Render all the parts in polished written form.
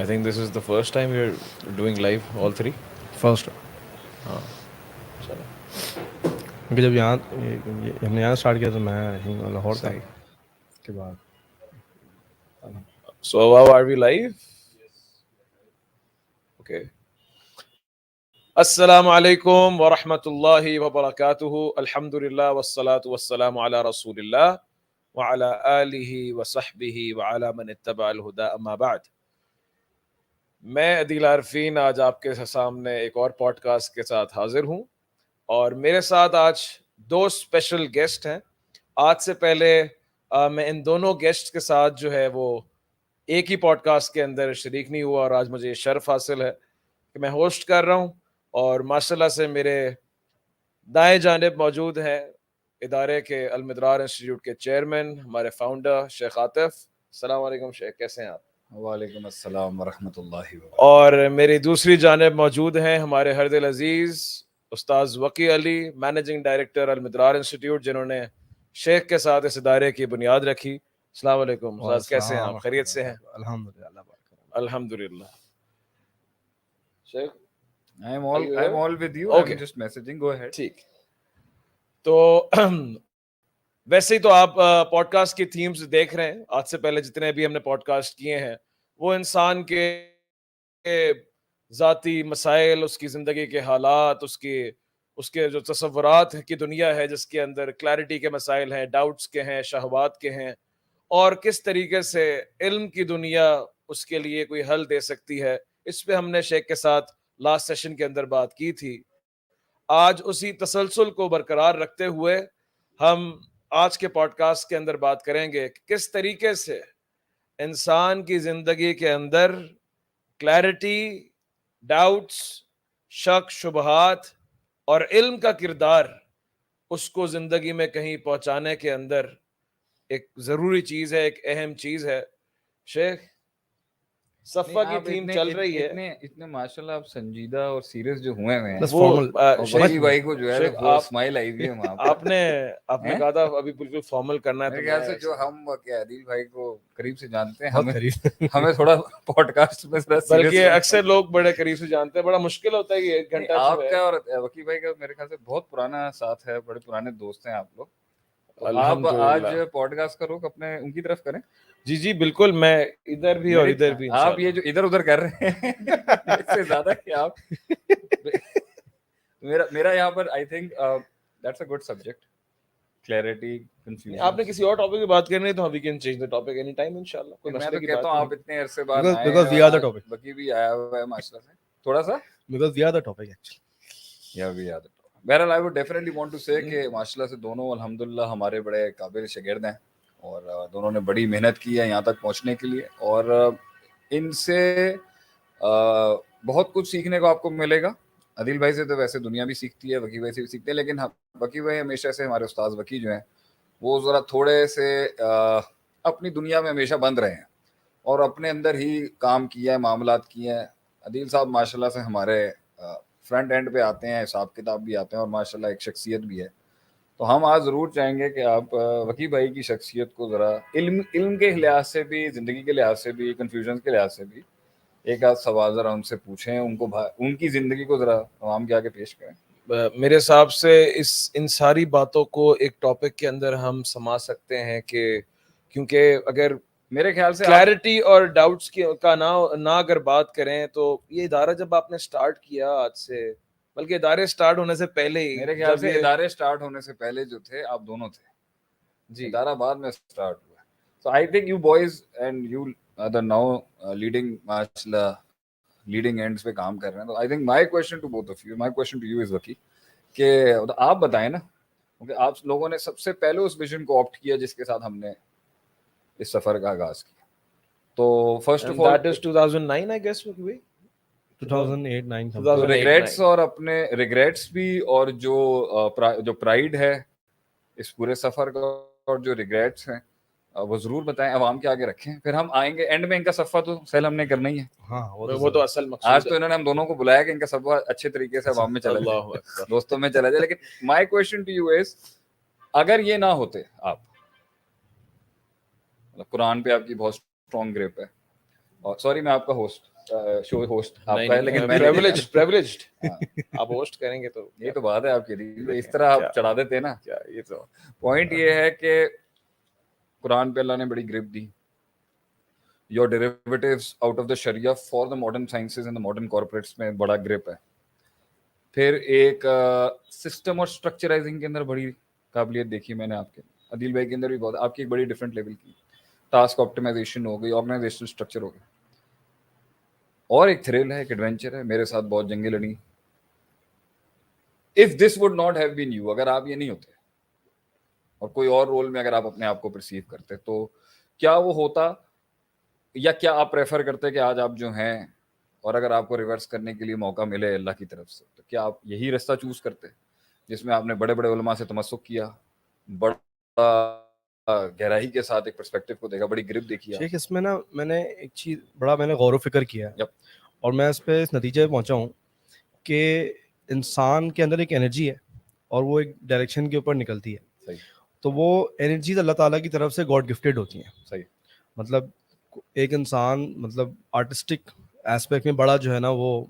I think this is the first time we're doing live, all three. First ہاں چلو کیونکہ جب یہاں ہم نے یہاں اسٹارٹ کیا تو میں لاہور تھا. صحیح. اس کے بعد So how are we live? Okay. السلام علیکم ورحمۃ اللہ وبرکاتہ. الحمد للہ والصلاة والسلام علی رسول اللہ وعلی آلہ وصحبہ وعلی من اتبع الہدی اما بعد. میں عدیل عارفین آج آپ کے سامنے ایک اور پوڈ کاسٹ کے ساتھ حاضر ہوں اور میرے ساتھ آج دو اسپیشل گیسٹ ہیں. آج سے پہلے میں ان دونوں گیسٹ کے ساتھ جو ہے وہ ایک ہی پوڈ کاسٹ کے اندر شریک نہیں ہوا اور آج مجھے یہ شرف حاصل ہے کہ میں ہوسٹ کر رہا ہوں. اور ماشاء اللہ سے میرے دائیں جانب موجود ہیں ادارے کے المدرار انسٹیٹیوٹ کے چیئرمین ہمارے فاؤنڈر شیخ عاطف. السلام علیکم شیخ، کیسے ہیں آپ؟ وعلیکم السلام ورحمۃ اللہ وبرکاتہ. اور میری دوسری جانب موجود ہیں ہمارے ہر دل عزیز استاذ وقی علی، مینیجنگ ڈائریکٹر المدرار انسٹیٹیوٹ، جنہوں نے شیخ کے ساتھ اس ادارے کی بنیاد رکھی. السلام علیکم استاذ، کیسے ہیں آپ؟ خیریت سے ہیں؟ الحمد للہ. الحمد للہ. شیخ I'm all with you. Okay. I'm just messaging. Go ahead. ٹھیک. تو ویسے ہی تو آپ پوڈ کاسٹ کی تھیمز دیکھ رہے ہیں. آج سے پہلے جتنے بھی ہم نے پوڈ کاسٹ کیے ہیں وہ انسان کے ذاتی مسائل، اس کی زندگی کے حالات، اس کے جو تصورات کی دنیا ہے جس کے اندر کلیئرٹی کے مسائل ہیں، ڈاؤٹس کے ہیں، شہوات کے ہیں، اور کس طریقے سے علم کی دنیا اس کے لیے کوئی حل دے سکتی ہے، اس پہ ہم نے شیخ کے ساتھ لاسٹ سیشن کے اندر بات کی تھی. آج اسی تسلسل کو برقرار رکھتے ہوئے ہم آج کے پوڈ کاسٹ کے اندر بات کریں گے کہ کس طریقے سے انسان کی زندگی کے اندر کلیئرٹی، ڈاؤٹس، شک شبہات اور علم کا کردار اس کو زندگی میں کہیں پہنچانے کے اندر ایک ضروری چیز ہے، ایک اہم چیز ہے. شیخ صفا کی تھیم چل رہی ہے. اتنے ماشاءاللہ آپ سنجیدہ اور سیریس جو ہوئے ہیں بس وہ formal. وقی بھائی کو جو ہے شیخ وہ اسمائل آئی ہوئی ہے وہاں آپ نے کہا تھا ابھی بالکل فارمل کرنا ہے. میرے خیال سے جو ہم عدیل بھائی کو قریب سے جانتے ہیں بہت قریب. ہمیں تھوڑا پوڈ کاسٹ میں بلکہ اکثر لوگ بڑے قریب سے جانتے ہیں، بڑا مشکل ہوتا ہے کہ ایک گھنٹہ آپ کا اور وقی بھائی کا میرے خیال سے بہت پرانا ساتھ ہے، بڑے پرانے دوست ہیں آپ لوگ. آپ آج پوڈ کاسٹ کا رخ اپنے ان کی طرف کریں. جی جی بالکل، میں ادھر بھی اور ادھر بھی. آپ یہ جو ادھر ادھر کر رہے ہیں اس سے زیادہ کہ آپ میرا یہاں پر I think that's a good subject, clarity, confusion. آپ نے کسی اور ٹاپک کی بات کرنی ہے تو we can change the topic any time انشاءاللہ. کوئی میں مسئلے تو کی کہتا بات ہوں آپ نہیں. اتنے عرصے بعد Because we are the topic. بقی بھی آیا ہوا ہے ماشاءاللہ سے تھوڑا سا Because we are the topic actually. یا بھی یاد. بہرحال I would definitely want to say کہ ماشاءاللہ سے دونوں الحمدللہ ہمارے بڑے قابل شاگرد ہیں اور دونوں نے بڑی محنت کی ہے یہاں تک پہنچنے کے لیے، اور ان سے بہت کچھ سیکھنے کو آپ کو ملے گا. عدیل بھائی سے تو ویسے دنیا بھی سیکھتی ہے، وقی بھائی سے بھی سیکھتے ہیں، لیکن وقی بھائی ہمیشہ سے ہمارے استاد وقی جو ہیں وہ ذرا تھوڑے سے اپنی دنیا میں ہمیشہ بند رہے ہیں اور اپنے اندر ہی کام کیا ہے، معاملات کیے ہیں. عدیل صاحب ماشاءاللہ سے ہمارے فرنٹ اینڈ پہ آتے ہیں، حساب کتاب بھی آتے ہیں اور ماشاءاللہ ایک شخصیت بھی ہے. تو ہم آج ضرور چاہیں گے کہ آپ وقی بھائی کی شخصیت کو ذرا علم کے لحاظ سے بھی، زندگی کے لحاظ سے بھی، کنفیوژن کے لحاظ سے بھی ایک آدھ سوال ذرا ان سے پوچھیں، ان کی زندگی کو ذرا عوام کے آگے پیش کریں. میرے حساب سے ان ساری باتوں کو ایک ٹاپک کے اندر ہم سما سکتے ہیں کہ کیونکہ اگر میرے خیال سے کلیئرٹی اور ڈاؤٹس کا نہ اگر بات کریں تو یہ ادارہ جب آپ نے سٹارٹ کیا آج سے، بلکہ ادارے سٹارٹ ہونے سے پہلے ہی، میرے خیال سے ادارے سٹارٹ ہونے سے پہلے جو تھے آپ دونوں تھے جی، ادارہ بعد میں سٹارٹ ہوا. So I think you boys and you the now leading leading ends پہ کام کر رہے ہیں. تو I think my question to both of you, my question to you is وقی کہ آپ بتائیں نا، کیونکہ آپ لوگوں نے سب سے پہلے اس ویژن کو آپٹ کیا جس کے ساتھ ہم نے اس سفر کا آغاز کیا. تو first of all that is 2009 I guess. 2008-9 تو ریگریٹس اور اپنے ریگریٹس بھی اور جو پرائیڈ ہے اس پورے سفر کا اور جو ریگریٹس ہیں وہ ضرور بتائیں، عوام کے آگے رکھیں، پھر ہم آئیں گے اینڈ میں. ان کا صفحہ تو سیل ہم نے کرنا ہی ہے. ہاں وہ تو اصل مقصود آج تو انہوں نے ہم دونوں کو بلایا کہ ان کا صفحہ اچھے طریقے سے عوام میں چلا جائے، دوستوں میں چلا جائے. لیکن مائی کویشچن ٹو یو از، اگر یہ نہ ہوتے آپ، قرآن پہ آپ کی بہت اسٹرانگ گرپ ہے، اور سوری میں آپ کا ہوسٹ شو ہوسٹ آپ نہیں کا ہے لیکن نہیں میں نہیں دیکھا. پریولیجڈ ہاں، آپ ہوسٹ کریں گے تو یہ تو بات ہے آپ کی, اس طرح آپ چڑھا دیتے ہیں نا. کیا یہ تو پوائنٹ یہ ہے کہ قرآن پہ اللہ نے بڑی گرپ دی. Your derivatives out of the Sharia for the modern sciences and the modern corporates میں بڑا گرپ ہے. پھر ایک سسٹم اور اسٹرکچرائزنگ کے اندر بڑی قابلیت دیکھی میں نے آپ کے. عدیل بھائی کے اندر بھی بہت, آپ کی ایک بڑی ڈفرینٹ لیول کی ٹاسک آپٹیمائزیشن ہو گئی, آرگنائزیشنل اسٹرکچر ہو گیا. اور ایک تھرل ہے, ایک ایڈونچر ہے. میرے ساتھ بہت جنگیں لڑی. If this would not have been you, اگر آپ یہ نہیں ہوتے اور کوئی اور رول میں اگر آپ اپنے آپ کو پرسیو کرتے, تو کیا وہ ہوتا, یا کیا آپ پریفر کرتے کہ آج آپ جو ہیں, اور اگر آپ کو ریورس کرنے کے لیے موقع ملے اللہ کی طرف سے, تو کیا آپ یہی رستہ چوز کرتے جس میں آپ نے بڑے بڑے علماء سے تمسک کیا, بڑا گہرائی کے ساتھ ایک پرسپیکٹو کو دیکھا, بڑی گرپ دیکھی؟ شیخ اس میں نا میں نے ایک چیز بڑا میں نے غور و فکر کیا ہے, Yep. اور میں اس پہ اس نتیجے پہ پہنچا ہوں کہ انسان کے اندر ایک انرجی ہے اور وہ ایک ڈائریکشن کے اوپر نکلتی ہے. صحیح. تو وہ انرجیز اللہ تعالیٰ کی طرف سے گاڈ گفٹیڈ ہوتی ہیں. صحیح. مطلب ایک انسان مطلب آرٹسٹک ایسپیکٹ میں بڑا جو ہے نا وہ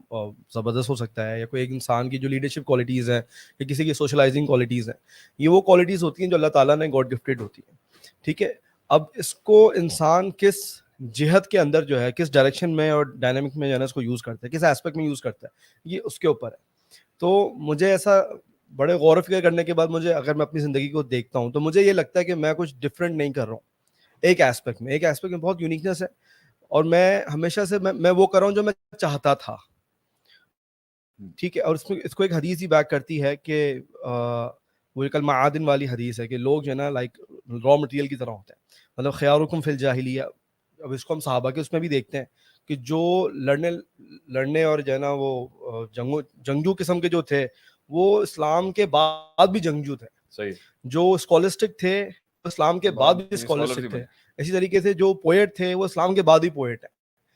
زبردست ہو سکتا ہے, یا کوئی ایک انسان کی جو لیڈرشپ کوالٹیز ہیں یا کسی کی سوشلائزنگ کوالٹیز ہیں, یہ وہ کوالٹیز ہوتی ہیں جو اللہ تعالیٰ نے گاڈ گفٹیڈ ہوتی ہیں. ٹھیک ہے, اب اس کو انسان کس جہت کے اندر جو ہے, کس ڈائریکشن میں اور ڈائنامک میں جو ہے نا اس کو یوز کرتا ہے, کس ایسپیکٹ میں یوز کرتا ہے, یہ اس کے اوپر ہے. تو مجھے ایسا بڑے غور و فکر کرنے کے بعد مجھے, اگر میں اپنی زندگی کو دیکھتا ہوں تو مجھے یہ لگتا ہے کہ میں کچھ ڈفرینٹ نہیں کر رہا ہوں. ایک ایسپیکٹ میں بہت یونیکنیس ہے, اور میں ہمیشہ سے میں وہ کر رہا ہوں جو میں چاہتا تھا. ٹھیک ہے, اور اس کو ایک حدیث ہی بیک کرتی ہے کہ وہ کل معادن والی حدیث ہے کہ لوگ جو ہے نا لائک را مٹیریل کی طرح ہوتے ہیں. مطلب خیارکم فی الجاہلیہ, اب اس کو ہم صحابہ کے اس میں بھی دیکھتے ہیں کہ جو لڑنے اور جو ہے نا وہ جنگجو قسم کے جو تھے, وہ اسلام کے بعد بھی جنگجو تھے. صحیح. جو اسکالسٹک تھے اسلام کے بعد بھی اسکالسٹک تھے. اسی طریقے سے جو پوئٹ تھے وہ اسلام کے بعد بھی پوئٹ ہیں.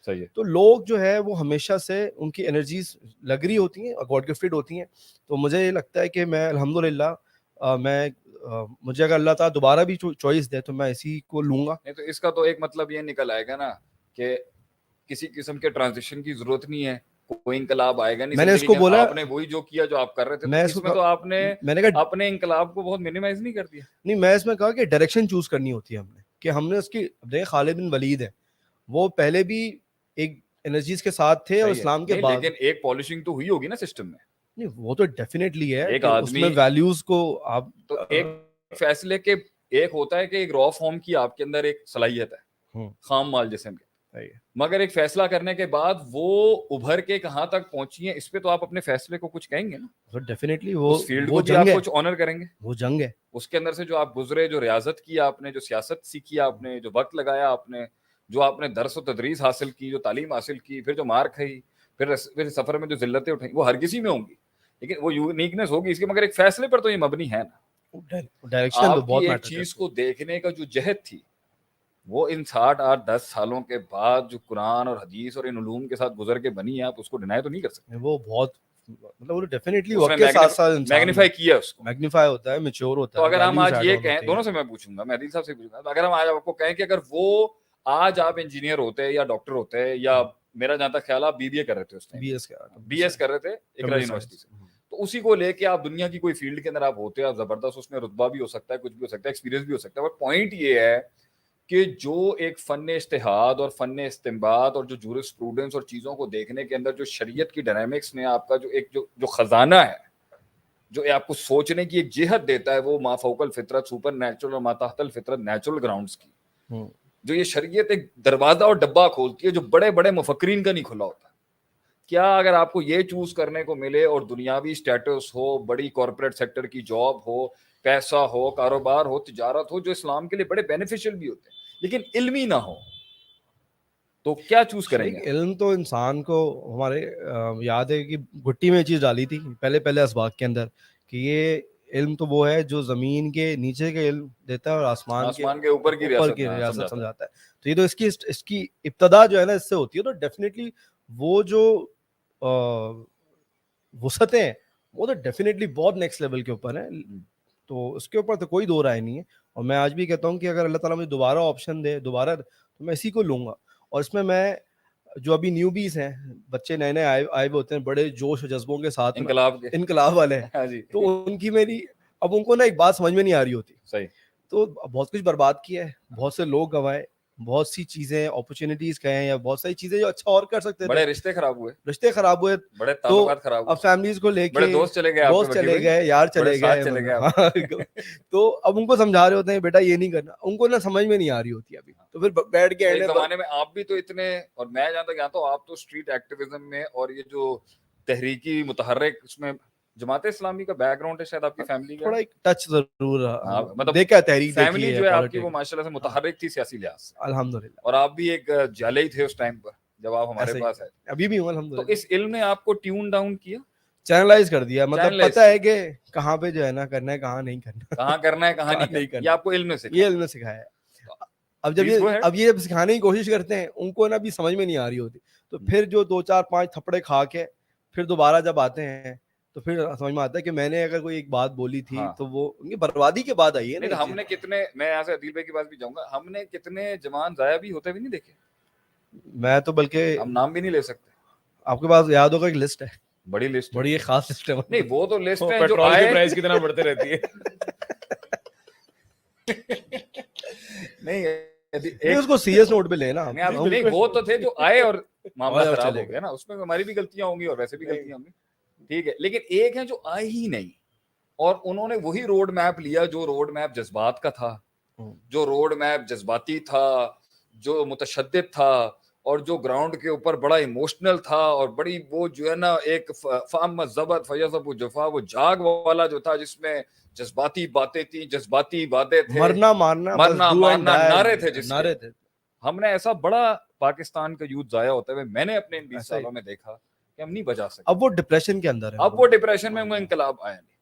صحیح ہے. تو لوگ جو ہے وہ ہمیشہ سے ان کی انرجیز لگ رہی ہوتی ہیں اور گاڈ گفٹیڈ ہوتی ہیں. تو مجھے یہ لگتا ہے کہ میں الحمدللہ مجھے اگر اللہ تعالیٰ دوبارہ بھی چوائس دے تو میں اسی کو لوں گا. نہیں تو اس کا تو ایک مطلب یہ نکل آئے گا نا کہ کسی قسم کے ٹرانزیشن کی ضرورت نہیں ہے, کوئی انقلاب آئے گا نہیں. میں نے اس کو بولا, آپ نے وہی جو کیا جو آپ کر رہے تھے, میں اس میں تو آپ نے اپنے انقلاب کو بہت منیمائز نہیں کر دیا. نہیں, میں اس میں کہا کہ ڈائریکشن چوز کرنی ہوتی ہے ہم نے, کہ ہم نے اس کی دیکھ خالد بن ولید ہے, وہ پہلے بھی ایک انرجیز کے ساتھ تھے اور اسلام کے بعد, لیکن ایک پالشنگ تو ہوئی ہوگی نا سسٹم میں. نہیں وہ تو ڈیفینیٹلی ہے ایک کہ اس میں ویلیوز کو آپ تو ایک فیصلے کے ایک ہوتا ہے کہ ایک را فارم کی آپ کے اندر ایک صلاحیت ہے, خام مال جسم کے, مگر ایک فیصلہ کرنے کے بعد وہ ابھر کے کہاں تک پہنچی ہیں, اس پہ تو آپ اپنے فیصلے کو کچھ کہیں گے نا. ڈیفینیٹلی اس فیلڈ کو بھی آپ کچھ آنر کریں گے. وہ جنگ ہے, اس کے اندر سے جو آپ گزرے, جو ریاضت کی آپ نے, جو سیاست سیکھی آپ نے, جو وقت لگایا آپ نے, جو آپ نے درس و تدریس حاصل کی, جو تعلیم حاصل کی, پھر جو مار کھائی, پھر سفر میں جو ذلتیں اٹھائیں, وہ ہر کسی میں ہوں گی, لیکن وہ یونیکنیس ہوگی اس کے, مگر ایک فیصلے پر تو یہ مبنی ہے نا. آپ کی ایک چیز کو دیکھنے کا جو جہت تھی وہ ان 60-8-10 سالوں کے بعد جو قرآن اور حدیث اور ان علوم کے ساتھ گزر کے بنی ہے, آپ اس کو ڈینائی تو نہیں کر سکتے. وہ بہت مطلب وہ ڈیفینیٹلی وقت کے ساتھ ساتھ میگنیفائی کیا, اس کو میگنیفائی ہوتا ہے, میچور ہوتا ہے. تو اگر ہم آج یہ کہیں, دونوں سے میں پوچھوں گا, میں عدیل صاحب سے پوچھوں گا, اگر ہم آج آپ کو کہیں کہ اگر وہ آج آپ انجینئر ہوتے یا ڈاکٹر ہوتے, یا میرا جہاں تک خیال آپ BBA کر رہے تھے, اس ٹائم BS کر رہے تھے اقرا یونیورسٹی سے, تو اسی کو لے کے آپ دنیا کی کوئی فیلڈ کے اندر آپ ہوتے, آپ زبردست, اس میں رتبہ بھی ہو سکتا ہے, کچھ بھی ہو سکتا ہے, ایکسپیرینس بھی ہو سکتا ہے. بٹ پوائنٹ یہ ہے کہ جو ایک فن اجتہاد اور فن استنباط اور جو جورسپروڈنس اور چیزوں کو دیکھنے کے اندر جو شریعت کی ڈائنامکس نے آپ کا جو ایک جو خزانہ ہے, جو آپ کو سوچنے کی ایک جہت دیتا ہے, وہ ما فوق الفطرت سپر نیچرل اور ما تحت الفطرت نیچرل گراؤنڈز کی, جو یہ شریعت ایک دروازہ اور ڈبہ کھولتی ہے جو بڑے بڑے مفکرین کا نہیں کھلا ہوتا. کیا اگر آپ کو یہ چوز کرنے کو ملے اور دنیاوی سٹیٹس ہو, بڑی کارپوریٹ سیکٹر کی جاب ہو, پیسہ ہو, کاروبار ہو, تجارت ہو, جو اسلام کے لیے بڑے بینیفیشل بھی ہوتے ہیں, لیکن علمی نہ ہو, تو کیا چوز کریں گے؟ علم تو انسان کو, ہمارے یاد ہے کہ گھٹی میں چیز ڈالی تھی پہلے اسباق کے اندر, کہ یہ علم تو وہ ہے جو زمین کے نیچے کے علم دیتا ہے اور آسمان کے اوپر کی ریاست سمجھاتا ہے. تو یہ تو اس کی ابتدا جو ہے نا اس سے ہوتی ہے. تو ڈیفینیٹلی وہ جو وسعتیں ہیں وہ تو ڈیفینیٹلی بہت نیکسٹ لیول کے اوپر ہیں, تو اس کے اوپر تو کوئی دو رائے نہیں ہے. اور میں آج بھی کہتا ہوں کہ اگر اللہ تعالیٰ مجھے دوبارہ آپشن دے دوبارہ, تو میں اسی کو لوں گا. اور اس میں جو ابھی نیوبیز ہیں, بچے نئے نئے آئے ہوئے ہوتے ہیں, بڑے جوش و جذبوں کے ساتھ, انقلاب والے ہیں, تو ان کی میری اب ان کو نا ایک بات سمجھ میں نہیں آ رہی ہوتی. صحیح. تو بہت کچھ برباد کیا ہے, بہت سے لوگ گنوائے, بہت سی چیزیں اپرچونیٹیز کہیں, یا بہت ساری چیزیں جو اچھا اور کر سکتے تھے, بڑے رشتے خراب ہوئے, بڑے تو اب فیملیز کو لے کے بڑے دوست چلے گئے, یار چلے گئے, تو اب ان کو سمجھا رہے ہوتے ہیں بیٹا یہ نہیں کرنا, ان کو نا سمجھ میں نہیں آ رہی ہوتی ابھی. تو پھر بیٹھ کے ایک زمانے میں آپ بھی تو اتنے, اور میں جہاں تک جانتا ہوں آپ تو اسٹریٹ ایکٹیویزم میں اور یہ جو تحریکی متحرک, اس میں جماعت اسلامی کا بیک گراؤنڈ ہے شاید آپ کی فیملی کا, تھوڑا ایک ٹچ ضرور مطلب دیکھا, تحریک فیملی جو ہے آپ کی وہ ماشاءاللہ سے متحرک تھی سیاسی لحاظ سے, الحمدللہ, اور آپ بھی ایک جالے ہی تھے اس ٹائم پر جب آپ ہمارے پاس آئے, ابھی بھی ہوں تو الحمدللہ. اس علم نے آپ کو ٹیون ڈاؤن کیا, چینلائز کر دیا, مطلب پتہ ہے کہ کہاں پہ جو ہے نا کرنا ہے, کہاں نہیں کرنا, کہاں کرنا ہے کہاں نہیں کرنا, یہ آپ کو علم نے سکھایا, یہ علم نے سکھایا ہے. اب یہ سکھانے کی کوشش کرتے ہیں, ان کو نا بھی سمجھ میں نہیں آ رہی ہوتی, تو پھر جو 2-4-5 تھپڑے کھا کے پھر دوبارہ جب آتے ہیں تو پھر سمجھ میں آتا ہے کہ میں نے اگر کوئی ایک بات بولی تھی تو وہ ان کی بربادی کے بعد آئی ہے نا. ہم نے کتنے, میں یہاں سے عدیل بھائی کی بات بھی جاؤں گا, ہم نے کتنے جوان ضائع بھی ہوتے بھی نہیں دیکھے, میں تو بلکہ ہم نام بھی نہیں لے سکتے. آپ کے پاس یاد ہوگا ایک لسٹ ہے, بڑی لسٹ, بڑی خاص لسٹ ہے. نہیں وہ تو لسٹ ہے جو پیٹرول کی پرائس کتنا بڑھتے رہتی ہے. نہیں اس کو سیریس نوٹ پہ لینا, نہیں وہ تو تھے جو آئے اور معاملہ خراب ہو گیا نا, اس میں ہماری بھی غلطیاں ہوں گی اور ویسے بھی غلطیاں ہوں گی, ٹھیک ہے, لیکن ایک ہے جو آئے ہی نہیں, اور انہوں نے وہی روڈ میپ لیا جو روڈ میپ جذبات کا تھا, جو روڈ میپ جذباتی تھا, جو متشدد تھا, اور جو گراؤنڈ کے اوپر بڑا ایموشنل تھا, اور بڑی وہ جو ہے نا ایک فام ضبط فیضب جفا, وہ جاگ والا جو تھا جس میں جذباتی باتیں تھیں, جذباتی وعدے تھے, مرنا مارنا نعرے تھے, جس نعرے تھے. ہم نے ایسا بڑا پاکستان کا یوتھ ضائع ہوتا ہے, میں نے اپنے ان 20 سالوں میں دیکھا کہ ہم نہیں بچا سکتے. اب وہ ڈپریشن کے اندر ہے, اب وہ ڈپریشن میں انقلاب آیا نہیں.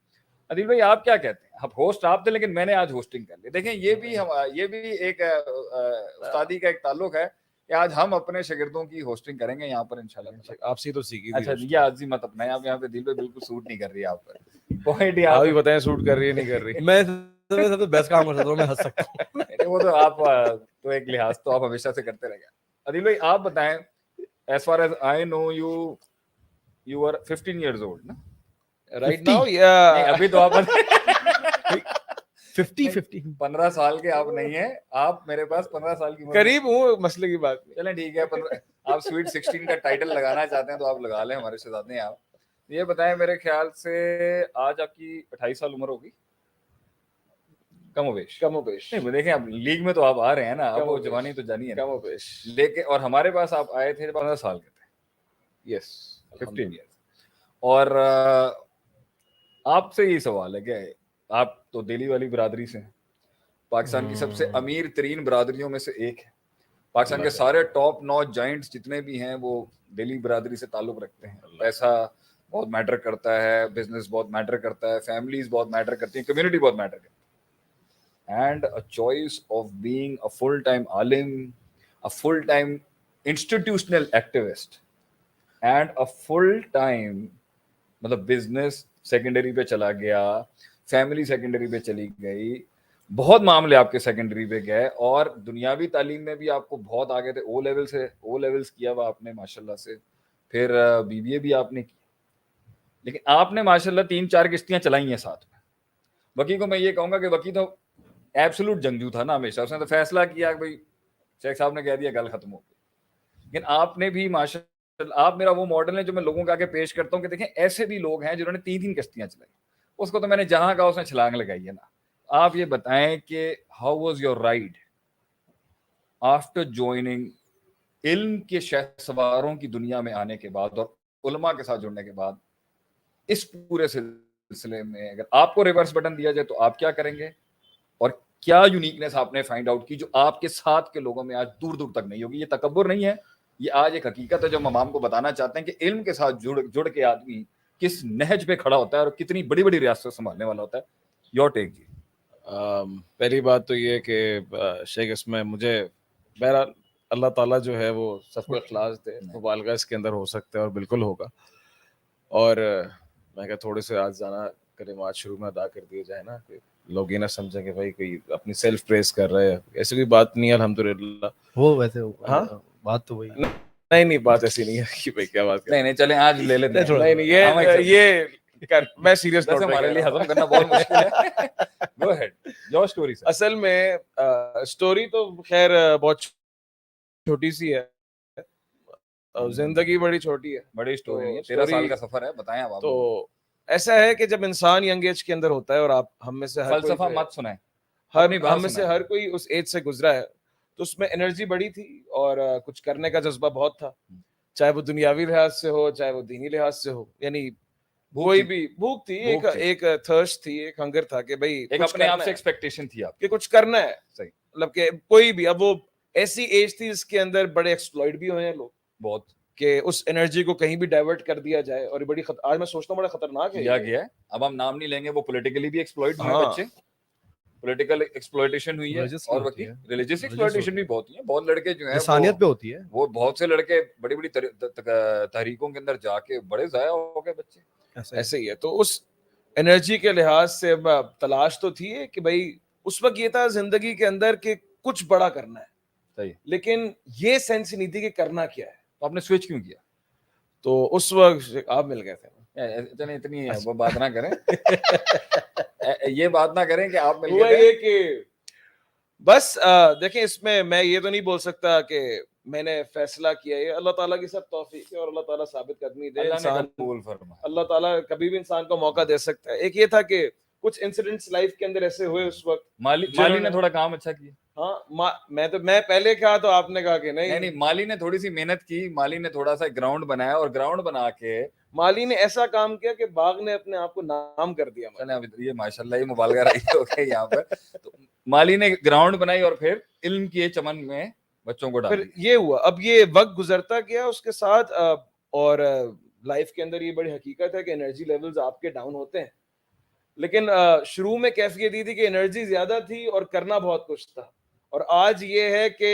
عدیل بھائی آپ کیا کہتے ہیں, اب ہوسٹ آپ تھے لیکن میں نے آج ہوسٹنگ کر لی. دیکھیں یہ بھی ایک استادی کا ایک تعلق ہے کہ آج ہم اپنے شاگردوں کی ہوسٹنگ کریں گے یہاں پر انشاءاللہ. آپ سے تو سیکھی. اچھا یہ آجزی مت اپنائیں, آپ یہاں پہ دل پہ بالکل سوٹ نہیں کر رہی ہے آپ پر, پوائنٹ آپ بھی بتائیں سوٹ کر رہی ہے نہیں کر رہی. میں سب سے بیسٹ کام کر سکتا ہوں, میں ہنس سکتا ہوں. وہ تو آپ تو ایک لحاظ تو آپ ہمیشہ سے کرتے رہے گا. عدیل بھائی آپ بتائیں, as far as I know you are 15 years old نا رائٹ ناؤ, یا ابھی تو آپ 15 سال کے آپ نہیں ہیں, آپ میرے پاس 15 سال کی قریب ہوں, مسئلے کی بات. چلیں ٹھیک ہے, آپ سویٹ 16 کا ٹائٹل لگانا چاہتے ہیں تو آپ لگا لیں, ہمارے شہزادے ہیں آپ. یہ بتائیں, میرے خیال سے آج آپ کی 28 سال عمر ہوگی, کم و بیش. نہیں دیکھیں اب لیگ میں تو آپ آ رہے ہیں نا, اب وہ جوانی تو جانی ہے, کم و بیش. لیکن اور ہمارے پاس آپ آئے تھے 15 سال کے تھے. یس, 15 years. اور آپ سے یہ سوال ہے کہ آپ تو دہلی والی برادری سے ہیں, پاکستان کی سب سے امیر ترین برادریوں میں سے ایک ہے. پاکستان کے سارے ٹاپ 9 جائنٹس جتنے بھی ہیں وہ دہلی برادری سے تعلق رکھتے ہیں. پیسہ بہت میٹر کرتا ہے, بزنس بہت میٹر کرتا ہے, فیملیز بہت میٹر کرتی ہیں, کمیونٹی بہت میٹر کرتی ہے. And a choice of being a full-time alim, a full-time institutional activist and a full-time مطلب بزنس سیکنڈری پہ چلا گیا, فیملی سیکنڈری پہ چلی گئی, بہت معاملے آپ کے سیکنڈری پہ گئے, اور دنیاوی تعلیم میں بھی آپ کو بہت آگے تھے. او لیولز کیا ہوا آپ نے ماشاءاللہ سے, پھر بی بی اے بھی آپ نے کی, لیکن آپ نے ماشاءاللہ 3-4 کشتیاں چلائی ہیں ساتھ میں. وکی کو میں یہ کہوں گا کہ وکی تو ایبسولوٹ جنگجو تھا نا ہمیشہ, اس نے تو فیصلہ کیا کہ بھائی شیخ صاحب نے کہہ دیا گل ختم ہو گئی. لیکن آپ نے بھی ماشاءاللہ, آپ میرا وہ ماڈل ہے جو میں لوگوں کو آگے پیش کرتا ہوں کہ دیکھیں ایسے بھی لوگ ہیں جنہوں نے 3 کشتیاں چلائی. اس کو تو میں نے جہاں کہا اس نے چھلانگ لگائی ہے نا. آپ یہ بتائیں کہ how was your ride after joining علم کے شہ سواروں کی دنیا میں آنے کے بعد اور علماء کے ساتھ جڑنے کے بعد, اس پورے سلسلے میں اگر آپ کو ریورس بٹن دیا جائے تو آپ کیا کریں گے, اور کیا یونیکنیس آپ نے فائنڈ آؤٹ کی جو آپ کے ساتھ کے لوگوں میں آج دور دور تک نہیں ہوگی. یہ تکبر نہیں ہے, یہ آج ایک حقیقت ہے جو ہم عوام کو بتانا چاہتے ہیں کہ علم کے ساتھ جڑ کے آدمی کس نہج پہ کھڑا ہوتا ہے اور کتنی بڑی بڑی ریاستیں سنبھالنے والا ہوتا ہے. یور ٹیک جی. پہلی بات تو یہ کہ شیخ اس میں مجھے بہرحال اللہ تعالیٰ جو ہے وہ سب کو اخلاص دے, مبالغہ اس کے اندر ہو سکتا ہے اور بالکل ہوگا. اور میں کہ تھوڑے سے آج جانا کلمات شروع میں ادا کر دیے جائے نا, کہ لوگ یہ نہ سمجھیں کہ بھائی کوئی اپنی سیلف پریس کر رہے ہیں, ایسی کوئی بات نہیں ہے الحمدللہ. وہ ویسے ہاں بات تو وہی نہیں نہیں بات ایسی نہیں ہے کہ بھائی کیا بات نہیں نہیں چلیں آج لے لیتے ہیں. نہیں نہیں یہ میں سیریس ویسے ہمارے لیے ہضم کرنا بہت مشکل ہے. گو ہیڈ یور اسٹوری سر. اصل میں اسٹوری تو خیر بہت چھوٹی سی ہے, زندگی بڑی چھوٹی ہے, بڑی اسٹوری نہیں ہے, 13 سال کا سفر ہے, بتائیں آپ. تو ایسا ہے کہ جب انسان ینگ ایج کے اندر ہوتا ہے, اور آپ ہم میں سے ہر کوئی فلسفہ مت سنائیں, ہم میں سے ہر کوئی اس ایج سے گزرا ہے, تو اس میں انرجی بڑی تھی اور کچھ کرنے کا جذبہ بہت تھا, چاہے وہ دنیاوی لحاظ سے ہو چاہے وہ دینی لحاظ سے ہو, یعنی کوئی بھی بھوک تھی, ایک تھرسٹ تھی, ایک ہنگر تھا کہ بھائی ایک اپنے آپ سے ایکسپیکٹیشن تھی آپ کہ کچھ کرنا ہے. صحیح, مطلب کہ کوئی بھی, اب وہ ایسی ایج تھی جس کے اندر بڑے ایکسپلائٹ بھی ہوئے ہیں لوگ بہت, کہ اس انرجی کو کہیں بھی ڈائیورٹ کر دیا جائے, اور بڑی آج میں سوچتا ہوں بڑا خطرناک ہے کیا گیا ہے. اب ہم نام نہیں لیں گے, وہ پولیٹیکلی بھی ایکسپلائٹ ہوئے بچے, پولیٹیکل ایکسپلوٹیشن ہوئی ہے, اور وقتی ریلیجس ایکسپلوٹیشن بھی بہت ہے. بہت لڑکے جو ہیں انسانیت پہ ہوتی ہے, وہ بہت سے لڑکے بڑی بڑی تحریکوں کے اندر جا کے بڑے ضائع ہو گئے بچے. ایسے ہی ہے. تو اس انرجی کے لحاظ سے تلاش تو تھی کہ بھائی اس وقت یہ تھا زندگی کے اندر کہ کچھ بڑا کرنا ہے, صحیح, لیکن یہ سینس نہیں تھی کہ کرنا کیا ہے. تو آپ نے سوئچ کیوں کیا؟ تو اس وقت آپ مل گئے تھے. اتنی وہ بات نہ کریں, یہ بات نہ کریں کہ آپ مل ہوا گئے یہ کہ بس دیکھیں, اس میں یہ تو نہیں بول سکتا کہ میں نے فیصلہ کیا, یہ اللہ تعالیٰ کی سب توفیق ہے, اور اللہ تعالیٰ ثابت قدمی دے. اللہ تعالیٰ کبھی بھی انسان کو موقع دے سکتا ہے. ایک یہ تھا کہ کچھ انسیڈنٹس لائف کے اندر ایسے ہوئے اس وقت, مالی نے تھوڑا کام اچھا کیا. ہاں میں پہلے کہا تو آپ نے کہا کہ نہیں, مالی نے تھوڑی سی محنت کی, مالی نے تھوڑا سا گراؤنڈ بنایا, اور گراؤنڈ بنا کے مالی نے ایسا کام کیا کہ باغ نے اپنے آپ کو نام کر دیا. یہ ماشاءاللہ یہ مبالغہ رہی ہو گیا یہاں پر. تو مالی نے گراؤنڈ بنائی اور پھر علم کی چمن میں بچوں کو ڈال دیا. یہ ہوا. اب یہ وقت گزرتا گیا اس کے ساتھ, اور لائف کے اندر یہ بڑی حقیقت ہے کہ انرجی لیولز آپ کے ڈاؤن ہوتے ہیں, لیکن شروع میں کیفیت یہ تھی کہ انرجی زیادہ تھی اور کرنا بہت کچھ تھا. اور آج یہ ہے کہ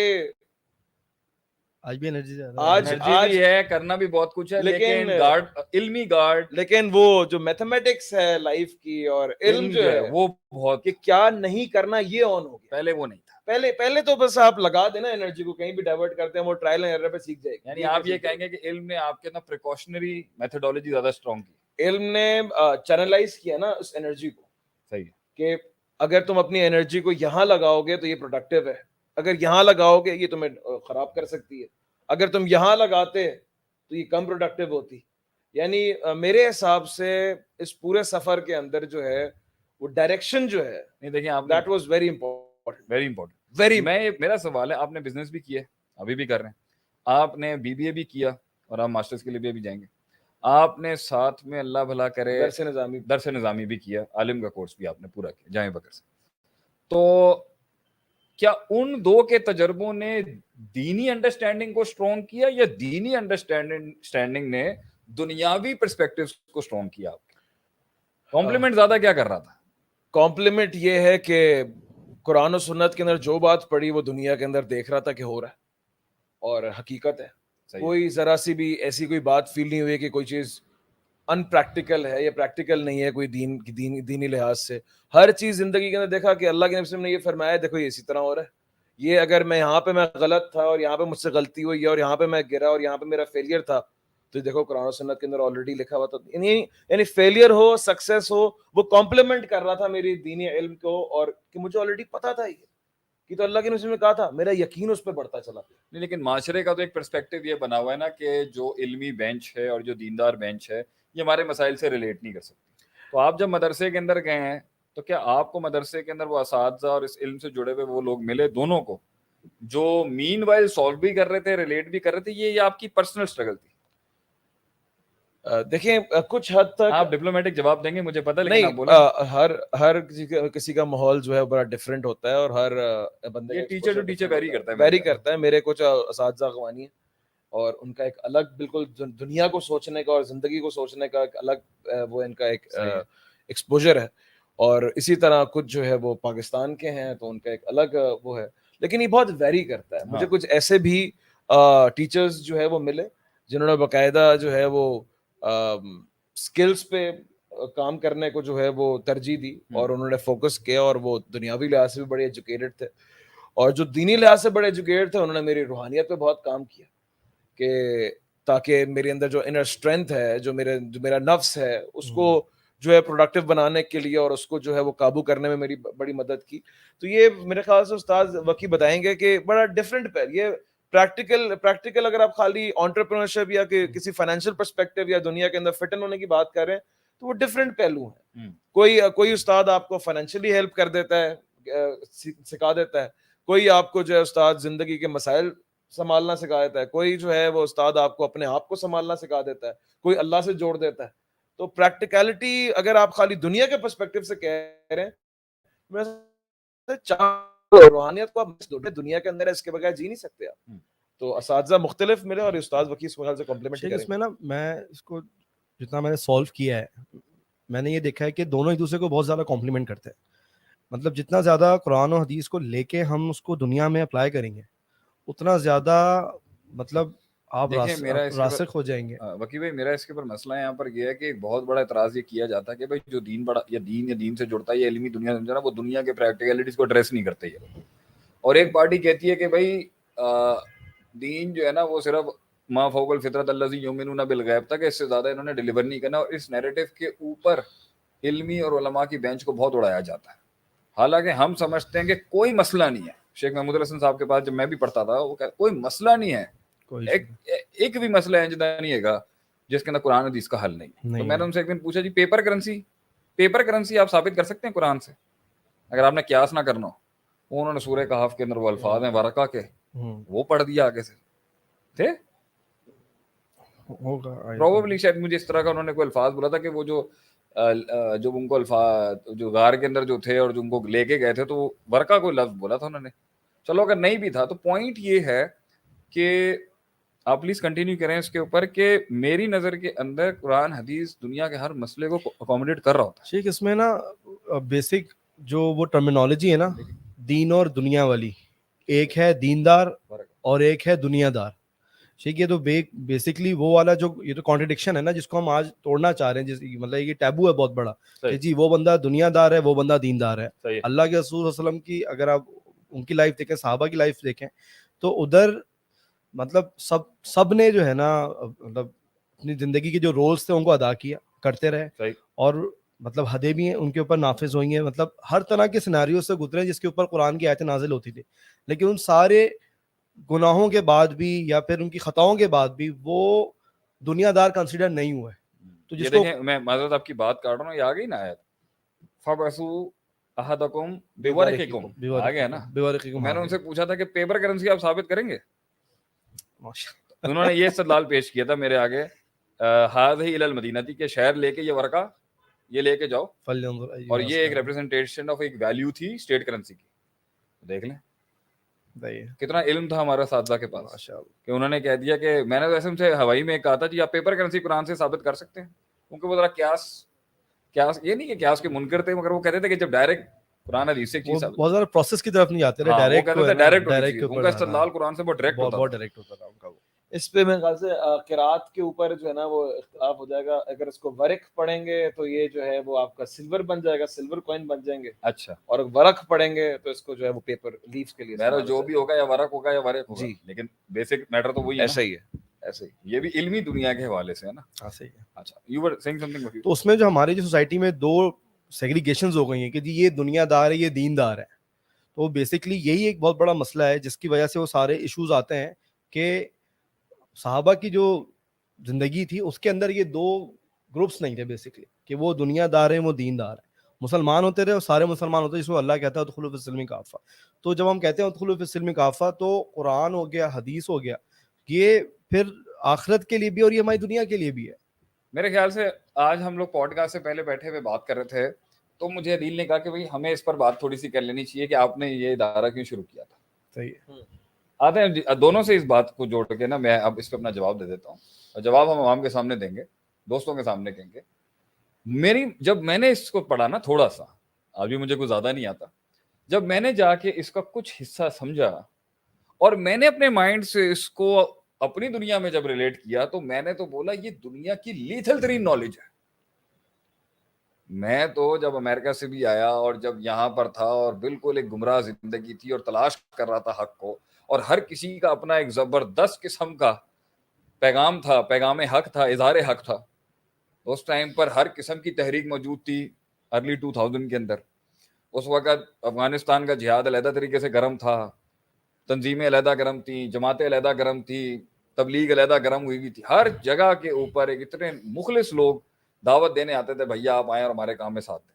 آج بھی انرجی بھی ہے, کرنا بھی بہت کچھ ہے, لیکن علمی گارڈ, لیکن وہ جو میتھمیٹکس ہے لائف کی اور علم جو ہے وہ بہت, کہ کیا نہیں کرنا, یہ آن ہو گیا. پہلے وہ نہیں تھا. پہلے تو بس آپ لگا دینا انرجی کو, کہیں بھی ڈائیورٹ کرتے ہیں, وہ ٹرائل اینڈ ایرر پہ سیکھ جائے گی. یعنی آپ یہ کہیں گے کہ علم نے آپ کے اندر پریکاشنری میتھڈالوجی زیادہ اسٹرانگ کی. علم نے چینلائز کیا نا اس انرجی کو. صحیح, کہ اگر تم اپنی انرجی کو یہاں لگاؤ گے تو یہ پروڈکٹیو ہے, اگر یہاں لگاؤ گے یہ تمہیں خراب کر سکتی ہے, اگر تم یہاں لگاتے تو یہ کم پروڈکٹیو ہوتی. یعنی میرے حساب سے اس پورے سفر کے اندر جو ہے وہ ڈائریکشن جو ہے, نہیں دیکھیں آپ, that was very important, very important. میرا سوال ہے, آپ نے بزنس بھی کیا ہے, ابھی بھی کر رہے ہیں, آپ نے بی بی اے بھی کیا, اور آپ ماسٹرز کے لیے بھی جائیں گے, آپ نے ساتھ میں اللہ بھلا کرے درس نظامی بھی کیا, عالم کا کورس بھی آپ نے پورا کیا جامعہ بکر سے. تو کیا ان دو کے تجربوں نے دینی انڈرسٹینڈنگ کو اسٹرانگ کیا, یا دینی انڈرسٹینڈنگ نے دنیاوی پرسپیکٹیوز کو اسٹرانگ کیا؟ آپ کے کمپلیمنٹ زیادہ کیا کر رہا تھا؟ کمپلیمنٹ یہ ہے کہ قرآن و سنت کے اندر جو بات پڑھی وہ دنیا کے اندر دیکھ رہا تھا کہ ہو رہا ہے, اور حقیقت ہے. کوئی ذرا سی بھی ایسی کوئی بات فیل نہیں ہوئی کہ کوئی چیز ان پریکٹیکل ہے یا پریکٹیکل نہیں ہے کوئی دینی لحاظ سے. ہر چیز زندگی کے اندر دیکھا کہ اللہ کے نبی نے یہ فرمایا, دیکھو یہ اسی طرح ہو رہا ہے, یہ اگر میں یہاں پہ میں غلط تھا اور یہاں پہ مجھ سے غلطی ہوئی اور یہاں پہ میں گرا اور یہاں پہ میرا فیلئر تھا, تو دیکھو قرآن و سنت کے اندر آلریڈی لکھا ہوا تھا. یعنی فیلئر ہو سکسیس ہو, وہ کمپلیمنٹ کر رہا تھا میری دینی علم کو, اور کہ مجھے آلریڈی پتا تھا یہ کہ تو اللہ کے نبی نے کہا تھا, میرا یقین اس پہ بڑھتا چلا. نہیں, لیکن معاشرے کا تو ایک پرسپیکٹیو یہ بنا ہوا ہے نا کہ جو علمی بینچ ہے اور جو دیندار بینچ ہے یہ ہمارے مسائل سے ریلیٹ نہیں کر سکتی. تو آپ جب مدرسے کے اندر گئے ہیں تو کیا آپ کو مدرسے کے اندر وہ اساتذہ اور اس علم سے جڑے ہوئے وہ لوگ ملے دونوں کو, جو مین وائل سالو بھی کر رہے تھے, ریلیٹ بھی کر رہے تھے, یہ آپ کی پرسنل اسٹرگل تھی؟ دیکھیں کچھ حد تک آپ ڈپلومیٹک جواب دیں گے مجھے پتہ, لیکن آپ بولیں. ہر کسی کا ماحول جو ہے بڑا ڈفرینٹ ہوتا ہے, اور ہر بندے کا ٹیچر ٹو ٹیچر ویری کرتا ہے. میرے کچھ اساتذہ اخوانی ہیں اور ان کا ایک الگ بالکل دنیا کو سوچنے کا اور زندگی کو سوچنے کا ایک الگ وہ ان کا ایک ایکسپوجر ہے, اور اسی طرح کچھ جو ہے وہ پاکستان کے ہیں تو ان کا ایک الگ وہ ہے, لیکن یہ بہت ویری کرتا ہے. مجھے کچھ ایسے بھی ٹیچرز جو ہے وہ ملے جنہوں نے باقاعدہ جو ہے وہ اسکلز پہ کام کرنے کو جو ہے وہ ترجیح دی, اور انہوں نے فوکس کیا, اور وہ دنیاوی لحاظ سے بھی بڑے ایجوکیٹڈ تھے, اور جو دینی لحاظ سے بڑے ایجوکیٹڈ تھے انہوں نے میری روحانیت پہ بہت کام کیا. کہ تاکہ میرے اندر جو انر اسٹرینتھ ہے, جو میرا نفس ہے, اس کو جو ہے پروڈکٹیو بنانے کے لیے اور اس کو جو ہے وہ قابو کرنے میں میری بڑی مدد کی. تو یہ میرے خیال سے استاد وکی بتائیں گے کہ بڑا ڈفرینٹ پہل, یہ پریکٹیکل اگر آپ خالی انٹرپرینورشپ یا کہ کسی فائنینشیل پرسپیکٹو یا دنیا کے اندر فٹ ان ہونے کی بات کر رہے ہیں تو وہ ڈفرینٹ پہلو ہیں. کوئی استاد آپ کو فائنینشلی ہیلپ کر دیتا ہے, سکھا دیتا ہے, کوئی آپ کو جو ہے استاد زندگی کے مسائل سنبھالنا سکھا دیتا ہے, کوئی جو ہے وہ استاد آپ کو اپنے آپ کو سنبھالنا سکھا دیتا ہے, کوئی اللہ سے جوڑ دیتا ہے. تو پریکٹیکلٹی اگر آپ خالی دنیا کے پرسپیکٹو سے کہہ رہے ہیں, روحانیت کو آپ دنیا کے اندر ہے, اس کے بغیر جی نہیں سکتے آپ. تو اساتذہ مختلف ملے اور استاد وکی اس خیال سے کمپلیمنٹ کریں. اس میں نا میں اس کو جتنا میں نے سالو کیا ہے, میں نے یہ دیکھا ہے کہ دونوں ایک دوسرے کو بہت زیادہ کمپلیمنٹ کرتے ہیں. مطلب جتنا زیادہ قرآن و حدیث کو لے کے ہم اس کو دنیا میں اپلائی کریں گے اتنا زیادہ مطلب آپ راسخ ہو جائیں گے. وکی بھائی میرا اس کے اوپر مسئلہ یہاں پر یہ ہے کہ ایک بہت بڑا اعتراض یہ کیا جاتا ہے کہ بھائی جو دین بڑا یا دین سے جڑتا ہے یا علمی دنیا سے جڑا وہ دنیا کے پریکٹیکلٹیز کو ایڈریس نہیں کرتے. اور ایک پارٹی کہتی ہے کہ بھائی دین جو ہے نا وہ صرف ما فوق الفطرت الذی یؤمنون بالغیب تک, اس سے زیادہ انہوں نے ڈیلیور نہیں کرنا. اور اس نیریٹو کے اوپر علمی اور علماء کی بینچ کو بہت اڑایا جاتا ہے. حالانکہ ہم سمجھتے ہیں کہ کوئی مسئلہ نہیں ہے. شیخ محمود الحسن صاحب کے پاس جب میں بھی پڑھتا تھا وہ کوئی مسئلہ نہیں ہے, ایک بھی مسئلہ انجدہ نہیں ہے گا جس کے اندر قرآن حدیث کا حل نہیں. تو میں نے ان سے ایک دن پوچھا جی پیپر کرنسی آپ ثابت کر سکتے ہیں قرآن سے اگر آپ نے قیاس نہ کرنا ہو؟ انہوں نے سورہ کہف کے اندر وہ الفاظ ہیں ورقہ کے, وہ پڑھ دیا آگے سے تھے پروبیبلی شاید مجھے اس طرح کا انہوں نے کوئی الفاظ بولا تھا کہ وہ جو ان کو الفاظ جو غار کے اندر جو تھے اور جو ان کو لے کے گئے تھے تو ورقہ کوئی لفظ بولا تھا انہوں نے. چلو اگر نہیں بھی تھا تو پوائنٹ یہ ہے کہ آپ پلیز کنٹینیو کریں اس کے اوپر کہ میری نظر کے اندر قرآن حدیث دنیا کے ہر مسئلے کو اکوموڈیٹ کر رہا ہوتا ہے. ٹھیک, اس میں نا بیسک جو وہ ٹرمینالوجی ہے نا دین اور دنیا والی, ایک ہے دیندار اور ایک ہے دنیا دار. ٹھیک ہے, تو بیسکلی وہ والا جو یہ تو کانٹرڈکشن ہے نا جس کو ہم آج توڑنا چاہ رہے ہیں, مطلب یہ ٹیبو ہے بہت بڑا کہ جی وہ بندہ دنیا دار ہے وہ بندہ دیندار ہے. اللہ کے رسول صلی اللہ علیہ وسلم کی اگر آپ ان کی لائف دیکھیں, صحابہ کی لائف دیکھیں, تو ادھر مطلب سب نے جو ہے نا مطلب اپنی زندگی کے جو رولز تھے ان کو ادا کیا کرتے رہے, اور مطلب حدیں بھی ہیں ان کے اوپر نافذ ہوئی ہیں. مطلب ہر طرح کے سیناریو سے گزرے جس کے اوپر قرآن کی آیتیں نازل ہوتی تھی, لیکن ان سارے گناہوں کے بعد بھی یا پھر ان کی خطاؤں کے بعد بھی وہ دنیا دار کنسیڈر نہیں ہوئے. تو جس کو میں معذرت آپ کی بات کر رہا ہوں, یہ آ گئی نا آیت فَبَعْثُوا أَحَدَكُمْ بِوَرِقِكُمْ, آ گیا نا. میں نے ان سے پوچھا تھا کہ پیپر کرنسی آپ ثابت کریں گے؟ انہوں نے یہ استدلال پیش کیا تھا میرے آگے, هذه إلى المدینہ کہ شہر لے کے یہ ورقہ یہ لے کے جاؤ, اور یہ ایک ریپرزنٹیشن آف ایک ویلیو تھی اسٹیٹ کرنسی کی. دیکھ لیں کتنا علم تھا ہمارے اساتذہ کے پاس کہ انہوں نے کہہ دیا کہ میں نے ویسے ان سے ہوائی میں کہا تھا جی آپ پیپر کرنسی قرآن سے ثابت کر سکتے ہیں, کیونکہ وہ ذرا قیاس یہ نہیں کہ قیاس کے منکر تھے, مگر وہ کہتے تھے کہ جب ڈائریکٹ قرآن حدیث سے چیز بہت زیادہ پروسیس کی طرف نہیں جاتے رہے, ڈائریکٹ ان کا استدلال قرآن سے بہت ڈائریکٹ ہوتا تھا ان کا. اس پہ میرے خیال سے قرات کے اوپر جو ہے نا وہ اختلاف ہو جائے گا. اگر اس کو ورق پڑھیں گے تو یہ جو ہے وہ آپ کا سلور بن جائے گا, سلور کوائن بن جائیں گے. اچھا, اور ورق پڑھیں گے تو اس کو جو ہے وہ پیپر لیفز کے لیے میرا جو بھی ہوگا یا ورق ہوگا یا ورق ہوگا, جی, لیکن بیسک میٹر تو وہی ہے. ایسا ہی ہے, ایسے ہی. یہ بھی علمی دنیا کے حوالے سے ہے نا. ہاں صحیح ہے. اچھا, you were seeing something. تو اس میں جو ہماری جو سوسائٹی میں دو سیگریگیشنز ہو گئی ہیں کہ جی یہ دنیا دار ہے یہ دیندار ہے, تو بیسکلی یہی ایک بہت بڑا مسئلہ ہے جس کی وجہ سے وہ سارے ایشوز آتے ہیں کہ صحابہ کی جو زندگی تھی اس کے اندر یہ دو گروپس نہیں تھے بیسکلی, کہ وہ دنیا دار ہیں وہ دیندار ہیں. مسلمان ہوتے رہے اور سارے مسلمان ہوتے, جس کو اللہ کہتا ہے ادخلوا فی السلم کافہ. تو جب ہم کہتے ہیں ادخلوا فی السلم کافہ تو قرآن ہو گیا, حدیث ہو گیا, یہ پھر آخرت کے لیے بھی اور یہ ہماری دنیا کے لیے بھی ہے. میرے خیال سے آج ہم لوگ پوڈ کاسٹ سے پہلے بیٹھے ہوئے بات کر رہے تھے تو مجھے عدیل نے کہا کہ بھائی ہمیں اس پر بات تھوڑی سی کر لینی چاہیے کہ آپ نے یہ ادارہ کیوں شروع کیا تھا. صحیح ہے. آتے ہیں دونوں سے اس بات کو جوڑ کے نا, میں اب اس پہ اپنا جواب دے دیتا ہوں, اور جواب ہم عوام کے سامنے دیں گے, دوستوں کے سامنے کہیں گے. جب میں نے اس کو پڑھا نا تھوڑا سا, ابھی مجھے کوئی زیادہ نہیں آتا, جب میں نے جا کے اس کا کچھ حصہ سمجھا اور میں نے اپنے مائنڈ سے اس کو اپنی دنیا میں جب ریلیٹ کیا تو میں نے تو بولا یہ دنیا کی لیتھل ترین نالج ہے. میں تو جب امریکہ سے بھی آیا اور جب یہاں پر تھا اور بالکل ایک گمراہ زندگی تھی اور تلاش کر رہا تھا حق کو, اور ہر کسی کا اپنا ایک زبردست قسم کا پیغام تھا, پیغام حق تھا, اظہار حق تھا. اس ٹائم پر ہر قسم کی تحریک موجود تھی ارلی 2000 کے اندر. اس وقت افغانستان کا جہاد علیحدہ طریقے سے گرم تھا, تنظیمیں علیحدہ گرم تھیں, جماعتیں علیحدہ گرم تھیں, تبلیغ علیحدہ گرم ہوئی تھی. ہر جگہ کے اوپر ایک اتنے مخلص لوگ دعوت دینے آتے تھے, بھیا آپ آئیں اور ہمارے کام میں ساتھ دیں.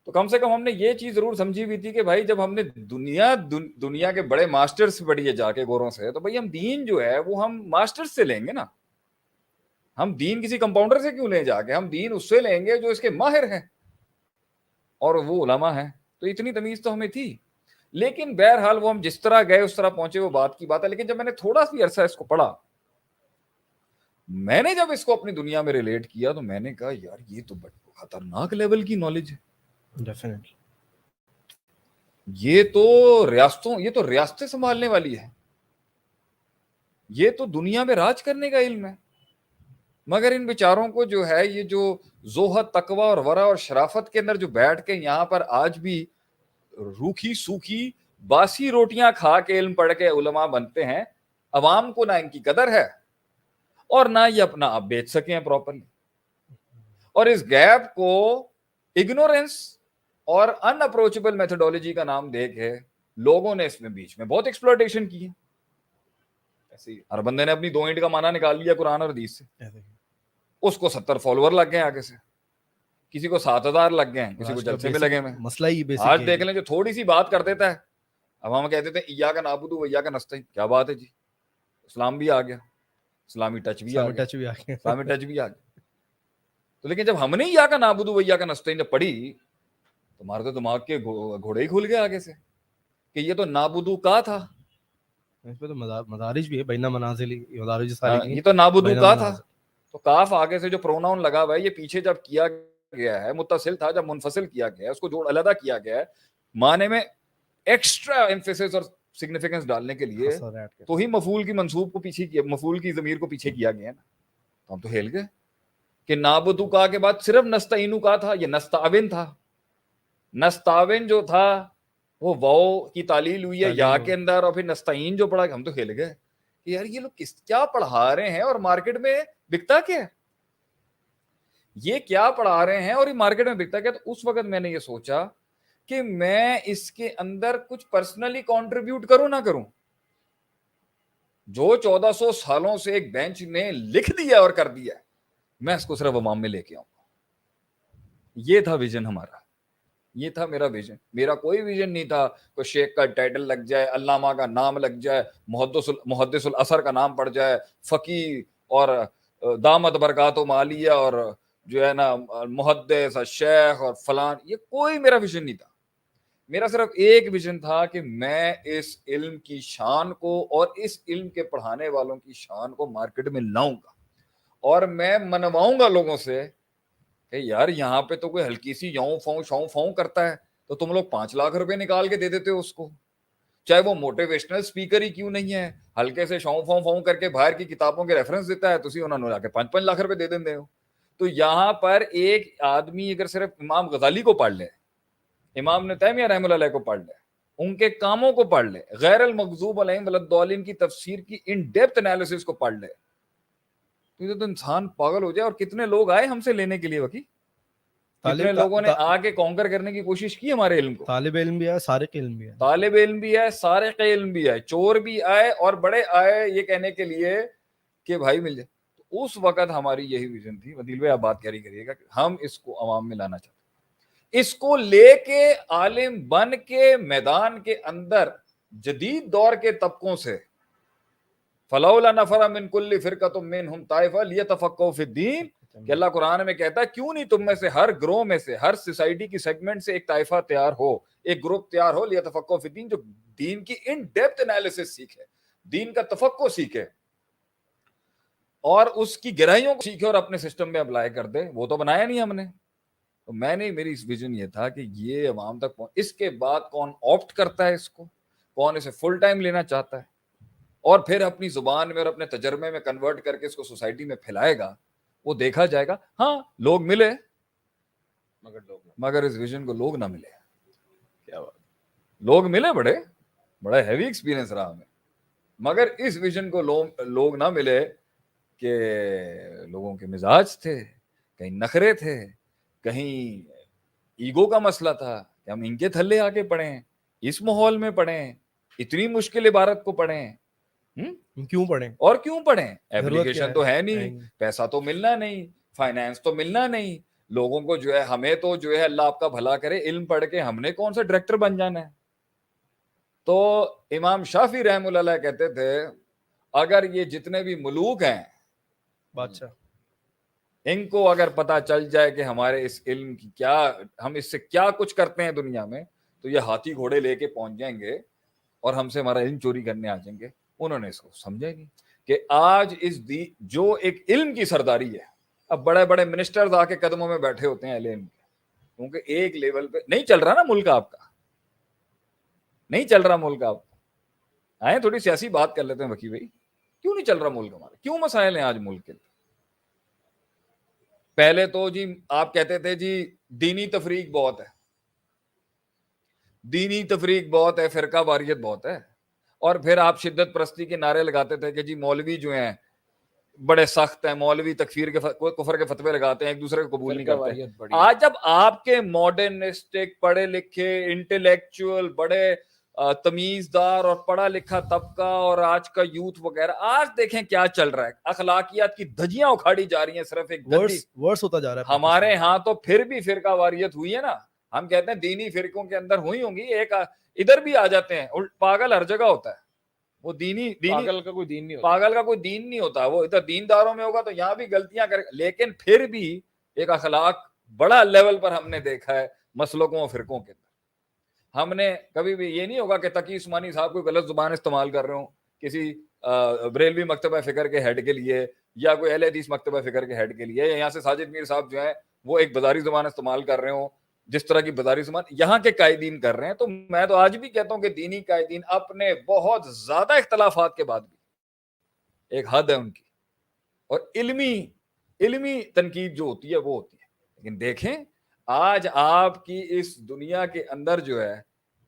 تو کم سے کم ہم نے یہ چیز ضرور سمجھی ہوئی تھی کہ بھائی جب ہم نے دنیا کے بڑے ماسٹر سے پڑھی ہے جا کے گوروں سے, تو بھائی ہم دین جو ہے وہ ہم ماسٹر سے لیں گے نا. ہم دین کسی کمپاؤنڈر سے کیوں لیں جا کے, ہم دین اس سے لیں گے جو اس کے ماہر ہیں, اور وہ علماء ہیں. تو اتنی تمیز تو ہمیں تھی. لیکن بہرحال وہ ہم جس طرح گئے اس طرح پہنچے, وہ بات کی بات ہے. لیکن جب میں نے تھوڑا سی عرصہ اس کو پڑھا, میں نے جب اس کو اپنی دنیا میں ریلیٹ کیا, تو میں نے کہا یار یہ تو بڑی خطرناک لیول کی نالج ہے. ڈیفینیٹلی یہ تو ریاستیں سنبھالنے والی ہے, یہ تو دنیا میں راج کرنے کا علم ہے. مگر ان بیچاروں کو جو ہے یہ جو زہد, تقوی اور ورع اور شرافت کے اندر جو بیٹھ کے یہاں پر آج بھی روکھی سوکھی باسی روٹیاں کھا کے علم پڑھ کے علماء بنتے ہیں, عوام کو نہ ان کی قدر ہے اور نہ یہ اپنا آپ بیچ سکے ہیں پراپرلی. اور اس گیپ کو اگنورینس اور ان اپروچبل میتھڈولوجی کا نام دے کے لوگوں نے اس میں بیچ میں بہت ایکسپلوٹیشن کی ہے. ہر بندے نے اپنی 2 اینٹ کا معنی نکال لیا قرآن اور حدیث سے. اس کو 70 فالوور لگ گئے آگے سے, کسی کو 7000 لگ گئے ہیں, کسی کو جلسے میں لگے ہوئے. مسئلہ ہی بیسک آج دیکھ لیں جو تھوڑی سی بات کر دیتا ہے, اب ہم کہتے تھے ایاک نعبد و ایاک نستعین, کیا بات ہے جی, اسلام بھی آ گیا, اسلامی ٹچ بھی آ گیا. تو لیکن جب ہم نے ایاک نعبد و ایاک نستعین جب پڑھی, تو ہمارے تو دماغ کے گھوڑے ہی کھل گئے آگے سے کہ یہ تو نابودو کا تھا. اس پہ تو مدارج بھی ہے, بینا منازل, مدارج سالکین, یہ تو نابودو کا تھا. تو کاف آگے سے جو پروناؤن لگا ہوا ہے, یہ پیچھے جب کیا گیا ہے متصل تھا, جب منفصل کیا گیا ہے اس کو جوڑ علیحدہ کیا گیا ہے معنی میں ایکسٹرا ایمفیسس اور سگنیفیکنس ڈالنے کے لیے, تو ہی مفعول کی منصوب کو پیچھے کیا, مفعول کی ضمیر کو پیچھے کیا گیا نا. تو ہم تو ہل گئے کہ نابودو کا کے بعد صرف نستعینو کا تھا, یہ نستعون تھا. نستعون جو تھا وہ واو کی تعلیل ہوئی ہے یا کے اندر, اور پھر نستعین جو پڑھا, ہم تو ہل گئے کہ یار یہ لوگ کیا پڑھا رہے ہیں اور مارکیٹ میں بکتا کیا ہے, یہ کیا پڑھا رہے ہیں اور یہ مارکیٹ میں بکتا کیا. تو اس وقت میں نے یہ سوچا کہ میں اس کے اندر کچھ پرسنلی کنٹریبیوٹ کروں نہ کروں. جو 1400 سالوں سے ایک بینچ نے لکھ دیا اور کر دیا, میں اس کو صرف عوام میں لے کے آؤں. یہ تھا ویژن ہمارا, یہ تھا میرا ویژن. میرا کوئی ویژن نہیں تھا کوئی شیخ کا ٹائٹل لگ جائے, علامہ کا نام لگ جائے, محدث الاثر کا نام پڑ جائے, فقیہ اور دامت برکاتہم عالیہ اور جو ہے نا محدث شیخ اور فلان, یہ کوئی میرا ویژن نہیں تھا. میرا صرف ایک ویژن تھا کہ میں اس علم کی شان کو اور اس علم کے پڑھانے والوں کی شان کو مارکیٹ میں لاؤں گا, اور میں منواؤں گا لوگوں سے کہ یار یہاں پہ تو کوئی ہلکی سی یوں فوں شوں فوں کرتا ہے, تو تم لوگ 5 لاکھ روپے نکال کے دے دیتے ہو اس کو, چاہے وہ موٹیویشنل اسپیکر ہی کیوں نہیں ہے, ہلکے سے شوں فوں فوں کر کے باہر کی کتابوں کے ریفرنس دیتا ہے, تو اسی انہوں نے جا کے 5 لاکھ روپے دے دیں ہو. تو یہاں پر ایک آدمی اگر صرف امام غزالی کو پڑھ لے, امام ابن تیمیہ رحمۃ اللہ علیہ کو پڑھ لے, ان کے کاموں کو پڑھ لے, غیر المغضوب علیہم ولا الضالین کی تفسیر کی ان ڈیپتھ انالیسس کو پڑھ لے, تو انسان پاگل ہو جائے. اور کتنے لوگ آئے ہم سے لینے کے لیے وکی, کتنے لوگوں نے آ کے کانکر کرنے کی کوشش کی ہمارے علم کو. طالب علم بھی ہے, سارق علم بھی ہے, طالب علم بھی ہے, سارق علم بھی ہے, چور بھی آئے اور بڑے آئے یہ کہنے کے لیے کہ بھائی مل جائے. تو اس وقت ہماری یہی ویژن تھی. عدیل بھائی آپ بات کیری کریے گا کہ ہم اس کو عوام میں لانا چاہتے ہیں, اس کو لے کے عالم بن کے میدان کے اندر جدید دور کے طبقوں سے فلولا نفر من کل فرقۃ منہم طائفہ لیتفقہوا فی الدین, کہ اللہ قرآن میں کہتا ہے کیوں نہیں تم میں سے ہر گروہ میں سے, ہر سوسائٹی کی سیگمنٹ سے ایک طائفہ تیار ہو, ایک گروپ تیار ہو, لیتفقہوا فی الدین, جو دین کی ان ڈیپتھ انالیسس سیکھے, دین کا تفقہ سیکھے اور اس کی گہرائیوں کو سیکھے اور اپنے سسٹم میں اپلائی کر دے. وہ تو بنایا نہیں ہم نے. تو میں نے, میری اس ویژن یہ تھا کہ یہ عوام تک پہنچ. اس کے بعد کون آپٹ کرتا ہے اس کو, کون اسے فل ٹائم لینا چاہتا ہے اور پھر اپنی زبان میں اور اپنے تجربے میں کنورٹ کر کے اس کو سوسائٹی میں پھیلائے گا, وہ دیکھا جائے گا. ہاں لوگ ملے مگر اس ویژن کو لوگ نہ ملے. کیا بات, لوگ ملے, بڑا ہیوی ایکسپیرینس رہا ہمیں. مگر اس ویژن کو لوگ نہ ملے کہ لوگوں کے مزاج تھے، کہیں نخرے تھے، کہیں ایگو کا مسئلہ تھا کہ ہم ان کے تھلے آ کے پڑھیں، اس ماحول میں پڑھیں، اتنی مشکل عبارت کو پڑھیں، کیوں پڑھیں اور کیوں پڑھیں؟ ضرورت ایپلیکیشن کیا تو ہے نہیں، پیسہ تو ملنا نہیں، فائنینس تو ملنا نہیں، لوگوں کو جو ہے ہمیں تو جو ہے اللہ آپ کا بھلا کرے علم پڑھ کے ہم نے کون سا ڈائریکٹر بن جانا ہے؟ تو امام شافعی رحم اللہ علیہ کہتے تھے اگر یہ جتنے بھی ملوک ہیں بادشاہ ان کو اگر پتا چل جائے کہ ہمارے اس علم کی کیا، ہم اس سے کیا کچھ کرتے ہیں دنیا میں، تو یہ ہاتھی گھوڑے لے کے پہنچ جائیں گے اور ہم سے ہمارا علم چوری کرنے آ جائیں گے۔ انہوں نے اس کو سمجھا ہی نہیں کہ آج جو ایک علم کی سرداری ہے، اب بڑے بڑے منسٹرز آ کے قدموں میں بیٹھے ہوتے ہیں علم کے، کیونکہ ایک لیول پہ نہیں چل رہا نا ملک آپ کا، نہیں چل رہا ملک آپ کا۔ آئیں تھوڑی سیاسی بات کر لیتے ہیں وکی بھائی، کیوں نہیں چل رہا ملک ہمارا؟ کیوں مسائل ہیں آج ملک کے؟ پہلے تو جی آپ کہتے تھے جی دینی تفریق بہت ہے، دینی تفریق بہت ہے، فرقہ واریت بہت ہے، اور پھر آپ شدت پرستی کے نعرے لگاتے تھے کہ جی مولوی جو ہیں بڑے سخت ہیں، مولوی تکفیر کے کفر کے فتوے لگاتے ہیں، ایک دوسرے کو قبول نہیں کرتے۔ آج جب آپ کے ماڈرنسٹک پڑھے لکھے انٹلیکچوئل بڑے تمیزدار اور پڑھا لکھا طبقہ اور آج کا یوتھ وغیرہ، آج دیکھیں کیا چل رہا ہے، اخلاقیات کی دھجیاں اکھاڑی جا رہی ہیں صرف ایک گندی۔ ورس ہوتا جا رہا ہے ہمارے ہاں تو پھر بھی فرقہ واریت ہوئی ہے نا، ہم کہتے ہیں دینی فرقوں کے اندر ہوئی ہوں گی، ایک ادھر بھی آ جاتے ہیں، پاگل ہر جگہ ہوتا ہے، وہ دینی پاگل کا کوئی دین نہیں ہوتا، پاگل کا کوئی دین نہیں ہوتا، وہ ادھر دینداروں میں ہوگا تو یہاں بھی غلطیاں کرے، لیکن پھر بھی ایک اخلاق بڑا لیول پر ہم نے دیکھا ہے مسلکوں اور فرقوں کے اندر۔ ہم نے کبھی بھی یہ نہیں ہوگا کہ تقی عثمانی صاحب کوئی غلط زبان استعمال کر رہے ہوں کسی بریلوی مکتبہ فکر کے ہیڈ کے لیے، یا کوئی اہل حدیث مکتبہ فکر کے ہیڈ کے لیے، یا یہاں سے ساجد میر صاحب جو ہیں وہ ایک بازاری زبان استعمال کر رہے ہوں، جس طرح کی بازاری زبان یہاں کے قائدین کر رہے ہیں۔ تو میں تو آج بھی کہتا ہوں کہ دینی قائدین اپنے بہت زیادہ اختلافات کے بعد بھی ایک حد ہے ان کی، اور علمی تنقید جو ہوتی ہے وہ ہوتی ہے۔ لیکن دیکھیں آج آپ کی اس دنیا کے اندر جو ہے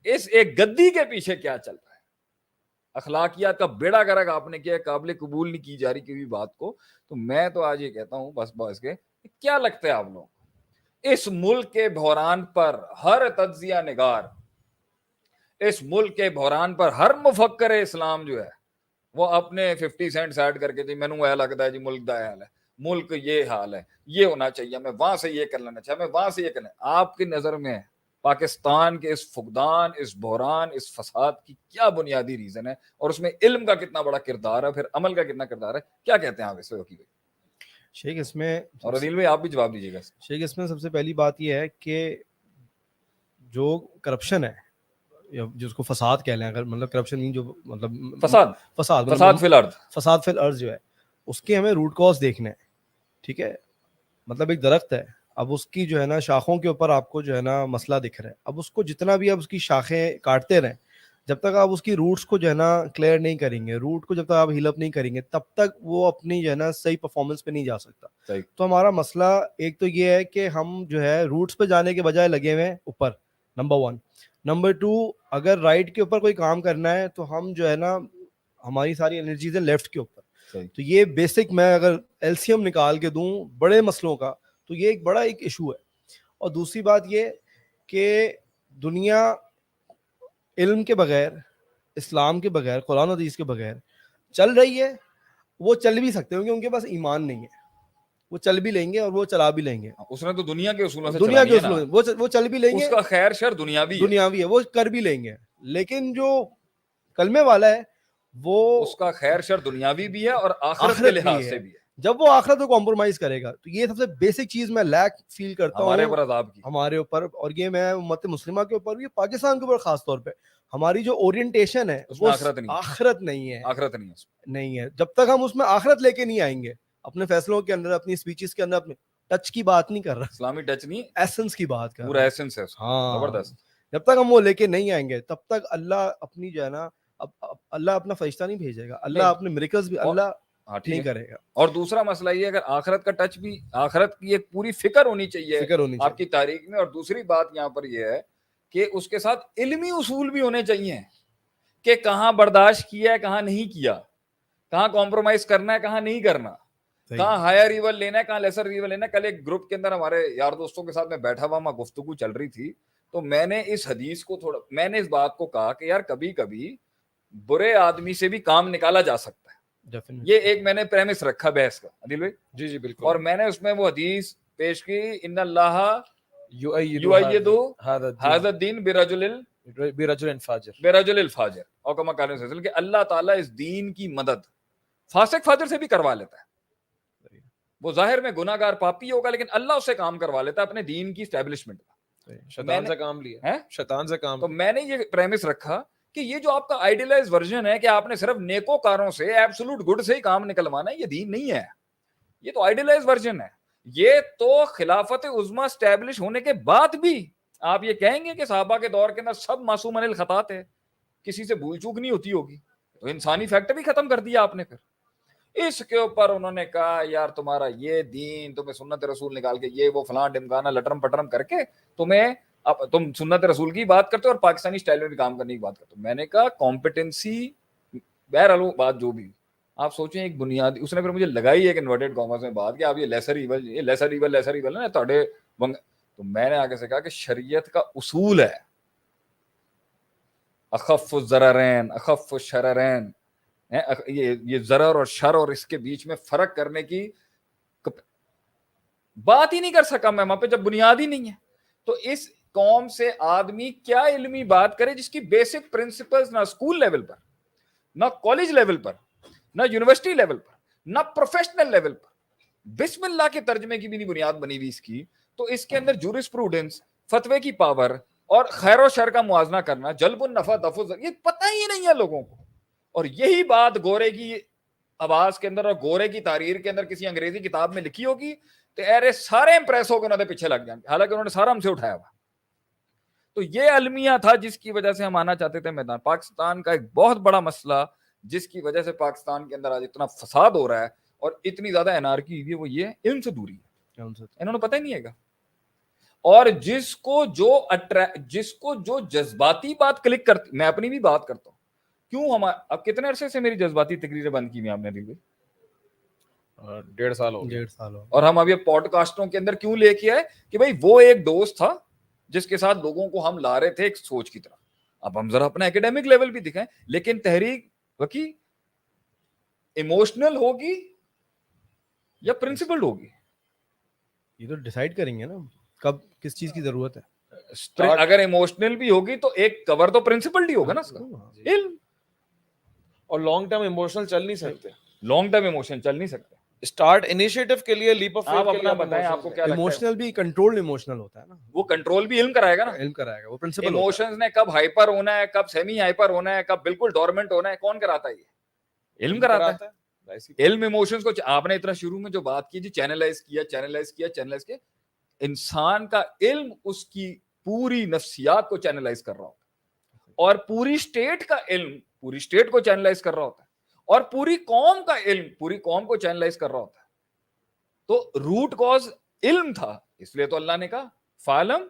اس ایک گدی کے پیچھے کیا چل رہا ہے، اخلاقیات کا بیڑا گرک آپ نے کیا، قابل قبول نہیں کی جا رہی کسی بات کو۔ تو میں تو آج یہ کہتا ہوں بس کے کیا لگتا ہے آپ لوگوں کو اس ملک کے بحران پر ہر تجزیہ نگار، اس ملک کے بحران پر ہر مفکر اسلام جو ہے وہ اپنے 50 سینٹ ایڈ کر کے جی مینوں اے لگتا ہے جی ملک دا حال ہے، ملک یہ حال ہے، یہ ہونا چاہیے، میں وہاں سے یہ کر لینا چاہیے، میں وہاں سے یہ کرنا۔ آپ کی نظر میں پاکستان کے اس فقدان، اس بحران، اس فساد کی کیا بنیادی ریزن ہے، اور اس میں علم کا کتنا بڑا کردار ہے، پھر عمل کا کتنا کردار ہے؟ کیا کہتے ہیں آپ اس وقت؟ شیخ اس میں اور عدیل بھائی آپ بھی جواب دیجیے گا۔ شیخ اس میں سب سے پہلی بات یہ ہے کہ جو کرپشن ہے یا جس کو فساد کہہ لیں، اگر مطلب کرپشن نہیں، جو مطلب فساد فی الارض، فساد فی الارض جو ہے، اس کے ہمیں روٹ کاز دیکھنا ہے، ٹھیک ہے؟ مطلب ایک درخت ہے، اب اس کی جو ہے نا شاخوں کے اوپر آپ کو جو ہے نا مسئلہ دکھ رہا ہے، اب اس کو جتنا بھی آپ اس کی شاخیں کاٹتے رہیں، جب تک آپ اس کی روٹس کو جو ہے نا کلیئر نہیں کریں گے، روٹ کو جب تک آپ ہیل اپ نہیں کریں گے، تب تک وہ اپنی جو ہے نا صحیح پرفارمنس پہ نہیں جا سکتا۔ تو ہمارا مسئلہ ایک تو یہ ہے کہ ہم جو ہے روٹس پہ جانے کے بجائے لگے ہوئے ہیں اوپر، نمبر 1۔ نمبر 2، اگر رائٹ کے اوپر کوئی کام کرنا ہے تو ہم جو ہے نا ہماری ساری انرجیز ہیں لیفٹ کے اوپر۔ تو یہ بیسک میں اگر ایلسیم نکال کے دوں بڑے مسئلوں کا تو یہ ایک بڑا ایک ایشو ہے۔ اور دوسری بات یہ کہ دنیا علم کے بغیر، اسلام کے بغیر، قرآن و حدیث کے بغیر چل رہی ہے۔ وہ چل بھی سکتے ہیں کیونکہ ان کے پاس ایمان نہیں ہے، وہ چل بھی لیں گے اور وہ چلا بھی لیں گے، اس نے تو دنیا کے اصولوں سے دنیا کے اصول وہ چل بھی لیں گے، اس کا خیر شر دنیاوی ہے، وہ کر بھی لیں گے۔ لیکن جو کلمے والا ہے وہ اس کا خیر شر دنیاوی بھی ہے اور آخرت کے لحاظ سے بھی ہے۔ جب وہ آخرت کو کمپرومائز کرے گا تو یہ سب سے بیسک چیز میں لیک فیل کرتا ہوں ہمارے اوپر، اور یہ میں امت مسلمہ کے اوپر بھی، پاکستان کے اوپر خاص طور پہ ہماری جو اورینٹیشن ہے وہ آخرت نہیں ہے، آخرت نہیں ہے۔ جب تک ہم اس میں آخرت لے کے نہیں آئیں گے اپنے فیصلوں کے اندر، اپنی اسپیچز کے اندر، اپنے ٹچ کی بات نہیں کر رہا، اسلامی ٹچ نہیں، ایسنس کی بات کر رہا، پورا ایسنس ہے، ہاں زبردست۔ جب تک ہم وہ لے کے نہیں آئیں گے تب تک اللہ اپنی جو ہے نا اللہ اپنا فرشتہ نہیں بھیجے گا، اللہ اپنے میریکلز بھی اللہ نہیں کرے گا۔ اور دوسرا مسئلہ یہ اگر آخرت کا ٹچ بھی، آخرت کی ایک پوری فکر ہونی چاہیے آپ کی تاریخ میں۔ اور دوسری بات یہاں پر یہ ہے کہ اس کے ساتھ علمی اصول بھی ہونے چاہیے کہ کہاں برداشت کیا ہے کہاں نہیں کیا, کہاں کمپرومائز کرنا ہے کہاں نہیں کرنا, کہاں ہائر ایول لینا ہے کہاں لیسر ایول لینا ہے. کل ایک گروپ کے اندر ہمارے یار دوستوں کے ساتھ میں بیٹھا ہوا, وہاں گفتگو چل رہی تھی, تو میں نے اس حدیث کو تھوڑا, میں نے اس بات کو کہا کہ یار کبھی کبھی برے آدمی سے بھی کام نکالا جا سکتا ہے. یہ ایک میں نے پریمس رکھا بحث کا عادل بھائی. جی جی بالکل. اور میں نے اس میں وہ حدیث پیش کی, ان اللہ یؤید ھذا الدین برجل فاجر, برجل الفاجر, اور کما قال صلی اللہ علیہ وسلم کہ اللہ تعالیٰ اس دین کی مدد فاسق فاجر سے بھی کروا لیتا ہے. وہ ظاہر میں گناہ گار پاپی ہوگا لیکن اللہ اس سے کام کروا لیتا ہے اپنے دین کی اسٹیبلشمنٹ کا. شیطان سے کام لیا, شیطان سے کام. تو میں نے یہ پریمس رکھا کہ یہ جو آپ کا آئیڈیلائز ورژن ہے کہ آپ نے صرف نیکوکاروں سے ایبسولوٹ گڈ سے ہی کام نکلوانا ہے, یہ دین نہیں ہے, یہ تو آئیڈیلائز ورژن ہے. یہ تو خلافت عظمیٰ اسٹیبلش ہونے کے بعد بھی آپ یہ کہیں گے کہ صحابہ کے دور کے اندر سب معصوم عن الخطا تھے, کسی سے بھول چوک نہیں ہوتی ہوگی, تو انسانی فیکٹر بھی ختم کر دیا آپ نے. پھر اس کے اوپر انہوں نے کہا یار تمہارا یہ دین, تمہیں سنت رسول نکال کے یہ وہ فلاں ڈمکانا لٹرم پٹرم کر کے تمہیں, اب تم سنت رسول کی بات کرتے ہو اور پاکستانی اسٹائل میں بھی کام کرنے کی بات کرتے ہو. میں نے کہا کمپٹنسی بہرحال بات جو بھی آپ سوچیں ایک بنیادی, اس نے پھر مجھے لگائی ایک انورٹڈ کامرس میں بات کہ آپ یہ لیسر ایول نا تھوڑے, تو میں نے آگے سے کہا کہ شریعت کا اصول ہے اخف الضررین اخف الشررین, یہ ضرر اور شر اور اس کے بیچ میں فرق کرنے کی بات ہی نہیں کر سکا میں وہاں پہ, جب بنیاد ہی نہیں ہے. تو اس قوم سے آدمی کیا علمی بات کرے جس کی بیسک پرنسپلز نہ اسکول لیول پر, نہ کالج لیول پر, نہ یونیورسٹی لیول پر, نہ پروفیشنل لیول پر, بسم اللہ کے ترجمے کی بھی نہیں بنیاد بنی ہوئی اس کی. تو اس کے اندر جورسپروڈنس, فتوے کی پاور اور خیر و شر کا موازنہ کرنا, جلب النفع دفع, یہ پتہ ہی نہیں ہے لوگوں کو. اور یہی بات گورے کی آواز کے اندر اور گورے کی تحریر کے اندر کسی انگریزی کتاب میں لکھی ہوگی تو ارے سارے امپریس ہو کے انہوں نے پیچھے لگ جائیں, حالانکہ انہوں نے سارا ہم سے اٹھایا ہوا. تو یہ المیہ تھا جس کی وجہ سے ہم آنا چاہتے تھے میدان. پاکستان کا ایک بہت بڑا مسئلہ جس کی وجہ سے پاکستان کے اندر آج اتنا فساد ہو رہا ہے اور اتنی زیادہ انارکی ہوئی ہے, وہ یہ علم سے دوری ہے. انہوں نے پتہ ہی نہیں ہے گا. اور جس کو جو جذباتی بات کلک کرتی, میں اپنی بھی بات کرتا ہوں, کیوں اب کتنے عرصے سے میری جذباتی تقریریں بند کی ہوئی آپ نے دی, 1.5 سال ہو گئے. اور ہم اب یہ پوڈ کاسٹوں کے اندر کیوں لے کے آئے کہ بھائی وہ ایک دوست تھا جس کے ساتھ لوگوں کو ہم لا رہے تھے ایک سوچ کی طرف. اب ہم ذرا اپنا ایکیڈیمک لیول بھی دکھائیں, لیکن تحریک وکی ایموشنل ہوگی یا پرنسپلڈ ہوگی, یہ تو ڈیسائیڈ کریں گے نا کب کس چیز کی ضرورت ہے. اگر ایموشنل بھی ہوگی تو ایک کور تو پرنسپلڈ ہی ہوگا نا اس کا, علم. اور لانگ ٹرم ایموشنل چل نہیں سکتے, لانگ ٹرم ایموشن چل نہیں سکتے. اسٹارٹ انیشیٹو کے لیے لیپ آف آپ فیتھ کے اپنا لیے بتائیں آپ کو کیا لگتا ہے. ایموشنل بھی کنٹرول ایموشنل ہوتا ہے نا, وہ کنٹرول بھی علم کرائے گا نا, علم کرائے گا, وہ پرنسپل. ایموشنز نے کب ہائپر ہونا ہے, کب سیمی ہائپر ہونا ہے, کب بالکل ڈورمنٹ ہونا ہے, کون کراتا ہے؟ یہ علم کراتا ہے. علم ایموشنز کو, آپ نے اتنا شروع میں جو بات کی جی چینلائز کیا, انسان کا علم اس کی پوری نفسیات کو چینلائز کر رہا ہوتا ہے, اور پوری اسٹیٹ کا علم پوری اسٹیٹ کو چینلائز کر رہا ہوتا ہے, اور پوری قوم کا علم پوری قوم کو چینلائز کر رہا ہوتا ہے. تو روٹ کاز علم تھا, اس لیے تو اللہ نے کہا فَاعْلَمْ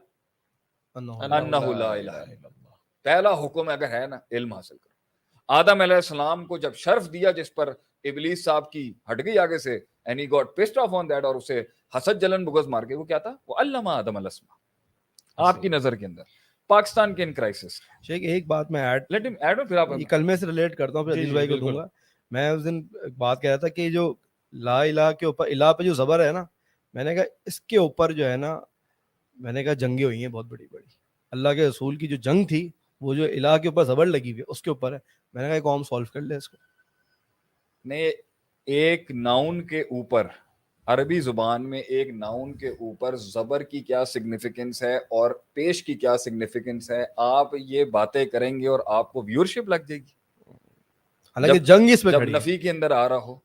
أَنَّهُ لَا إِلَٰهَ إِلَّا اللَّهُ. پہلا حکم اگر ہے نا علم حاصل کرو. آدم علیہ السلام کو جب شرف دیا جس پر ابلیس صاحب کی ہٹ گئی آگے سے, and he got pissed off on that, اور اسے حسد جلن بغض مار کے, وہ کیا تھا, وہ علم آدم الاسماء. آپ کی نظر کے اندر پاکستان کے ان کرائسس. شیخ ایک بات میں ایڈ پھر آپ کلمے سے ریلیٹ کرتا ہوں, پھر عزیز بھائی کو دوں گا. میں اس دن بات کہہ رہا تھا کہ جو لا الہ کے اوپر الہ پہ جو زبر ہے نا, میں نے کہا اس کے اوپر جو ہے نا, میں نے کہا جنگیں ہوئی ہیں بہت بڑی بڑی. اللہ کے رسول کی جو جنگ تھی وہ جو الہ کے اوپر زبر لگی ہوئی ہے اس کے اوپر ہے. میں نے کہا قوم سولو کر لے اس کو. نہیں, ایک ناؤن کے اوپر, عربی زبان میں ایک ناؤن کے اوپر زبر کی کیا سگنیفیکنس ہے اور پیش کی کیا سگنیفیکنس ہے, آپ یہ باتیں کریں گے اور آپ کو ویورشپ لگ جائے گی. حالانکہ جنگ اس پہ جب کھڑی ہے, نفی کے اندر آ رہا ہو,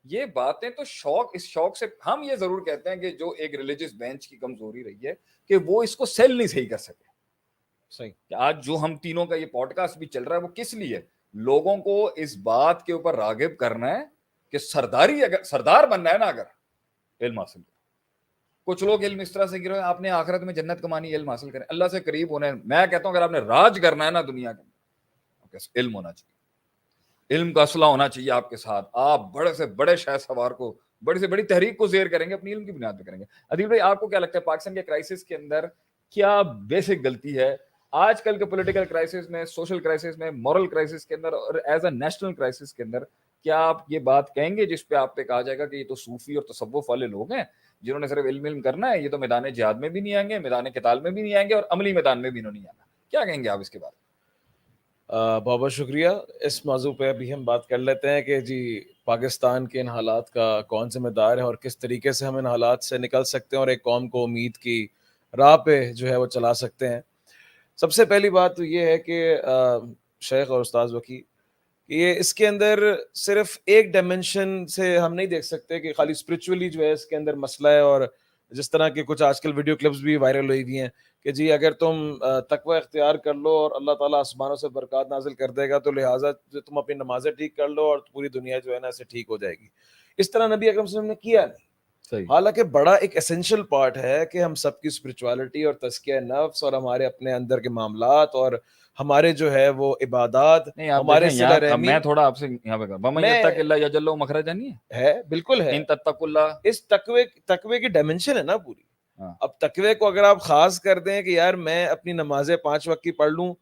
یہ باتیں تو شوق, اس شوق سے ہم یہ ضرور کہتے ہیں کہ جو ایک ریلیجس بینچ کی کمزوری رہی ہے کہ وہ اس کو سیل نہیں صحیح کر سکے. صحیح, کہ آج جو ہم تینوں کا یہ پوڈ کاسٹ بھی چل رہا ہے وہ کس لیے, لوگوں کو اس بات کے اوپر راغب کرنا ہے کہ اگر سردار بننا ہے نا, اگر علم حاصل کریں. کچھ لوگ علم اس طرح سے گرو, آپ نے آخرت میں جنت کمانی, علم حاصل کریں, اللہ سے قریب ہونا ہے. میں کہتا ہوں اگر آپ نے راج کرنا ہے نا دنیا کے اندر, کے علم ہونا چاہیے, علم کا اسلحہ ہونا چاہیے آپ کے ساتھ. آپ بڑے سے بڑے شہ سوار کو, بڑی سے بڑی تحریک کو زیر کریں گے, اپنی علم کی بنیاد پہ کریں گے. عدیل بھائی آپ کو کیا لگتا ہے پاکستان کے کرائسس کے اندر کیا بیسک غلطی ہے آج کل کے پولیٹیکل کرائسس میں, سوشل کرائسس میں, مورل کرائسس کے اندر اور ایز اے نیشنل کرائسس کے اندر؟ کیا آپ یہ بات کہیں گے جس پہ آپ پہ کہا جائے گا کہ یہ تو صوفی اور تصوف والے لوگ ہیں جنہوں نے صرف علم کرنا ہے, یہ تو میدان جہاد میں بھی نہیں آئیں گے, میدان قتال میں بھی نہیں آئیں گے, اور عملی میدان میں بھی انہوں نہیں آنا؟ کیا کہیں گے آپ اس کے بارے میں؟ بہت بہت شکریہ. اس موضوع پہ ابھی ہم بات کر لیتے ہیں کہ جی پاکستان کے ان حالات کا کون ذمہ دار ہے اور کس طریقے سے ہم ان حالات سے نکل سکتے ہیں اور ایک قوم کو امید کی راہ پہ جو ہے وہ چلا سکتے ہیں. سب سے پہلی بات تو یہ ہے کہ شیخ اور استاذ وکی, یہ اس کے اندر صرف ایک ڈائمنشن سے ہم نہیں دیکھ سکتے کہ خالی اسپرچولی جو ہے اس کے اندر مسئلہ ہے. اور جس طرح کے کچھ آج کل ویڈیو کلپس بھی وائرل ہوئی ہوئی ہیں کہ جی اگر تم تقوی اختیار کر لو اور اللہ تعالیٰ آسمانوں سے برکات نازل کر دے گا تو لہٰذا جو تم اپنی نمازیں ٹھیک کر لو اور پوری دنیا جو ہے نا اسے ٹھیک ہو جائے گی. اس طرح نبی اکرم صلی اللہ علیہ وسلم نے کیا نہیں. حالانکہ بڑا ایک ایسنشل پارٹ ہے کہ ہم سب کی اسپرچوالٹی اور تزکیہ نفس اور ہمارے اپنے اندر کے معاملات اور ہمارے جو ہے وہ عبادات, ہمارے صلہ رحمی. میں تھوڑا آپ سے یہاں پہ وَمَن يَتَّقِ اللَّهَ يَجْعَل لَهُ مَخْرَجًا نہیں ہے, بالکل ہے. ان تتقوا اللہ, اس تقوی کی ڈائمنشن ہے نا پوری. اب تقوی کو اگر آپ خاص کر دیں کہ یار میں اپنی نمازیں 5 وقت کی پڑھ لوں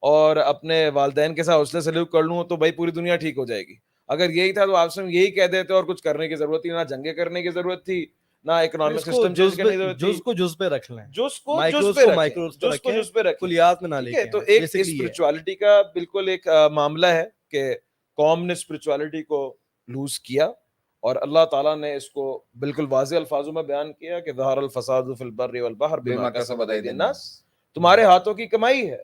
اور اپنے والدین کے ساتھ حسن سلوک کر لوں تو بھائی پوری دنیا ٹھیک ہو جائے گی. اگر یہی تھا تو آپ سے یہی کہہ دیتے اور کچھ کرنے کی ضرورت تھی, نہ جنگیں کرنے کی ضرورت تھی, نہ اکنامک سسٹم چینج کرنے کی ضرورت تھی. جز کو جز پہ رکھ لیں, جز کو جز پہ رکھیں, کلیات میں نہ لے کے. تو ایک اسپرچوالٹی کا بالکل ایک معاملہ ہے کہ قوم نے اسپرچوالٹی کو لوز کیا اور اللہ تعالیٰ نے اس کو بالکل واضح الفاظوں میں بیان کیا کہ ظہر الفساد فی البر والبحر بما کسبت ایدی الناس, تمہارے ہاتھوں کی کمائی ہے.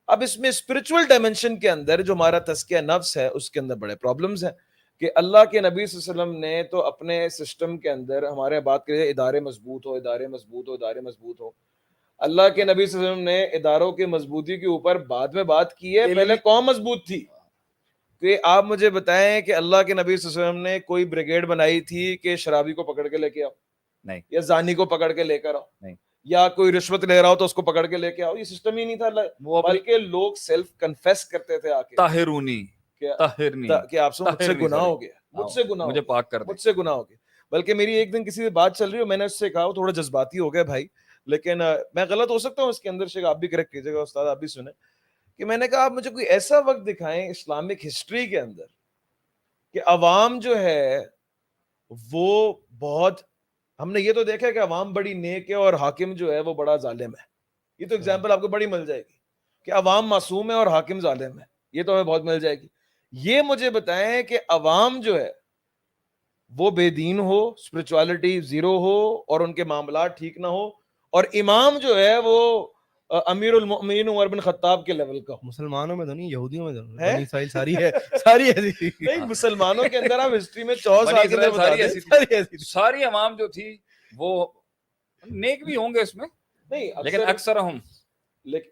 اب اس میں اسپرچول ڈائمنشن کے اندر جو ہمارا تزکیہ نفس ہے اس کے اندر بڑے پرابلمز ہیں کہ اللہ کے نبی صلی اللہ علیہ وسلم نے تو اپنے سسٹم کے اندر ہمارے بات کرے ادارے مضبوط ہو, ادارے مضبوط ہو, ادارے مضبوط ہو. اللہ کے نبی صلی اللہ علیہ وسلم نے اداروں کی مضبوطی کے اوپر بعد میں بات کی ہے, پہلے قوم مضبوط تھی. کہ آپ مجھے بتائیں کہ اللہ کے نبی صلی اللہ علیہ وسلم نے کوئی بریگیڈ بنائی تھی کہ شرابی کو پکڑ کے لے کے آؤ, نہیں, یا زانی کو پکڑ کے لے کر آؤ, نہیں, یا کوئی رشوت لے رہا ہو تو اس کو پکڑ کے لے کے آؤ. یہ سسٹم ہی نہیں تھا. بلکہ لوگ سیلف کنفیس کرتے تھے آ کے, طاہرونی کہ آپ سے مجھ سے گناہ ہو گیا, مجھ سے گناہ مجھے پاک کر دے, مجھ سے گناہ ہو گیا. بلکہ میری ایک دن کسی سے بات چل رہی ہو, میں نے اس سے کہا, وہ تھوڑا جذباتی ہو گیا بھائی, لیکن میں غلط ہو سکتا ہوں اس کے اندر, شیخ آپ بھی کریکٹ کیجیے گا, استاد آپ بھی سنیں, کہ میں نے کہا آپ مجھے کوئی ایسا وقت دکھائیں اسلامک ہسٹری کے اندر کہ عوام جو ہے وہ بہت, ہم نے یہ تو دیکھا کہ عوام بڑی نیک ہے اور حاکم جو ہے وہ بڑا ظالم ہے. یہ تو اگزامپل آپ کو بڑی مل جائے گی کہ عوام معصوم ہے اور حاکم ظالم ہے, یہ تو ہمیں بہت مل جائے گی. یہ مجھے بتائیں کہ عوام جو ہے وہ بے دین ہو, اسپرچوالٹی زیرو ہو اور ان کے معاملات ٹھیک نہ ہو, اور امام جو ہے وہ امیر المؤمنین عمر بن خطاب کے لیول کا. مسلمانوں میں تو نہیں, یہودیوں میں تو بنی اسرائیل ساری ہے, ساری ایسی. نہیں, مسلمانوں کے اندر آپ ہسٹری میں 4 سال کے اندر بتا دیں ساری عوام جو تھی وہ نیک بھی ہوں گے اس میں, نہیں, لیکن اکثر ہم, لیکن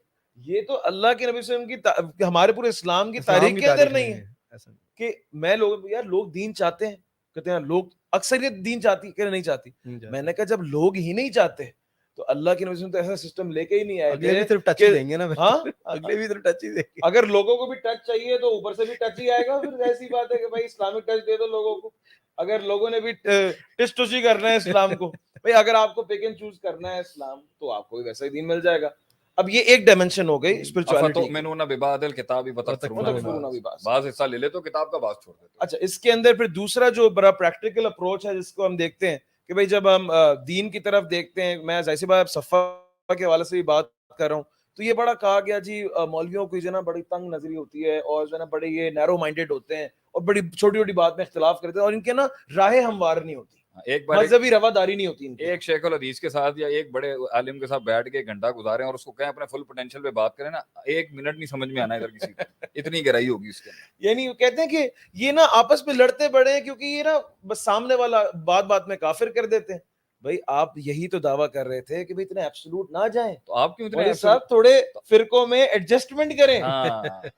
یہ تو اللہ کے نبی صلی اللہ علیہ وسلم کی ہمارے پورے اسلام کی تاریخ کے اندر نہیں ہے کہ میں لوگ, یار لوگ دین چاہتے ہیں, کہتے ہیں لوگ اکثریت دین چاہتی کہ نہیں چاہتی. میں نے کہا جب لوگ ہی نہیں چاہتے تو اللہ کے نبی صلی اللہ علیہ وسلم تو ایسا سسٹم لے کے ہی نہیں آئے اگلے بھی صرف ٹچ ہی دیں گے نا. ہاں, اگلے بھی صرف ٹچ ہی دیں گے. اگر لوگوں کو بھی ٹچ چاہیے تو اوپر سے بھی ٹچ ہی آئے گا. پھر ایسی بات ہے کہ بھائی اسلامک ٹچ دے دو لوگوں کو. اگر لوگوں نے بھی ٹچ ٹچ کرنا ہے اسلام کو, بھائی اگر آپ کو پک اینڈ چوز کرنا ہے اسلام تو آپ کو بھی ویسا ہی دین مل جائے گا. اب یہ ایک ڈائمنشن ہو گئی اسپرچوالٹی. افتؤمنون ببعض الکتاب وتکفرون بعض حصہ لے لے تو کتاب کا بعض چھوڑ دیتے. اچھا, اس کے اندر پھر دوسرا جو بڑا پریکٹیکل اپروچ ہے جس کو ہم دیکھتے ہیں کہ بھائی جب ہم دین کی طرف دیکھتے ہیں, میں ظاہر سی بات صفا کے حوالے سے بھی بات کر رہا ہوں, تو یہ بڑا کہا گیا جی مولویوں کی جو ہے نا بڑی تنگ نظری ہوتی ہے اور جو ہے نا بڑے یہ نیرو مائنڈیڈ ہوتے ہیں اور بڑی چھوٹی چھوٹی بات میں اختلاف کرتے ہیں اور ان کے نا راہیں ہموار نہیں ہوتی, ایک بار مذہبی رواداری نہیں ہوتی. ایک شیخ الحدیث کے ساتھ یا ایک بڑے عالم کے ساتھ بیٹھ کے 1 گھنٹہ گزارے اور اس کو کہیں اپنے فل پوٹینشیل پہ بات کریں نا, 1 منٹ نہیں سمجھ میں آنا ادھر کسی کو, اتنی گہرائی ہوگی اس کے اندر. یعنی وہ کہتے ہیں کہ یہ نا آپس میں لڑتے بڑے ہیں کیونکہ یہ نا بس سامنے والا بات بات میں کافر کر دیتے ہیں. بھائی آپ یہی تو دعویٰ کر رہے تھے کہ بھائی اتنے ایبسولوٹ نہ جائیں, تو آپ کیوں اتنے صاحب تھوڑے فرقوں میں ایڈجسٹمنٹ کریں.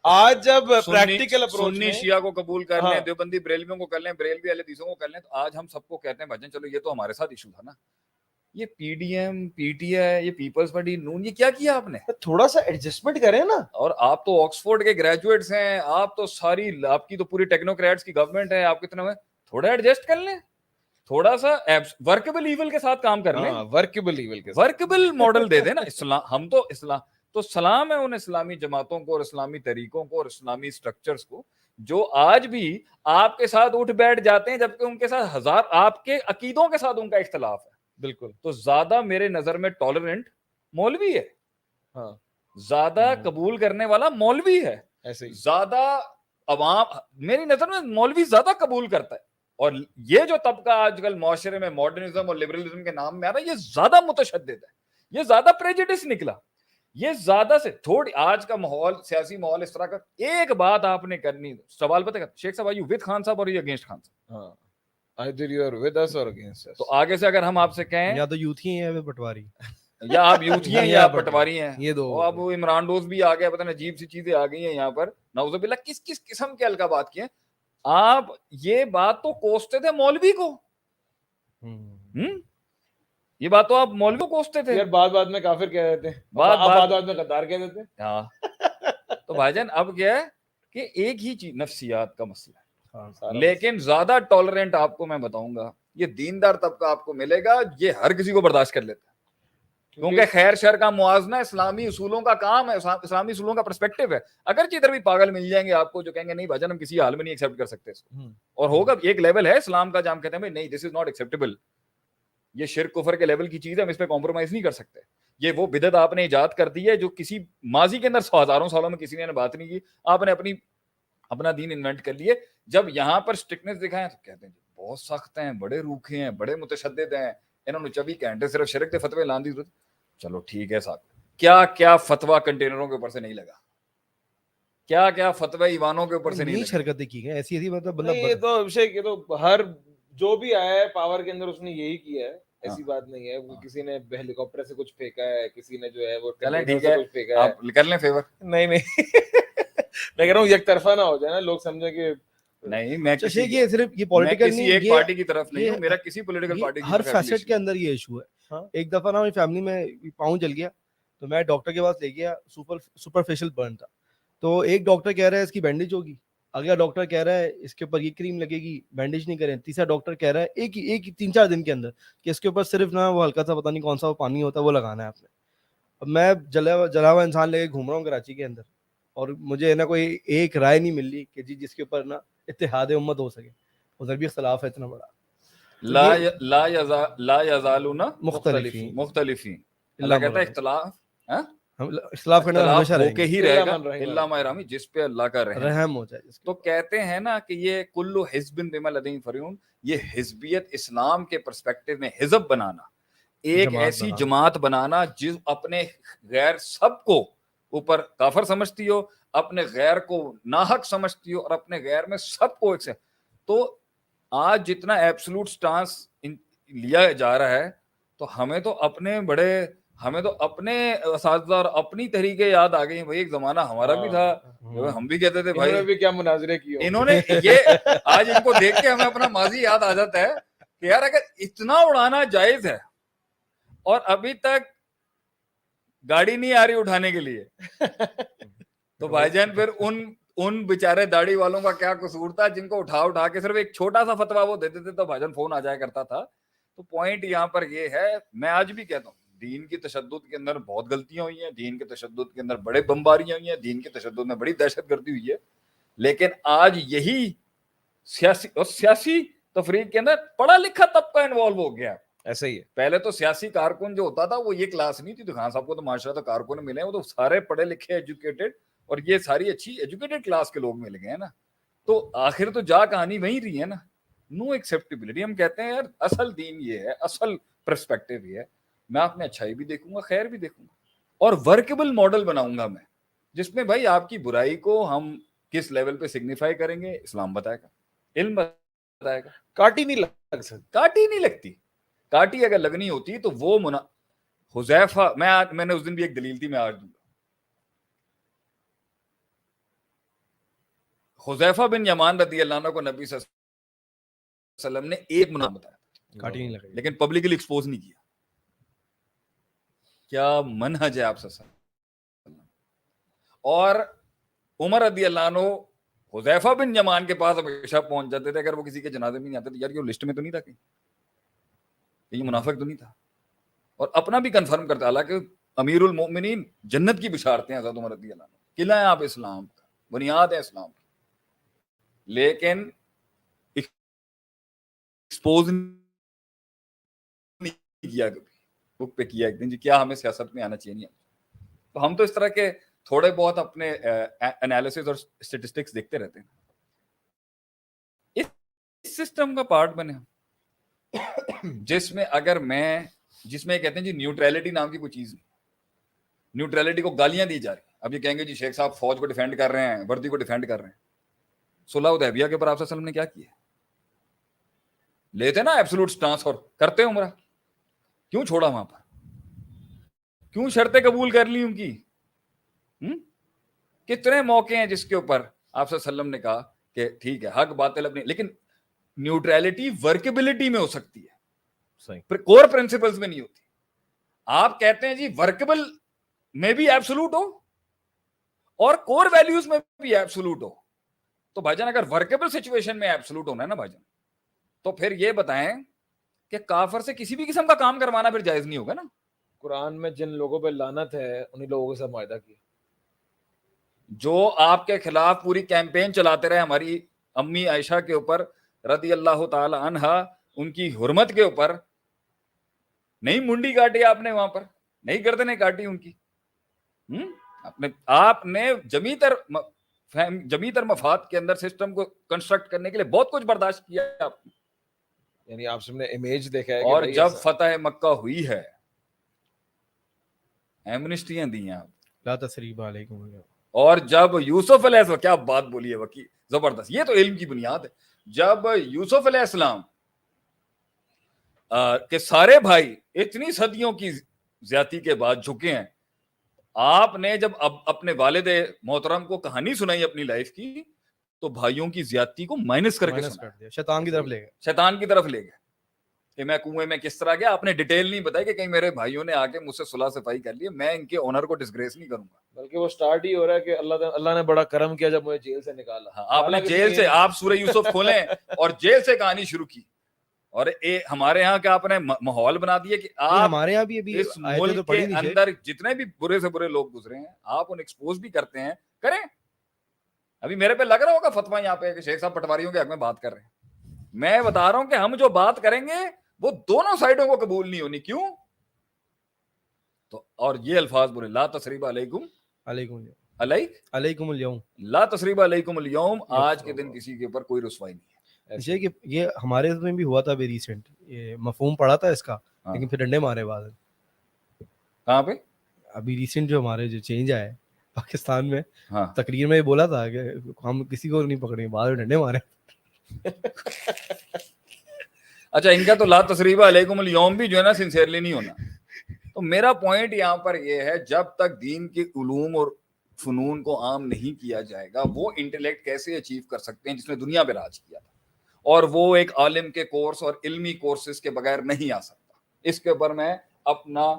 آج جب پریکٹیکل اپروچ سنی شیعہ کو قبول کر لیں, دیوبندی بریلویوں کو کر لیں, بریلوی اہل حدیثوں کو کر لیں, تو آج ہم سب کو کہتے ہیں بھجن چلو یہ تو ہمارے ساتھ ایشو تھا نا, یہ P D M P T I یہ پیپلز پارٹی نون یہ کیا کیا آپ نے؟ تھوڑا سا ایڈجسٹمنٹ کریں نا. اور آپ تو آکسفورڈ کے گریجویٹس ہیں, آپ تو ساری آپ کی تو پوری ٹیکنوکریٹس کی گورنمنٹ ہے, آپ کتنے میں تھوڑا ایڈجسٹ کر لیں, تھوڑا سا ورکبل ایول کے ساتھ کام کر لیں, ورکبل ایول کے ورکبل ماڈل دے دیں نا. اسلام ہم تو اسلام تو سلام ہے ان اسلامی جماعتوں کو اور اسلامی طریقوں کو اور اسلامی سٹرکچرز کو جو آج بھی آپ کے ساتھ اٹھ بیٹھ جاتے ہیں جبکہ ان کے ساتھ ہزار آپ کے عقیدوں کے ساتھ ان کا اختلاف ہے. بالکل. تو زیادہ میرے نظر میں ٹالرنٹ مولوی ہے, ہاں زیادہ قبول کرنے والا مولوی ہے, ایسے ہی. زیادہ عوام میری نظر میں مولوی زیادہ قبول کرتا ہے. اور یہ جو طبقہ آج کل معاشرے میں ماڈرنزم اور لبرلزم کے نام میں آ رہا ہے, یہ زیادہ متشدد ہے, یہ زیادہ پریجڈس نکلا, یہ زیادہ سے تھوڑی آج کا ماحول سیاسی ماحول اس طرح کا. ایک بات آپ نے کرنی, سوال پتہ ہے شیخ صاحب, آر یو ود خان صاحب اور یو اگینسٹ خان صاحب؟ ہاں either you are with us or against us. تو آگے سے اگر ہم آپ سے کہیں یا تو یوتھی ہیں یا پٹواری, یا آپ یوتھی ہیں یا آپ پٹواری ہیں, یہ دو. اب عمران ڈوز بھی آ گیا, پتہ نہیں عجیب سی چیزیں آ گئی ہیں یہاں پر, نعوذ باللہ کس کس قسم کے القابات کیے. آپ یہ بات تو کوستے تھے مولوی کو, یہ بات تو آپ مولوی کو کوستے تھے. یار بعد میں کافر کہہ دیتے ہیں, بعد میں غدار کہہ دیتے ہیں. ہاں تو بھائی جان اب کیا ہے کہ ایک ہی چیز نفسیات کا مسئلہ ہے, لیکن زیادہ ٹالرنٹ آپ کو میں بتاؤں گا یہ دیندار طبقہ آپ کو ملے گا, یہ ہر کسی کو برداشت کر لیتا ہے کیونکہ خیر شر کا موازنہ اسلامی اصولوں کا کام ہے, اسلامی اصولوں کا پرسپیکٹو ہے. اگرچہ ادھر بھی پاگل مل جائیں گے آپ کو جو کہیں گے نہیں بھائی جان ہم کسی حال میں نہیں ایکسیپٹ کر سکتے اس کو, اور ہوگا ایک لیول ہے اسلام کا جہاں ہم کہتے ہیں نہیں دس از ناٹ ایکسیپٹیبل, یہ شرک کفر کے لیول کی چیز ہے, ہم اس پہ کمپرومائز نہیں کر سکتے. یہ وہ بدعت آپ نے ایجاد کر دی ہے جو کسی ماضی کے اندر ہزاروں سالوں میں کسی نے بات نہیں کی, آپ نے اپنا دین انوینٹ کر لیے. جب یہاں پر اسٹرکٹنس دکھائیں تو کہتے ہیں بہت سخت ہیں, بڑے روکھے ہیں, بڑے متشدد ہیں, انہوں نے 24 گھنٹے صرف شرک کے فتوے لان دی. چلو ٹھیک ہے صاحب, کیا کیا فتویٰ کنٹینروں کے اوپر سے نہیں لگا, کیا کیا فتوی ایوانوں کے اوپر سے نہیں لگا, حرکتیں کی گئی ایسی مطلب بندہ. یہ تو ابھیشیک, یہ تو ہر جو بھی آیا ہے پاور کے اندر اس نے یہی کیا ہے, ایسی بات نہیں ہے. کسی نے ہیلی کاپٹر سے کچھ پھینکا ہے, کسی نے جو ہے وہ کنٹینر سے کچھ پھینکا ہے. آپ کر لیں فیور. نہیں میں کہہ رہا ہوں یک طرفہ نہ ہو جائے نا, لوگ سمجھیں کہ نہیں میں یہ صرف یہ پولیٹیکل کسی ایک پارٹی کی طرف نہیں ہوں, میرا کسی پولیٹیکل پارٹی کی ہر فیسٹ کے اندر یہ ایشو ہے. ایک دفعہ نا میری فیملی میں پاؤں جل گیا تو میں ڈاکٹر کے پاس لے گیا, سپرفیشل برن تھا. تو ایک ڈاکٹر کہہ رہا ہے اس کی بینڈیج ہوگی, اگلا ڈاکٹر کہہ رہا ہے اس کے اوپر یہ کریم لگے گی, بینڈیج نہیں کریں. تیسرا ڈاکٹر کہہ رہا ہے ایک 3-4 دن کے اندر کہ اس کے اوپر صرف نا وہ ہلکا سا پتہ نہیں کون سا وہ پانی ہوتا ہے وہ لگانا ہے آپ نے. اب میں جلا ہوا انسان لے کے گھوم رہا ہوں کراچی کے اندر, اور مجھے نا کوئی ایک رائے نہیں مل رہی کہ جی جس کے اوپر نا اتحاد امت ہو سکے. ادھر بھی اختلاف ہے اتنا بڑا. لا یزالون مختلفین, اللہ کہتا ہے اختلاف کرنا ہمیشہ ہو کے ہی رہے گا رحم اللہ مہرمی جس پہ اللہ کا رحم ہو جائے. تو کہتے ہیں نا کہ یہ کلو حزب بما لدیہم فریحون, یہ حزبیت اسلام کے پرسپیکٹو میں حزب بنانا, ایک ایسی جماعت بنانا جس اپنے غیر سب کو اوپر کافر سمجھتی ہو, اپنے غیر کو ناحق سمجھتی ہو, اور اپنے غیر میں سب کو ایک سے. تو آج جتنا ایبسولوٹ سٹانس لیا جا رہا ہے تو ہمیں تو اپنے اساتذہ اور اپنی تحریکیں یاد آ گئی ہیں. بھائی ایک زمانہ ہمارا بھی تھا, ہم بھی کہتے تھے بھائی بھی کیا مناظرے کیے, انہوں نے یہ آج ان کو دیکھ کے ہمیں اپنا ماضی یاد آ جاتا ہے کہ یار اگر اتنا اڑانا جائز ہے اور ابھی تک گاڑی نہیں آ رہی اٹھانے کے لیے تو بھائی جان پھر ان بیچارے داڑھی والوں کا کیا قصور تھا جن کو اٹھا کے صرف ایک چھوٹا سا فتویٰ وہ دیتے تھے تو بھائی جان فون آ جایا کرتا تھا. تو پوائنٹ یہاں پر یہ ہے, میں آج بھی کہتا ہوں دین کی تشدد کے اندر بہت غلطیاں ہوئی ہیں, دین کے تشدد کے اندر بڑے بمباریاں ہوئی ہیں, دین کے تشدد میں بڑی دہشت گردی ہوئی ہے, لیکن آج یہی سیاسی تفریق کے اندر پڑھا لکھا طبقہ انوالو ہو گیا. ایسا ہی ہے. پہلے تو سیاسی کارکن جو ہوتا تھا وہ یہ کلاس نہیں تھی, تو خان صاحب کو تو ماشاءاللہ تو کارکن ملے ہیں, وہ تو سارے پڑھے لکھے ایجوکیٹڈ, اور یہ ساری اچھی ایجوکیٹڈ کلاس کے لوگ مل گئے ہیں نا. تو آخر تو جا کہانی وہیں رہی ہے نا, نو ایکسیپٹیبلٹی. ہم کہتے ہیں یار اصل دین یہ ہے, اصل پرسپیکٹو یہ ہے, میں آپ میں اچھائی بھی دیکھوں گا, خیر بھی دیکھوں گا, اور ورکیبل ماڈل بناؤں گا میں, جس میں بھائی آپ کی برائی کو ہم کس لیول پہ سگنیفائی کریں گے اسلام بتائے گا, علم بتائے گا. کاٹی نہیں لگ سکتی, کاٹی نہیں لگتی. کاٹی اگر لگنی ہوتی تو وہ حذیفہ, میں نے اس دن بھی ایک دلیل تھی, میں آج دوں گا. حذیفہ بن یمان رضی اللہ عنہ کو نبی صلی اللہ علیہ وسلم نے ایک منافق بتایا, کاٹی نہیں لگی, لیکن پبلکلی ایکسپوز نہیں کیا. کیا منہج ہے آپ صلی اللہ علیہ وسلم. اور عمر رضی اللہ عنہ حذیفہ بن یمان کے پاس ہمیشہ پہنچ جاتے تھے اگر وہ کسی کے جنازے میں نہیں آتے تھے. یار یہ لسٹ میں تو نہیں تھا کہیں, یہ منافق تو نہیں تھا, اور اپنا بھی کنفرم کرتا. حالانکہ امیر المؤمنین جنت کی بشارتیں حضرت عمر رضی اللہ عنہ, قلعہ ہے آپ اسلام کا, بنیاد ہے اسلام کی, لیکن ایکسپوز نہیں کیا کبھی. بک پہ کیا ایک دن جی کیا ہمیں سیاست میں آنا چاہیے نہیں. تو ہم تو اس طرح کے تھوڑے بہت اپنے انالیسز اور اسٹیٹسٹکس دیکھتے رہتے ہیں. اس سسٹم کا پارٹ بنے جس میں اگر جس میں کہتے ہیں جی نیوٹریلٹی نام کی کوئی چیز نہیں, نیوٹریلٹی کو گالیاں دی جا رہی ہیں. اب یہ کہیں گے جی شیخ صاحب فوج کو ڈیفینڈ کر رہے ہیں, وردی کو ڈیفینڈ کر رہے ہیں. صلح حدیبیہ کے اوپر آپ صلی اللہ علیہ وسلم نے کیا کیا؟ لیتے نا ایبسولوٹ سٹانس اور کرتے عمرہ. کیوں چھوڑا وہاں پر؟ کیوں شرطیں قبول کر لی ان کی؟ کتنے موقع ہیں جس کے اوپر آپ صلی اللہ علیہ وسلم نے کہا کہ ٹھیک ہے حق باطل اپنی, لیکن نیوٹریلٹی ورکیبلٹی میں ہو سکتی ہے, صحیح, کور پرنسپلز میں نہیں ہوتی. آپ کہتے ہیں جی ورکیبل میں بھی ایبسولوٹ ہو اور کور ویلیوز میں بھی ایبسولوٹ ہو, تو بھائی جان اگر ورکیبل سچویشن میں ایبسولوٹ ہونا ہے نا بھائی جان, تو پھر یہ بتائیں کہ کافر سے کسی بھی قسم کا کام کروانا پھر جائز نہیں ہوگا نا. قرآن میں جن لوگوں پہ لعنت ہے انہی لوگوں کے ساتھ معاہدہ کیا. جو آپ کے خلاف پوری کیمپین چلاتے رہے ہماری امی عائشہ کے اوپر رضی اللہ تعالی عنہا, ان کی حرمت کے اوپر, نہیں منڈی کاٹی آپ نے وہاں پر, نہیں گردنیں کاٹی ان کی. آپ نے جمی تر مفاد کے اندر سسٹم کو کنسٹرکٹ کرنے کے لیے بہت کچھ برداشت کیا آپ نے. یعنی آپ سب نے امیج دیکھا ہے کہ اور بھائی جب ایسا فتح مکہ ہوئی ہے ایمنسٹیاں دی ہیں آپ, لا تثریب علیکم. اور جب یوسف علیہ السلام, کیا بات بولی ہے وکی, زبردست, یہ تو علم کی بنیاد ہے. جب یوسف علیہ السلام کے سارے بھائی اتنی صدیوں کی زیادتی کے بعد جھکے ہیں, آپ نے جب اب اپنے والد محترم کو کہانی سنائی اپنی لائف کی, تو بھائیوں کی زیادتی کو مائنس کر کے دیا, شیطان کی طرف لے گئے, شیطان کی طرف لے گئے کہ میں کنویں میں کس طرح گیا. آپ نے ڈیٹیل نہیں بتائی کہ کہیں میرے بھائیوں نے آ کے مجھ سے صلح صفائی کر لی, میں ان کے آنر کو ڈسگریس نہیں کروں گا. بلکہ وہ سٹارٹ ہی ہو رہا ہے کہ اللہ نے بڑا کرم کیا جب مجھے جیل سے نکالا. آپ نے جیل سے, آپ سورہ یوسف کھولیں اور جیل سے کہانی شروع کی, اور ہمارے یہاں کا آپ نے ماحول بنا دیا کہ آپ ہمارے یہاں بھی اس ملک کے اندر جتنے بھی برے سے برے لوگ گزرے ہیں آپ ان ایکسپوز بھی کرتے ہیں, کریں. ابھی میرے پہ لگ رہا ہوگا فتویٰ یہاں پہ کہ شیخ صاحب پٹواریوں کے حق میں بات کر رہے ہیں. میں بتا رہا ہوں کہ ہم جو بات کریں گے وہ دونوں سائڈوں کو قبول نہیں ہونی. کیوں؟ تو اور یہ الفاظ بولے, لا تثریب علیکم علیکم اليوم, لا تثریب علیکم اليوم, آج کے دن کسی کے اوپر کوئی رسوائی نہیں ہے. اس کہ یہ ہمارے میں بھی ہوا تھا ابھی ریسنٹ, یہ مفہوم پڑا تھا اس کا, لیکن پھر ڈنڈے مارے بعد. کہاں پہ؟ ابھی ریسنٹ جو ہمارے جو چینج آئے پاکستان میں, تقریر میں یہ بولا تھا کہ ہم کسی کو نہیں پکڑیں گے, بعد میں ڈنڈے مارے. اچھا, ان کا تو لا تثریب علیکم اليوم بھی جو ہے نا سنسیئرلی نہیں ہونا. تو میرا پوائنٹ یہاں پر یہ ہے, جب تک دین کے علوم اور فنون کو عام نہیں کیا جائے گا, وہ انٹلیکٹ کیسے اچیو کر سکتے ہیں جس نے دنیا پہ راج کیا تھا, اور وہ ایک عالم کے کورس اور علمی کورسز کے بغیر نہیں آ سکتا. اس کے اوپر میں اپنا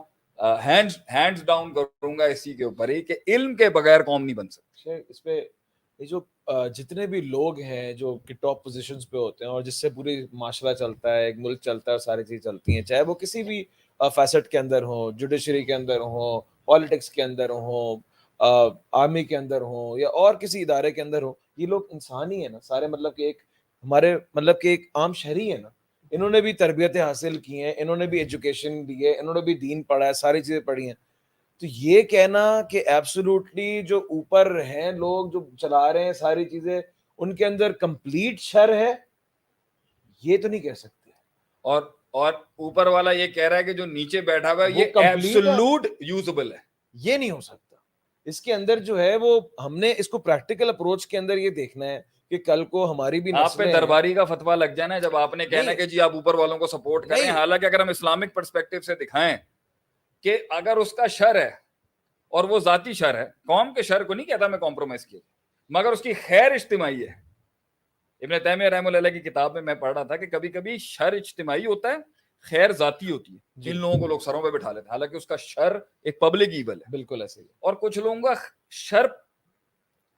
ہینڈز ڈاؤن کروں گا اسی کے اوپر ہی کہ علم کے بغیر قوم نہیں بن سکتی. اس پہ یہ جو جتنے بھی لوگ ہیں جو کہ ٹاپ پوزیشنز پہ ہوتے ہیں اور جس سے پوری معاشرہ چلتا ہے, ایک ملک چلتا ہے, ساری چیز چلتی ہیں, چاہے وہ کسی بھی فیسٹ کے اندر ہوں, جوڈیشری کے اندر ہوں, پالیٹکس کے اندر ہوں, آرمی کے اندر ہوں, یا اور کسی ادارے کے اندر ہوں, یہ لوگ انسان ہی ہیں نا سارے. مطلب کہ ایک ہمارے مطلب کہ ایک عام شہری ہے نا, انہوں نے بھی تربیتیں حاصل کی ہیں, انہوں نے بھی ایجوکیشن لی ہے, انہوں نے بھی دین پڑھا ہے, ساری چیزیں پڑھی ہیں. تو یہ کہنا کہ ایبسولوٹلی جو اوپر ہیں لوگ جو چلا رہے ہیں ساری چیزیں, ان کے اندر کمپلیٹ شر ہے, یہ تو نہیں کہہ سکتے. اور اوپر والا یہ کہہ رہا ہے کہ جو نیچے بیٹھا ہوا ہے یہ ایبسولوٹ یوزبل ہے, یہ نہیں ہو سکتا. اس کے اندر جو ہے وہ ہم نے اس کو پریکٹیکل اپروچ کے اندر یہ دیکھنا ہے کہ کل کو ہماری بھی آپ پہ درباری کا فتویٰ لگ جانا ہے جب آپ نے کہنا کہ جی آپ اوپر والوں کو سپورٹ کریں. حالانکہ اگر ہم اسلامک پرسپیکٹو سے دکھائیں کہ اگر اس کا شر ہے اور وہ ذاتی شر ہے, قوم کے شر کو نہیں کہتا میں کمپرومائز کیا, مگر اس کی خیر اجتماعی ہے. ابن تیمیہ رحمہ اللہ کی کتاب میں پڑھ رہا تھا کہ کبھی کبھی شر اجتماعی ہوتا ہے, خیر ذاتی ہوتی ہے. ان لوگوں کو لوگ سروں پہ بٹھا لیتے ہیں, حالانکہ اس کا شر ایک پبلک ایول ہے. بالکل ایسے ہی. اور کچھ لوگوں کا شر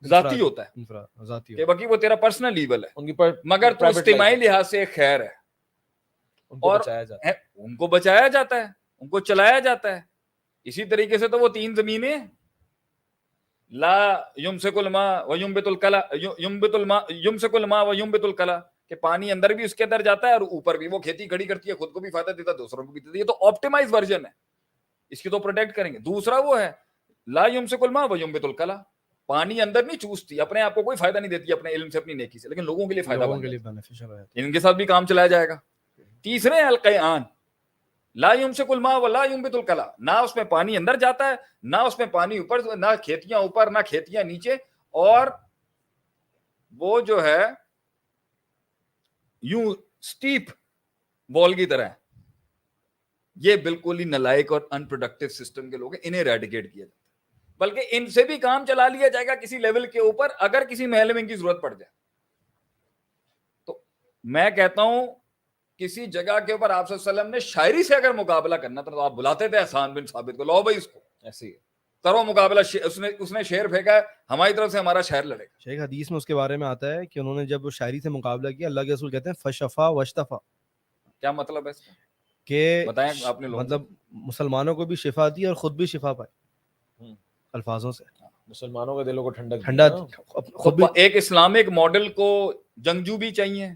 ذاتی ہوتا ہے ذاتی کہ باقی وہ تیرا پرسنل ایول ہے, ان کی مگر تو اجتماعی لحاظ سے ایک خیر ہے, ان کو اور بچایا جاتا ہے. ان کو بچایا جاتا ہے, ان کو چلایا جاتا ہے. اسی طریقے سے تو وہ 3 زمینیں, لا یمسک الماء و ینبت الکلا, یمسک الماء و ینبت الکلا, کہ پانی اندر بھی اس کے اندر جاتا ہے اور اوپر بھی. وہ کھیتی کھڑی کرتی ہے, خود کو بھی فائدہ دیتا ہے, دوسروں کو بھی دیتا ہے. یہ تو آپٹیمائز ورژن ہے, اس کی تو پروٹیکٹ کریں گے. دوسرا وہ ہے لا یمسک الماء و ینبت الکلا, پانی اندر نہیں چوستی, اپنے آپ کو کوئی فائدہ نہیں دیتی اپنے علم سے, اپنی نیکی سے, لیکن لوگوں کے لیے فائدہ بن جاتا ہے. ان کے ساتھ بھی کام چلایا جائے گا. تیسرے القیان, لا یمسک الماء ولا ینبت الکلا, نہ اس میں پانی اندر جاتا ہے, نہ اس میں پانی اوپر, نہ کھیتیاں اوپر نہ کھیتیاں نیچے, اور وہ جو ہے یوں سٹیپ وال کی طرح ہے. یہ بالکل ہی نلائق اور ان پروڈکٹیو سسٹم کے لوگ ہیں, انہیں ریڈیکیٹ کیا جاتا ہے. بلکہ ان سے بھی کام چلا لیا جائے گا کسی لیول کے اوپر, اگر کسی محل میں ان کی ضرورت پڑ جائے. تو میں کہتا ہوں کسی جگہ کے اوپر آپ صلی اللہ علیہ وسلم نے شاعری سے اگر مقابلہ کرنا تھا تو آپ بلاتے تھے حسان بن ثابت کو, لاؤ بھائی اس کو ایسے ہی کرو مقابلہ. اس نے شعر پھینکا ہے, ہماری طرف سے ہمارا شعر لڑے گا. شیخ حدیث میں اس کے بارے میں آتا ہے کہ انہوں نے جب شاعری سے مقابلہ کیا, اللہ کے رسول کہتے ہیں فشفا وشتفا, کیا مطلب ہے اس کا, کہ بتائیں آپ نے. مطلب مسلمانوں کو بھی شفا دی اور خود بھی شفا پائی الفاظوں سے. مسلمانوں کے دلوں کو ٹھنڈا خود بھی. ایک اسلامک ماڈل کو جنگجو بھی چاہیے,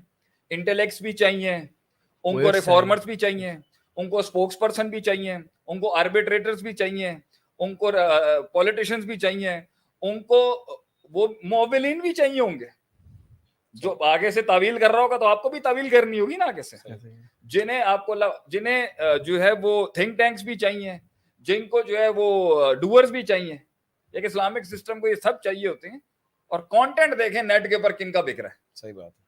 انٹلیکٹس بھی چاہیے, ان کو ریفارمرز بھی چاہیے, ان کو اسپوکس پرسن بھی چاہیے, ان کو آربیٹریٹرز بھی چاہیے, ان کو پولیٹیشنز بھی چاہیے, ان کو وہ موبلین بھی چاہیے ہوں گے. جو آگے سے تعویل کر رہا ہوگا تو آپ کو بھی تعویل کرنی ہوگی نا آگے سے. جنہیں آپ کو جنہیں جو ہے وہ تھنک ٹینکس بھی چاہیے, جن کو جو ہے وہ ڈوئرز بھی چاہیے. ایک اسلامک سسٹم کو یہ سب چاہیے ہوتے ہیں. اور کانٹینٹ دیکھیں نیٹ کے اوپر کن کا بک رہا ہے. صحیح بات ہے.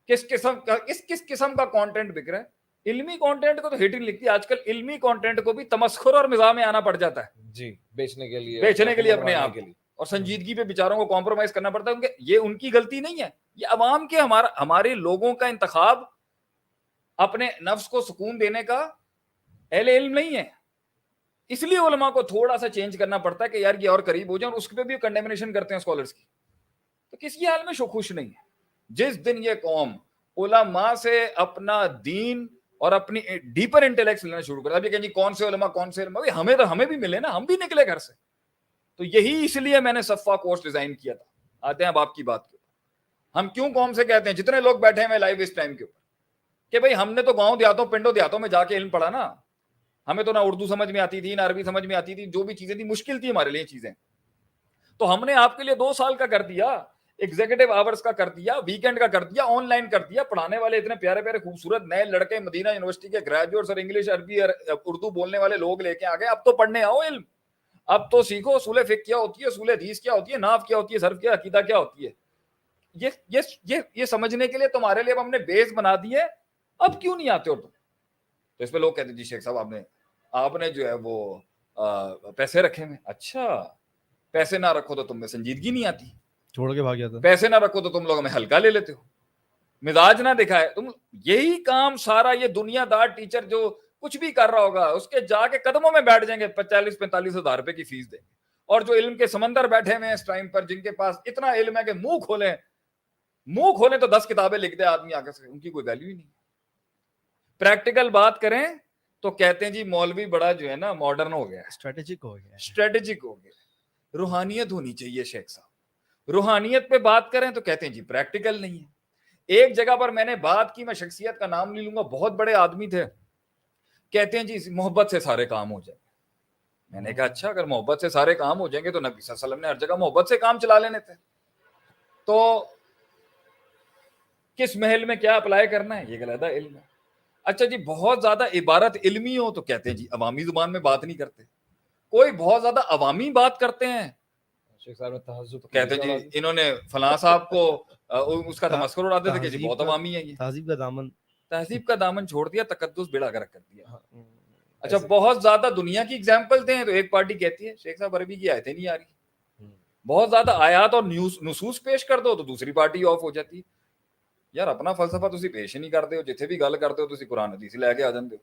کس قسم کا کانٹینٹ بک رہا ہے. علمی کانٹینٹ کو تو ہٹ نہیں لکھتی آج کل, علمی کانٹینٹ کو بھی تمسخر اور مزاح میں آنا پڑ جاتا ہے جی, بیچنے کے لیے اپنے آپ کے لیے, اور سنجیدگی پہ بیچاروں کو کمپرومائز کرنا پڑتا ہے, کیونکہ یہ ان کی غلطی نہیں ہے, یہ عوام کے ہمارے لوگوں کا انتخاب اپنے نفس کو سکون دینے کا اہل علم نہیں ہے. اس لیے علماء کو تھوڑا سا چینج کرنا پڑتا ہے کہ یار یہ اور قریب ہو جائیں, اور اس پہ بھی کنڈیمنیشن کرتے ہیں اسکالرس کی. تو کسی حال میں خوش نہیں ہے. جس دن یہ قوم علماء سے اپنا دین اور اپنی ڈیپر انٹیلیکٹ لینا شروع کرتا ہے, ابھی کہیں جی کون سے علماء, ہمیں بھی ملے نا, ہم بھی نکلے گھر سے. تو یہی اس لیے میں نے صفا کورس ڈیزائن کیا تھا. آتے ہیں اب آپ کی بات کے اوپر. ہم کیوں قوم سے کہتے ہیں, جتنے لوگ بیٹھے ہیں لائیو اس ٹائم کے اوپر, کہ بھائی ہم نے تو گاؤں دیہاتوں پنڈوں دیہاتوں میں جا کے علم پڑھا نا, ہمیں تو نہ اردو سمجھ میں آتی تھی نہ عربی سمجھ میں آتی تھی, جو بھی چیزیں تھی مشکل تھی ہمارے لیے چیزیں. تو ہم نے آپ کے لیے 2 سال کا کر دیا, ایگزیکٹو آورز کا کر دیا, ویکینڈ کا کر دیا, آن لائن کر دیا. پڑھانے والے اتنے پیارے پیارے خوبصورت نئے لڑکے مدینہ یونیورسٹی کے گریجویٹس اور انگلش عربی اردو بولنے والے لوگ لے کے آ گئے. اب تو پڑھنے آؤ علم, اب تو سیکھو اصول فقہ کیا ہوتی ہے, اصول حدیث کیا ہوتی ہے, نحو کیا ہوتی ہے, صرف کیا, عقیدہ کیا ہوتی ہے. یہ سمجھنے کے لیے تمہارے لیے ہم نے بیس بنا دیے, اب کیوں نہیں آتے ہو تم. تو اس پہ لوگ کہتے ہیں جی شیخ صاحب آپ نے جو ہے وہ پیسے رکھے میں. اچھا پیسے نہ رکھو تو تم میں سنجیدگی نہیں آتی, چھوڑ کے بھاگ جاتا. پیسے نہ رکھو تو تم لوگ ہمیں ہلکا لے لیتے ہو, مزاج نہ دکھائے تم. یہی کام سارا یہ دنیا دار ٹیچر جو کچھ بھی کر رہا ہوگا اس کے جا کے قدموں میں بیٹھ جائیں گے, 40-45 ہزار روپے کی فیس دیں گے. اور جو علم کے سمندر بیٹھے ہوئے ہیں اس ٹائم پر, جن کے پاس اتنا علم ہے کہ منہ کھولیں تو 10 کتابیں لکھ دے آدمی آگے سے, ان کی کوئی ویلیو ہی نہیں. پریکٹیکل بات کریں تو کہتے ہیں جی مولوی بڑا جو ہے نا ماڈرن ہو گیا, اسٹریٹجک ہو گیا. روحانیت ہونی چاہیے شیخ صاحب. روحانیت پہ بات کریں تو کہتے ہیں جی پریکٹیکل نہیں ہے. ایک جگہ پر میں نے بات کی, میں شخصیت کا نام نہیں لوں گا, بہت بڑے آدمی تھے, کہتے ہیں جی محبت سے سارے کام ہو جائیں. میں نے کہا اچھا اگر محبت سے سارے کام ہو جائیں گے تو نبی صلی اللہ علیہ وسلم نے ہر جگہ محبت سے کام چلا لینے تھے, تو کس محل میں کیا اپلائی کرنا ہے یہ علیحدہ علم ہے. اچھا جی بہت زیادہ عبارت علمی ہو تو کہتے ہیں جی عوامی زبان میں بات نہیں کرتے. کوئی بہت زیادہ عوامی بات کرتے ہیں تو کہتے ہیں جی انہوں نے فلاں صاحب کو اس کا تمسخر اڑاتے تھے کہ جی بہت عوامی ہے. یہ تہذیب کا دامن چھوڑ دیا, تقدس بیڑا غرق کر دیا. اچھا بہت زیادہ دنیا کی ایگزامپل دیں تو ایک پارٹی کہتی ہے شیخ صاحب عربی کی آیتیں نہیں آ رہی. بہت زیادہ آیات اور نصوص پیش کر دو تو دوسری پارٹی آف ہو جاتی ہے. ਯਾਰ ਆਪਣਾ ਫਲਸਫਾ ਤੁਸੀਂ ਪੇਸ਼ ਹੀ ਨਹੀਂ ਕਰਦੇ ਹੋ, ਜਿੱਥੇ ਵੀ ਗੱਲ ਕਰਦੇ ਹੋ ਤੁਸੀਂ ਕੁਰਾਨ ਹਦੀਸ ਲੈ ਕੇ ਆ ਜਾਂਦੇ ਹੋ।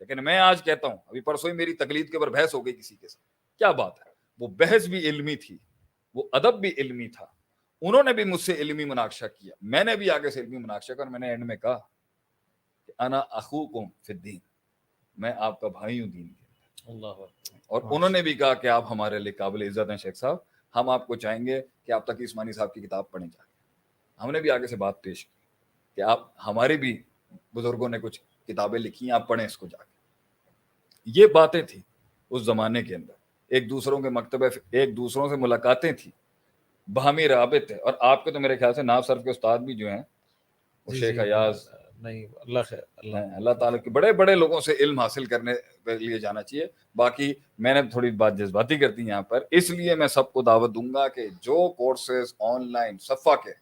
لیکن میں آج کہتا ہوں، ابھی پرسوں ہی میری تقلید کے اوپر بحث ہو گئی کسی کے ساتھ، کیا بات ہے، وہ بحث بھی علمی تھی، وہ ادب بھی علمی تھا، انہوں نے بھی مجھ سے علمی مناقشہ کیا، میں نے بھی آگے سے علمی مناقشہ کیا، اور میں نے اینڈ میں کہا کہ انا اخوکم فی الدین، میں آپ کا بھائی ہوں دین کے، اللہ اور انہوں نے بھی کہا کہ آپ ہمارے لیے قابل عزت ہیں شیخ صاحب، ہم آپ کو چاہیں گے کہ آپ تقی عثمانی صاحب کی کتاب پڑھیں جا کے۔ ہم نے بھی آگے سے بات پیش کی کہ آپ ہمارے بھی بزرگوں نے کچھ کتابیں لکھی ہیں، آپ پڑھیں اس کو جا کے۔ یہ باتیں تھیں اس زمانے کے اندر، ایک دوسروں کے مکتبہ، ایک دوسروں سے ملاقاتیں تھیں، باہمی رابط ہے۔ اور آپ کے تو میرے خیال سے ناف صرف کے استاد بھی جو ہیں وہ شیخ ایاز نہیں، اللہ خیر، اللہ تعالیٰ کے بڑے بڑے لوگوں سے علم حاصل کرنے کے لیے جانا چاہیے۔ باقی میں نے تھوڑی بات جذباتی کر دی یہاں پر، اس لیے میں سب کو دعوت دوں گا کہ جو کورسز آن لائن صفا کے،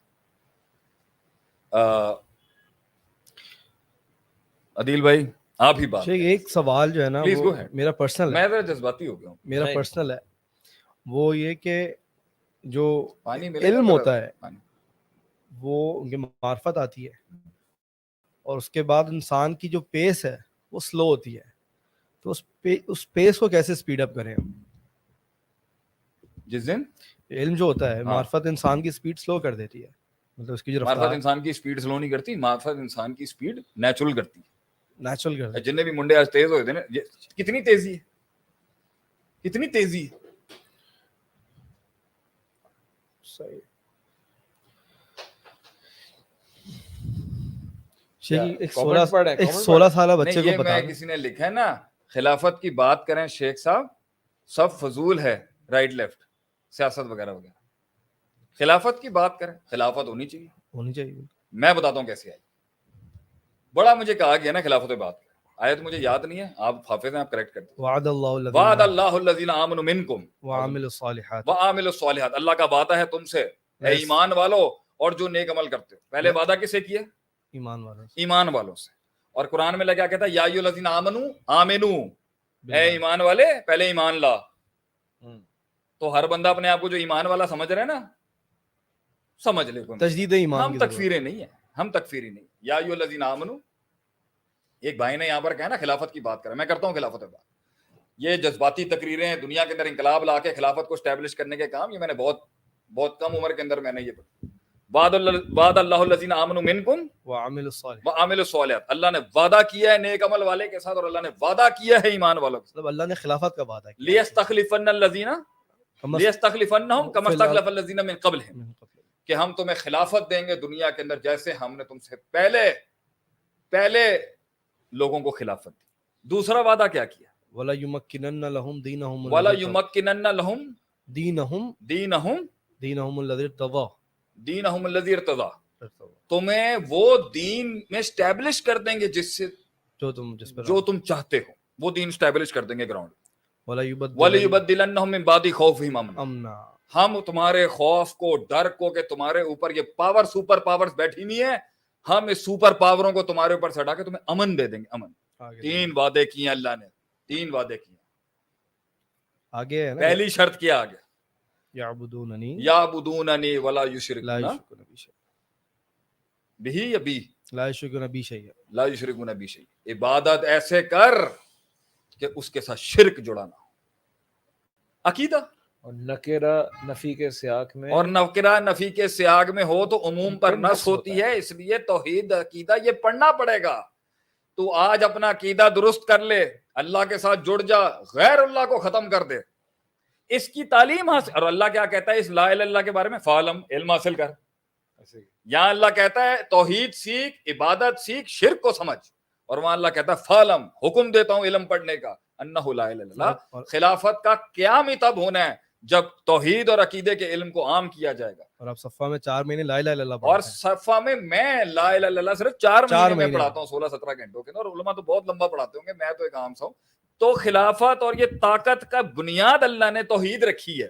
عدیل بھائی آپ ہی بات کریں۔ ایک سوال جو ہے نا Please وہ go ahead. میرا پرسنل ہے، میں ذرا جذباتی ہو گیا ہوں۔ میرا نہیں۔ پرسنل ہے، وہ یہ کہ جو پانی ملے گا علم ذرا؟ ہوتا ہے پانی۔ وہ ان کے معرفت آتی ہے، اور اس کے بعد انسان کی جو پیس ہے وہ سلو ہوتی ہے، تو اس پیس کو کیسے سپیڈ اپ کریں ہم؟ جس دن علم جو ہوتا ہے، ہاں۔ معرفت انسان کی سپیڈ سلو کر دیتی ہے، مطلب اس کی جو معرفت رفتار انسان کی سپیڈ سلو نہیں کرتی، معرفت انسان کی سپیڈ نیچرل کرتی ہے۔ نیچرل کر دیتی جتنے بھی منڈے آج تیز ہوئے تھے نا، کتنی تیزی ہے، کتنی تیزی ہے۔ صحیح۔ ایک 16 سالہ بچے نہیں، کو یہ بتا میں دیں، کسی نے لکھا ہے نا، خلافت کی بات کریں شیخ صاحب سب فضول ہے، رائٹ لیفٹ سیاست وغیرہ وغیرہ، خلافت کی بات کریں، خلافت ہونی چاہیے۔ ہونی چاہیے۔ میں بتاتا ہوں کیسے آئی، بڑا مجھے کہا گیا نا خلافت پہ بات کریں، آیت مجھے یاد نہیں ہے، آپ حافظ ہیں، آپ کریکٹ کر دیں۔ وعد اللہ وعد الذین اللہ الذین آمنوا منکم وعملوا الصالحات، وعاملوا الصالحات، اللہ کا وعدہ ہے تم سے اے ایمان والو اور جو نیک عمل کرتے ہو۔ پہلے وعدہ کس سے کیا؟ ایمان والوں سے، ایمان والوں سے۔ اور قرآن میں کیا کہتا ہے؟ یا ایھا الذین آمنوا آمنو، اے ایمان والے پہلے ایمان لا۔ تو ہر بندہ اپنے آپ کو جو ایمان والا سمجھ رہا ہے نا، سمجھ لے کوئی، تجدید ایمان ہم کی ضرورت۔ تکفیریں نہیں ہیں، ہم تکفیری نہیں۔ یا ایھا الذین آمنو، ایک بھائی نے یہاں پر کہا نا خلافت کی بات کریں، میں کرتا ہوں خلافت پہ بات۔ یہ جذباتی تقریریں ہیں، دنیا کے اندر انقلاب لا کے خلافت کو اسٹیبلش کرنے کے کام، یہ میں نے بہت کم عمر کے اندر میں نے یہ پڑھا۔ وعد اللہ الذین آمنوا منکم وعملوا الصالحات، وعملوا الصالحات، اللہ نے وعدہ کیا ہے نیک عمل والے کے ساتھ، اور اللہ نے وعدہ کیا ہے ایمان والوں کے ساتھ۔ مطلب اللہ نے خلافت کا وعدہ کیا، لیستخلفن الذین لیستخلفنہم کما استخلف الذین من قبلہم، کہ ہم تمہیں خلافت دیں گے دنیا کے اندر جیسے ہم نے تم سے پہلے لوگوں کو خلافت دی۔ دوسرا وعدہ کیا کیا؟ وَلَا يُمَكِّنَنَّ لَهُمْ دِينَهُمْ وَلَا يُمَكِّنَنَّ لَهُمْ دِينَهُمْ الَّذِي ارْتَضَىٰ، دِينَهُمُ الَّذِي ارْتَضَىٰ، تمہیں وہ دین میں اسٹیبلش کر دیں گے جس تم چاہتے ہو، وہ دین اسٹیبلش کر دیں گے گراؤنڈ۔ وَلَيُبَدِّلَنَّهُم مِّن بَعْدِ خَوْفِهِمْ أَمْنًا، ہم تمہارے خوف کو، ڈر کو، کہ تمہارے اوپر یہ سپر پاورز بیٹھی نہیں ہے، ہم اس سپر پاوروں کو تمہارے اوپر سے ہٹا کے تمہیں امن دے دیں گے۔ امن، 3 وعدے کیے ہیں اللہ نے، 3 وعدے کیے۔ آگے ہے نا، پہلی شرط کیا آگے؟ یعبدوننی یعبدوننی ولا لا یشرکون یشرکون بی شیئا، بہ یا بی لا یشرکون بی شیئا، لا یشرکون بہ شیئا، عبادت ایسے کر کہ اس کے ساتھ شرک جڑا نہ ہو۔ عقیدہ اور نکرہ نفی کے سیاق میں، اور نکرہ نفی کے سیاق میں ہو تو عموم پر نص ہوتی ہے، اس لیے توحید عقیدہ یہ پڑھنا پڑے گا۔ تو آج اپنا عقیدہ درست کر لے، اللہ کے ساتھ جڑ جا، غیر اللہ کو ختم کر دے، اس کی تعلیم حاصل۔ اور اللہ کیا کہتا ہے اس لا الہ الا اللہ کے بارے میں؟ فعلم، علم حاصل کر۔ یہاں اللہ کہتا ہے توحید سیکھ، عبادت سیکھ، شرک کو سمجھ، اور وہاں اللہ کہتا ہے فعلم، حکم دیتا ہوں علم پڑھنے کا، انہ لا الہ الا اللہ۔ خلافت کا قیام ہی تب ہونا ہے جب توحید اور عقیدے کے علم کو عام کیا جائے گا۔ اور آپ صفا میں 4 مہینے لا الہ الا اللہ اور پڑھتے ہیں، صفا میں لا الہ الا اللہ صرف 4 مہینے میں مہینے پڑھاتا ہوں، 16-17 گھنٹوں کے اندر، اور علماء تو بہت لمبا پڑھاتے ہوں گے، میں تو ایک عام سا ہوں۔ تو خلافت اور یہ طاقت کا بنیاد اللہ نے توحید رکھی ہے۔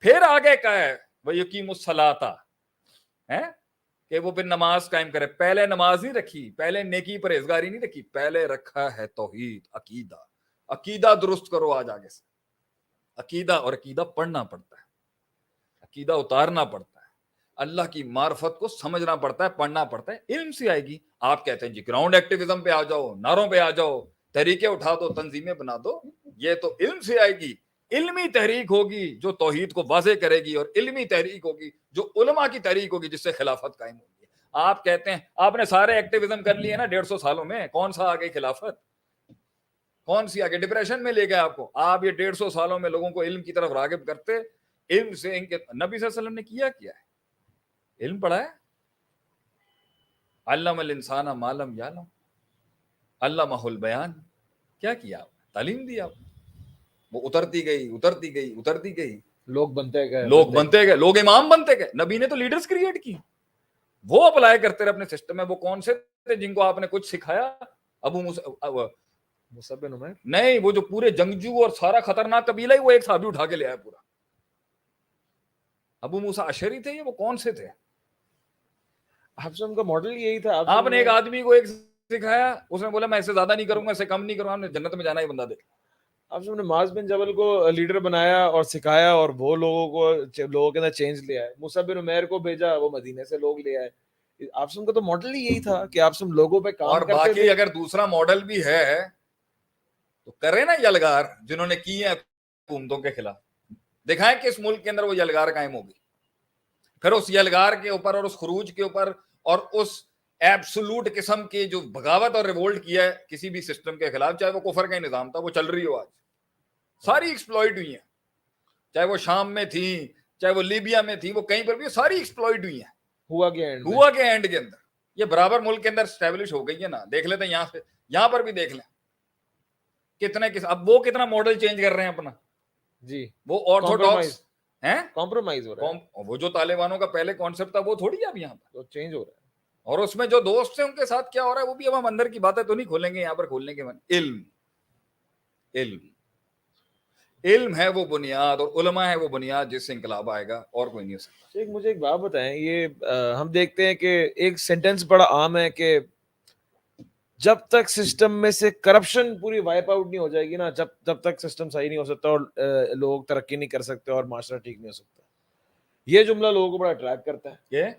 پھر آگے کا ہے وَيُقِيمُ الصَّلَاةَ، کہ وہ پھر نماز قائم کرے۔ پہلے نماز نہیں رکھی، پہلے نیکی پرہیزگاری نہیں رکھی، پہلے رکھا ہے توحید، عقیدہ۔ عقیدہ درست کرو آج آگے سے، عقیدہ، اور عقیدہ پڑھنا پڑتا ہے، عقیدہ اتارنا پڑتا ہے۔ اللہ کی معرفت کو سمجھنا پڑتا ہے, پڑھنا پڑتا ہے, علم سے آئے گی. آپ کہتے ہیں جی گراؤنڈ ایکٹیویزم پہ آ جاؤ, نعروں پہ آ جاؤ, طریقے اٹھا دو, تنظیمیں بنا دو, یہ تو علم سے آئے گی. علمی تحریک ہوگی جو توحید کو واضح کرے گی, اور علمی تحریک ہوگی جو علماء کی تحریک ہوگی جس سے خلافت قائم ہوگی. آپ کہتے ہیں آپ نے سارے ایکٹیویزم کر لیے نا 150 سالوں میں, کون سا آ گئی خلافت, کون سی آگے؟ ڈپریشن میں لے گئے آپ کو. آپ یہ 150 سالوں میں لوگوں کو علم کی طرف راغب کرتے, علم سے ان کے نبی صلی اللہ علیہ وسلم نے کیا ہے, علم پڑھا ہے. علم الانسان ما لم یعلم, علمہ البیان, کیا کیا آپ نے؟ تعلیم دی آپ نے. وہ اترتی گئی اترتی گئی اترتی گئی, لوگ بنتے گئے, لوگ بنتے گئے, لوگ امام بنتے گئے. نبی نے تو لیڈرز کریٹ کی, وہ اپلائی کرتے رہے اپنے سسٹم میں. وہ کون سے تھے جن کو آپ نے کچھ سکھایا؟ ابو مصعب بن عمیر نہیں, وہ جو پورے جنگجو اور سارا خطرناک قبیلہ ہی وہ ایک صحابی اٹھا کے لے آیا پورا. ابو موسیٰ اشعری تھے, یہ وہ کون سے تھے؟ آپ سے ان کا ماڈل یہی تھا. آپ نے ایک آدمی کو ایک سکھایا, اس نے بولا میں اس سے زیادہ نہیں کروں گا, اس سے کم نہیں کروں گا, ہم نے جنت میں جانا ہی بندہ دیکھ. آپ نے معاذ بن جبل کو لیڈر بنایا اور سکھایا, اور وہ لوگوں کے اندر چینج لے آئے. مصعب بن عمیر کو بھیجا, وہ مدینے سے لوگ لے آئے. آپ سے ان کا تو ماڈل ہی یہی تھا کہ آپ سے لوگوں پہ کام اور کرتے باقی تھے. اگر دوسرا ماڈل بھی ہے تو کرے نا یلغار جنہوں نے کی ہیں حکومتوں کے خلاف, دکھائیں کہ اس ملک کے اندر وہ یلغار قائم ہوگی. پھر اس یلغار کے اوپر اور اس خروج کے اوپر اور اس ایبسولوٹ قسم کی جو بغاوت اور ریوولٹ کیا ہے کسی بھی سسٹم کے خلاف, چاہے وہ کفر کا ہی نظام تھا, وہ چل رہی ہو آج, ساری ایکسپلوئٹ ہوئی ہیں, چاہے وہ شام میں تھیں, چاہے وہ لیبیا میں تھیں, وہ کہیں پر بھی ساری ایکسپلوئٹ ہوئی ہیں. ہوا کے اینڈ کے اندر یہ برابر ملک کے اندر اسٹیبلش ہو گئی ہے نا. دیکھ لیتے ہیں یہاں سے, یہاں پر بھی دیکھ لیں کتنے اب وہ کتنا ماڈل چینج کر رہے ہیں اپنا. جی, وہ آرتھوڈاکس ہیں, کمپرومائز ہو رہا ہے. وہ جو طالبانوں کا پہلے کانسیپٹ تھا وہ تھوڑی اب یہاں پر تو چینج ہو رہا ہے. اور اس میں جو دوست ہیں ان کے ساتھ کیا ہو رہا ہے وہ بھی اب ہم اندر کی باتیں تو نہیں کھولیں گے یہاں پر, کھولنے کے من. علم ہے وہ بنیاد, اور علماء ہے وہ بنیاد جس سے انقلاب آئے گا, اور کوئی نہیں ہو سکتا. شیخ مجھے ایک بات بتائیں, یہ ہم دیکھتے ہیں کہ ایک سینٹینس بڑا عام ہے کہ جب تک سسٹم میں سے کرپشن پوری وائپ آؤٹ نہیں ہو جائے گی نا, جب تک سسٹم صحیح نہیں ہو سکتا اور لوگ ترقی نہیں کر سکتے اور معاشرہ ٹھیک نہیں ہو سکتا. یہ جملہ لوگوں کو بڑا اٹریکٹ کرتا ہے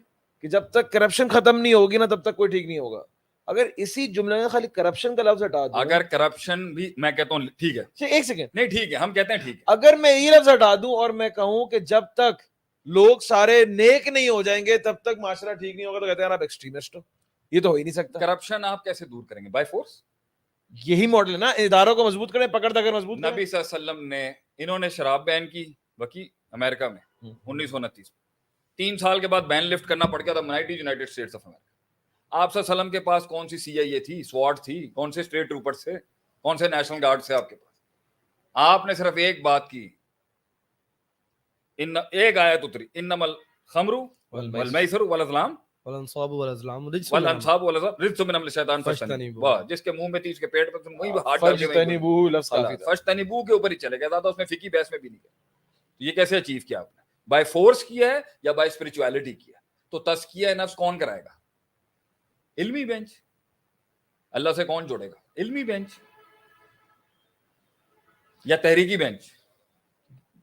کہ جب تک کرپشن ختم نہیں ہوگی نا تب تک کوئی ٹھیک نہیں ہوگا. اگر اسی جملے میں خالی کرپشن کا لفظ ہٹا دوں, اگر کرپشن بھی میں کہتا ہوں ٹھیک ہے, ایک سیکنڈ, نہیں ٹھیک ہے, ہم کہتے ہیں ٹھیک ہے, اگر میں یہ لفظ ہٹا دوں اور میں کہوں کہ جب تک لوگ سارے نیک نہیں ہو جائیں گے تب تک معاشرہ ٹھیک نہیں ہوگا, تو کہتے ہیں آپ ایکسٹریمسٹ ہو. یہ تو ہو ہی نہیں سکتا. کرپشن آپ کیسے دور کریں گے؟ By force. یہی ماڈل ہے نا, اداروں کو مضبوط کریں, پکڑ دکڑ مضبوط کریں. نبی صلی اللہ علیہ وسلم نے, انہوں نے شراب بین کی وکی امریکہ میں 1929 میں, 3 سال کے بعد بین لفٹ کرنا پڑ گیا تھا یونائٹڈ اسٹیٹس آف امریکہ. آپ صلی اللہ علیہ وسلم کے پاس کون سی سی آئی اے تھی, سواٹ تھی, کون سے اسٹیٹ ٹروپرز تھے, کون سے نیشنل گارڈ سے آپ کے پاس؟ آپ نے صرف ایک بات کی, ایک آیت اتری, انما الخمر والمیسر والازلام والانصاب والازلام رجس من عمل الشیطان فاجتنبوہ. جس کے منہ میں تھی اس کے پیٹ پر وہی ہاتھ ڈال کے فاجتنبوہ لفظ کافی تھا. فاجتنبوہ کے اوپر ہی چلے گیا, زیادہ اس میں فقہی بحث میں بھی نہیں گیا. یہ کیسے اچیو کیا آپ نے؟ بائی فورس کیا ہے یا بائی اسپرچویلٹی کیا؟ تو تزکیہ نفس کون کرائے گا؟ علمی بینچ. اللہ سے کون جوڑے گا؟ علمی بینچ یا تحریکی بینچ؟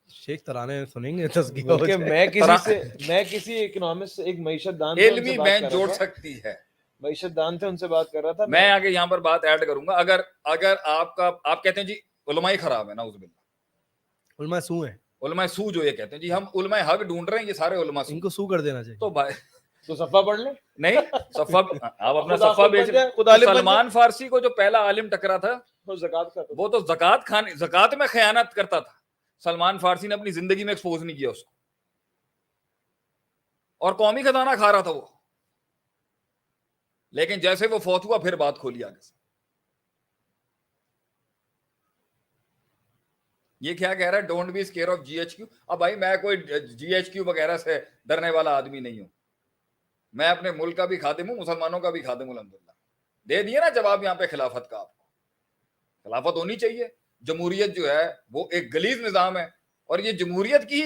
شیخ ترانے سنیں گے تزکیہ ہو کہ جائے. میں کسی اکنامسٹ سے, ایک معیشت دان علمی بینچ جوڑ سکتی ہے. معیشت دان تھے, ان سے بات کر رہا تھا. میں آگے یہاں پر بات ایڈ کروں گا. اگر آپ کہتے ہیں جی علماء ہی خراب ہے, نعوذ باللہ, علماء سو ہیں, علماء سو جو یہ کہتے ہیں جی ہم علماء حق ڈھونڈ رہے ہیں, یہ سارے علماء سو, ان کو سو کر دینا چاہیے. تو بھائی تو صفحہ پڑھ لیں. نہیں, صفحہ آپ اپنا صفحہ بیچ رہے. سلمان فارسی کو جو پہلا عالم ٹکرا تھا وہ تو زکات میں خیانت کرتا تھا. سلمان فارسی نے اپنی زندگی میں ایکسپوز نہیں کیا اس کو, اور قومی خزانہ کھا رہا تھا وہ. لیکن جیسے وہ فوت ہوا پھر بات کھولی آگے سے. یہ کیا کہہ رہا ہے, don't be scare of G H Q. اب بھائی میں کوئی جی ایچ کیو وغیرہ سے ڈرنے والا آدمی نہیں ہوں. میں اپنے ملک کا بھی خادم ہوں, مسلمانوں کا بھی خادم ہوں, الحمدللہ. دے دیے نا جواب یہاں پہ خلافت کا. آپ کو خلافت ہونی چاہیے. جمہوریت جو ہے وہ ایک غلیظ نظام ہے, اور یہ جمہوریت کی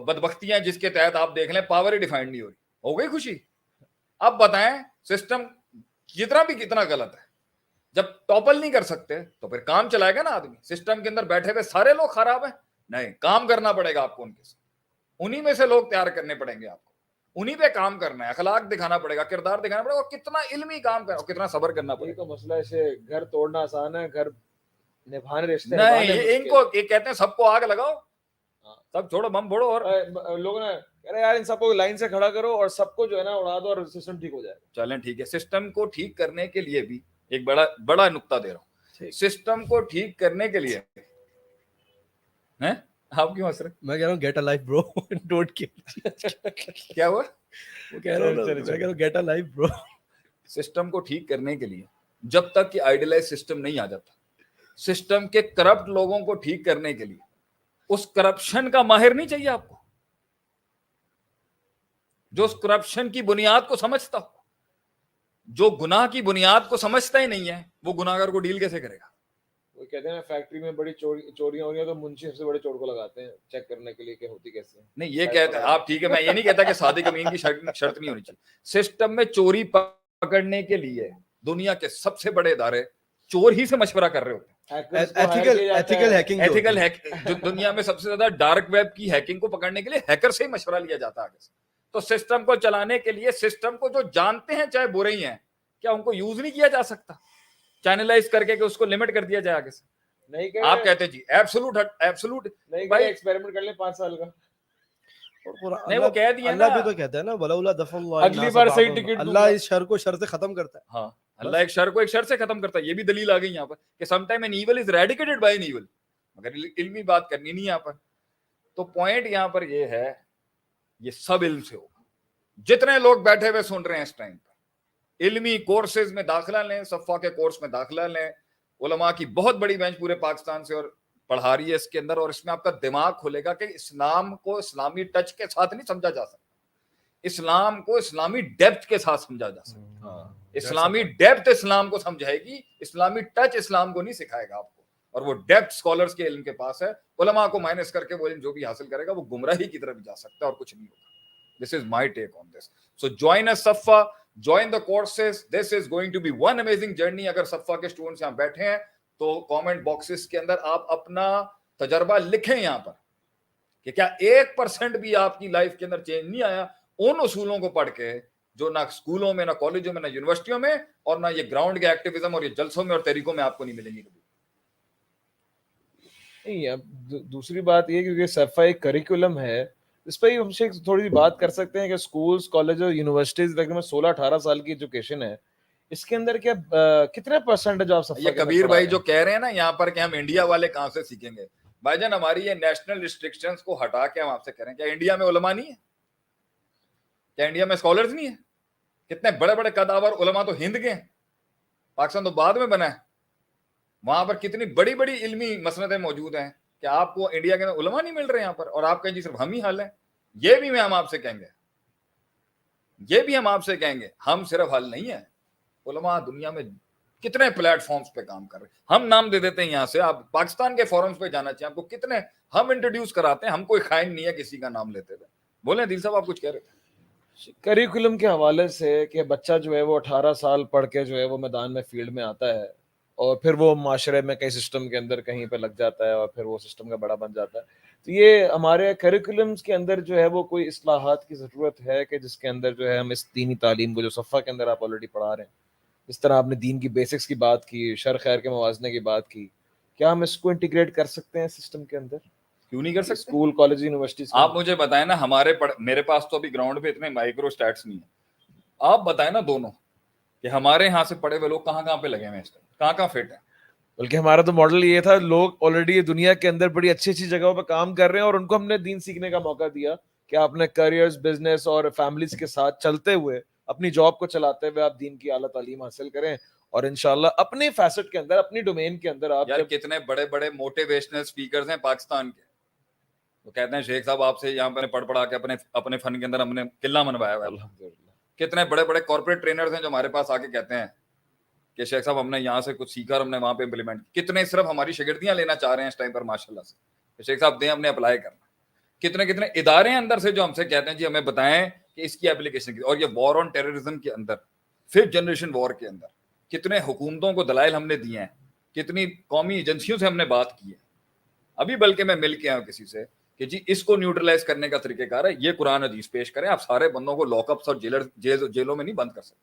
بدبختیاں جس کے تحت آپ دیکھ لیں پاور ہی ڈیفائنڈ نہیں ہو رہی. ہو گئی خوشی. اب بتائیں سسٹم کتنا غلط ہے. جب ٹاپل نہیں کر سکتے تو پھر کام چلائے گا نا آدمی. سسٹم کے اندر بیٹھے ہوئے سارے لوگ خراب ہیں؟ نہیں, کام کرنا پڑے گا آپ کو ان کے ساتھ. انہی میں سے لوگ تیار کرنے پڑیں گے آپ کو. انہی پہ کام کرنا ہے, اخلاق دکھانا پڑے گا, کردار دکھانا پڑے گا, اور کتنا علمی کام کرنا, اور کتنا صبر کرنا پڑے یہی گا. تو مسئلہ ہے, سے گھر توڑنا آسان ہے, گھر نبھانے رشتے نہیں, نبھانے ان مشکل کو ہے. یہ کہتے ہیں سب کو آگ لگاؤ, سب چھوڑو, بم پھوڑو, اور لوگوں نے کہہ رہے یار ان سب کو لائن سے کھڑا کرو اور سب کو جو ہے نا اڑا دو اور سسٹم ٹھیک ہو جائے گا. چلیں ٹھیک ہے. سسٹم کو ٹھیک کرنے کے لیے بھی ایک بڑا نقطہ دے رہا ہوں. سسٹم کو ٹھیک کرنے کے لیے ہیں, آپ کیوں ہنس رہے میں کہہ رہا ہوں گیٹ اے لائف برو, ڈونٹ کل. کیا ہوا؟ وہ کہہ رہا ہوں میں کہہ رہا ہوں گیٹ اے لائف برو. سسٹم کو ٹھیک کرنے کے لیے جب تک کہ آئیڈیلائز سسٹم نہیں آ جاتا, سسٹم کے کرپٹ لوگوں کو ٹھیک کرنے کے لیے اس کرپشن کا ماہر نہیں چاہیے آپ کو, جو اس کرپشن کی بنیاد کو سمجھتا ہو. جو گناہ کی بنیاد کو سمجھتا ہی نہیں ہے وہ گناہگار کو ڈیل کیسے کرے گا؟ وہ کہتے ہیں فیکٹری میں بڑی چوریاں ہو رہی ہیں تو منشی سب سے بڑے چور کو لگاتے ہیں چیک کرنے کے لیے کہ ہوتی کیسے ہیں. نہیں, یہ کہتے ہیں آپ ٹھیک ہے, میں یہ نہیں کہتا کہ صادق امین کی شرط نہیں ہونی چاہیے. سسٹم میں چوری پکڑنے کے لیے دنیا کے سب سے بڑے ادارے چور ہی سے مشورہ کر رہے ہوتے ہیں. ایتھیکل ہیکنگ, ایتھیکل جو دنیا میں سب سے زیادہ ڈارک ویب کی ہیکنگ کو پکڑنے کے لیے ہیکر سے ہی مشورہ لیا جاتا ہے آگے سے. تو سسٹم کو چلانے کے لیے سسٹم کو جو جانتے ہیں چاہے برے ہی ہیں, کیا ان کو یوز نہیں کیا جا سکتا چینلائز کر کے کہ اس کو لمٹ کر دیا جائے آگے سے؟ نہیں کہ آپ کہتے ہیں جی ایبسولوٹ نہیں بھائی, کہ ایکسپیریمنٹ کر لیں 5 سال کا. نہیں وہ کہہ دیا اللہ نا, بھی تو کہتا ہے نا ولولا دفع اللہ اگلی بار صحیح ٹکٹ اللہ اس شر کو شر سے ختم کرتا ہے. ہاں, اللہ ایک شر کو ایک شر سے ختم کرتا ہے. یہ بھی دلیل آ گئی یہاں پر کہ some time an evil is eradicated by an evil, مگر علمی بات کرنی نہیں یہاں پر. تو پوائنٹ یہاں پر یہ ہے, یہ سب علم سے ہوگا. جتنے لوگ بیٹھے ہوئے سن رہے ہیں اس ٹائم پر, علمی کورسز میں داخلہ لیں, صفا کے کورس میں داخلہ لیں. علماء کی بہت بڑی بینچ پورے پاکستان سے اور پڑھا رہی ہے اس کے اندر, اور اس میں آپ کا دماغ کھلے گا کہ اسلام کو اسلامی ٹچ کے ساتھ نہیں سمجھا جا سکتا, اسلام کو اسلامی ڈیپتھ کے ساتھ سمجھا جا سکتا. اسلامی ڈیپتھ اسلام کو سمجھائے گی, اسلامی ٹچ اسلام کو نہیں سکھائے گا آپ کو. اور وہ ڈیپتھ اسکالرز کے علم کے پاس ہے. علماء کو مائنس کر کے وہ علم جو بھی حاصل کرے گا وہ گمراہی کی طرف جا سکتا ہے اور کچھ نہیں ہوگا. This is my take on this. So join us Safa, join the courses. This is going to be one amazing journey. اگر صفا کے اسٹوڈنٹس یہاں بیٹھے ہیں تو کامنٹ باکسز کے اندر آپ اپنا تجربہ لکھیں یہاں پر کہ کیا 1% بھی آپ کی لائف کے اندر چینج نہیں آیا ان اصولوں کو پڑھ کے جو نہ اسکولوں میں, نہ کالجوں میں, نہ یونیورسٹیوں میں, اور نہ یہ گراؤنڈ کے ایکٹیویزم اور یہ جلسوں میں اور طریقوں میں آپ کو نہیں ملیں گی. نہیں, اب دوسری بات یہ کیونکہ صفا ایک کریکولم ہے, اس پہ ہم سے تھوڑی سی بات کر سکتے ہیں کہ اسکولز, کالج اور یونیورسٹیز میں 16-18 سال کی ایجوکیشن ہے, اس کے اندر کیا کتنے پرسنٹ جو آپ صفا یہ کبیر بھائی جو کہہ رہے ہیں نا یہاں پر کہ ہم انڈیا والے کہاں سے سیکھیں گے, بھائی جان ہماری یہ نیشنل ریسٹرکشنز کو ہٹا کے ہم آپ سے کہہ رہے ہیں, کیا انڈیا میں علماء نہیں ہے؟ کیا انڈیا میں اسکالرز نہیں ہیں؟ کتنے بڑے بڑے قداور علماء تو ہند کے ہیں, پاکستان تو بعد میں بنا ہے. وہاں پر کتنی بڑی بڑی علمی مسندیں موجود ہیں کہ آپ کو انڈیا کے علماء نہیں مل رہے یہاں پر, اور آپ کہیں جی صرف ہم ہی حل ہیں. یہ بھی ہم آپ سے کہیں گے, یہ بھی ہم آپ سے کہیں گے, ہم صرف حل نہیں ہیں. علماء دنیا میں کتنے پلیٹ فارمز پہ کام کر رہے ہیں, ہم نام دے دیتے ہیں یہاں سے, آپ پاکستان کے فورمز پہ جانا چاہیں آپ کو کتنے ہم انٹروڈیوس کراتے ہیں, ہم کوئی خائن نہیں ہے کسی کا نام لیتے ہوئے. بولیں دل صاحب آپ کچھ کہہ رہے تھے. کریکولم کے حوالے سے کہ بچہ جو ہے وہ 18 سال پڑھ کے جو ہے وہ میدان میں فیلڈ میں آتا ہے, اور پھر وہ معاشرے میں کئی سسٹم کے اندر کہیں پہ لگ جاتا ہے اور پھر وہ سسٹم کا بڑا بن جاتا ہے. تو یہ ہمارے کریکولمز کے اندر جو ہے وہ کوئی اصلاحات کی ضرورت ہے کہ جس کے اندر جو ہے ہم اس دینی تعلیم کو, جو صفا کے اندر آپ آلریڈی پڑھا رہے ہیں, جس طرح آپ نے دین کی بیسکس کی بات کی, شر خیر کے موازنے کی بات کی, کیا ہم اس کو انٹیگریٹ کر سکتے ہیں سسٹم کے اندر؟ کیوں نہیں کر سکتے؟ School, college, universities. آپ مجھے بتائیں نا, میرے پاس تو ابھی گراؤنڈ پہ اتنے مائکرو اسٹیٹس نہیں ہیں, آپ بتائیں نا دونوں کہ ہمارے یہاں سے پڑھے ہوئے لوگ کہاں پہ لگے ہوئے ہیں, کہاں فٹ ہیں. بلکہ ہمارا تو ماڈل یہ تھا, لوگ آلریڈی دنیا کے اندر بڑی اچھی اچھی جگہوں پہ کام کر رہے ہیں اور ان کو ہم نے دین سیکھنے کا موقع دیا کہ آپ اپنے کریئرز, بزنس اور فیملیز کے ساتھ چلتے ہوئے, اپنی جاب کو چلاتے ہوئے آپ دین کی اعلیٰ تعلیم حاصل کریں, اور انشاءاللہ اپنے فیسٹ کے اندر, اپنی ڈومین کے اندر آپ. یار کتنے بڑے بڑے موٹیویشنل اسپیکرز ہیں پاکستان کے, وہ کہتے ہیں شیخ صاحب آپ سے یہاں پہ پڑھ پڑھا کے اپنے فن کے اندر ہم نے قلعہ منوایا ہوا ہے. کتنے بڑے بڑے کارپوریٹ ٹرینرز ہیں جو ہمارے پاس آ کے کہتے ہیں کہ شیخ صاحب ہم نے یہاں سے کچھ سیکھا اور ہم نے وہاں پہ امپلیمنٹ. کتنے صرف ہماری شاگردیاں لینا چاہ رہے ہیں اس ٹائم پر ماشاء اللہ سے, شیخ صاحب دیں ہم نے اپلائی کرنا. کتنے ادارے ہیں اندر سے جو ہم سے کہتے ہیں جی ہمیں بتائیں کہ اس کی اپلیکیشن کی. اور یہ وار آن ٹیررزم کے اندر, 5th جنریشن وار کے اندر کتنے حکومتوں کو دلائل ہم نے دیے ہیں, کتنی قومی ایجنسیوں سے ہم نے بات کی ہے. ابھی بلکہ میں مل کے آیا ہوں کسی سے, کہ جی اس کو نیوٹرلائز کرنے کا طریقہ کار ہے یہ قرآن حدیث پیش کریں. آپ سارے بندوں کو لاک اپس اور جیلوں میں نہیں بند کر سکتے.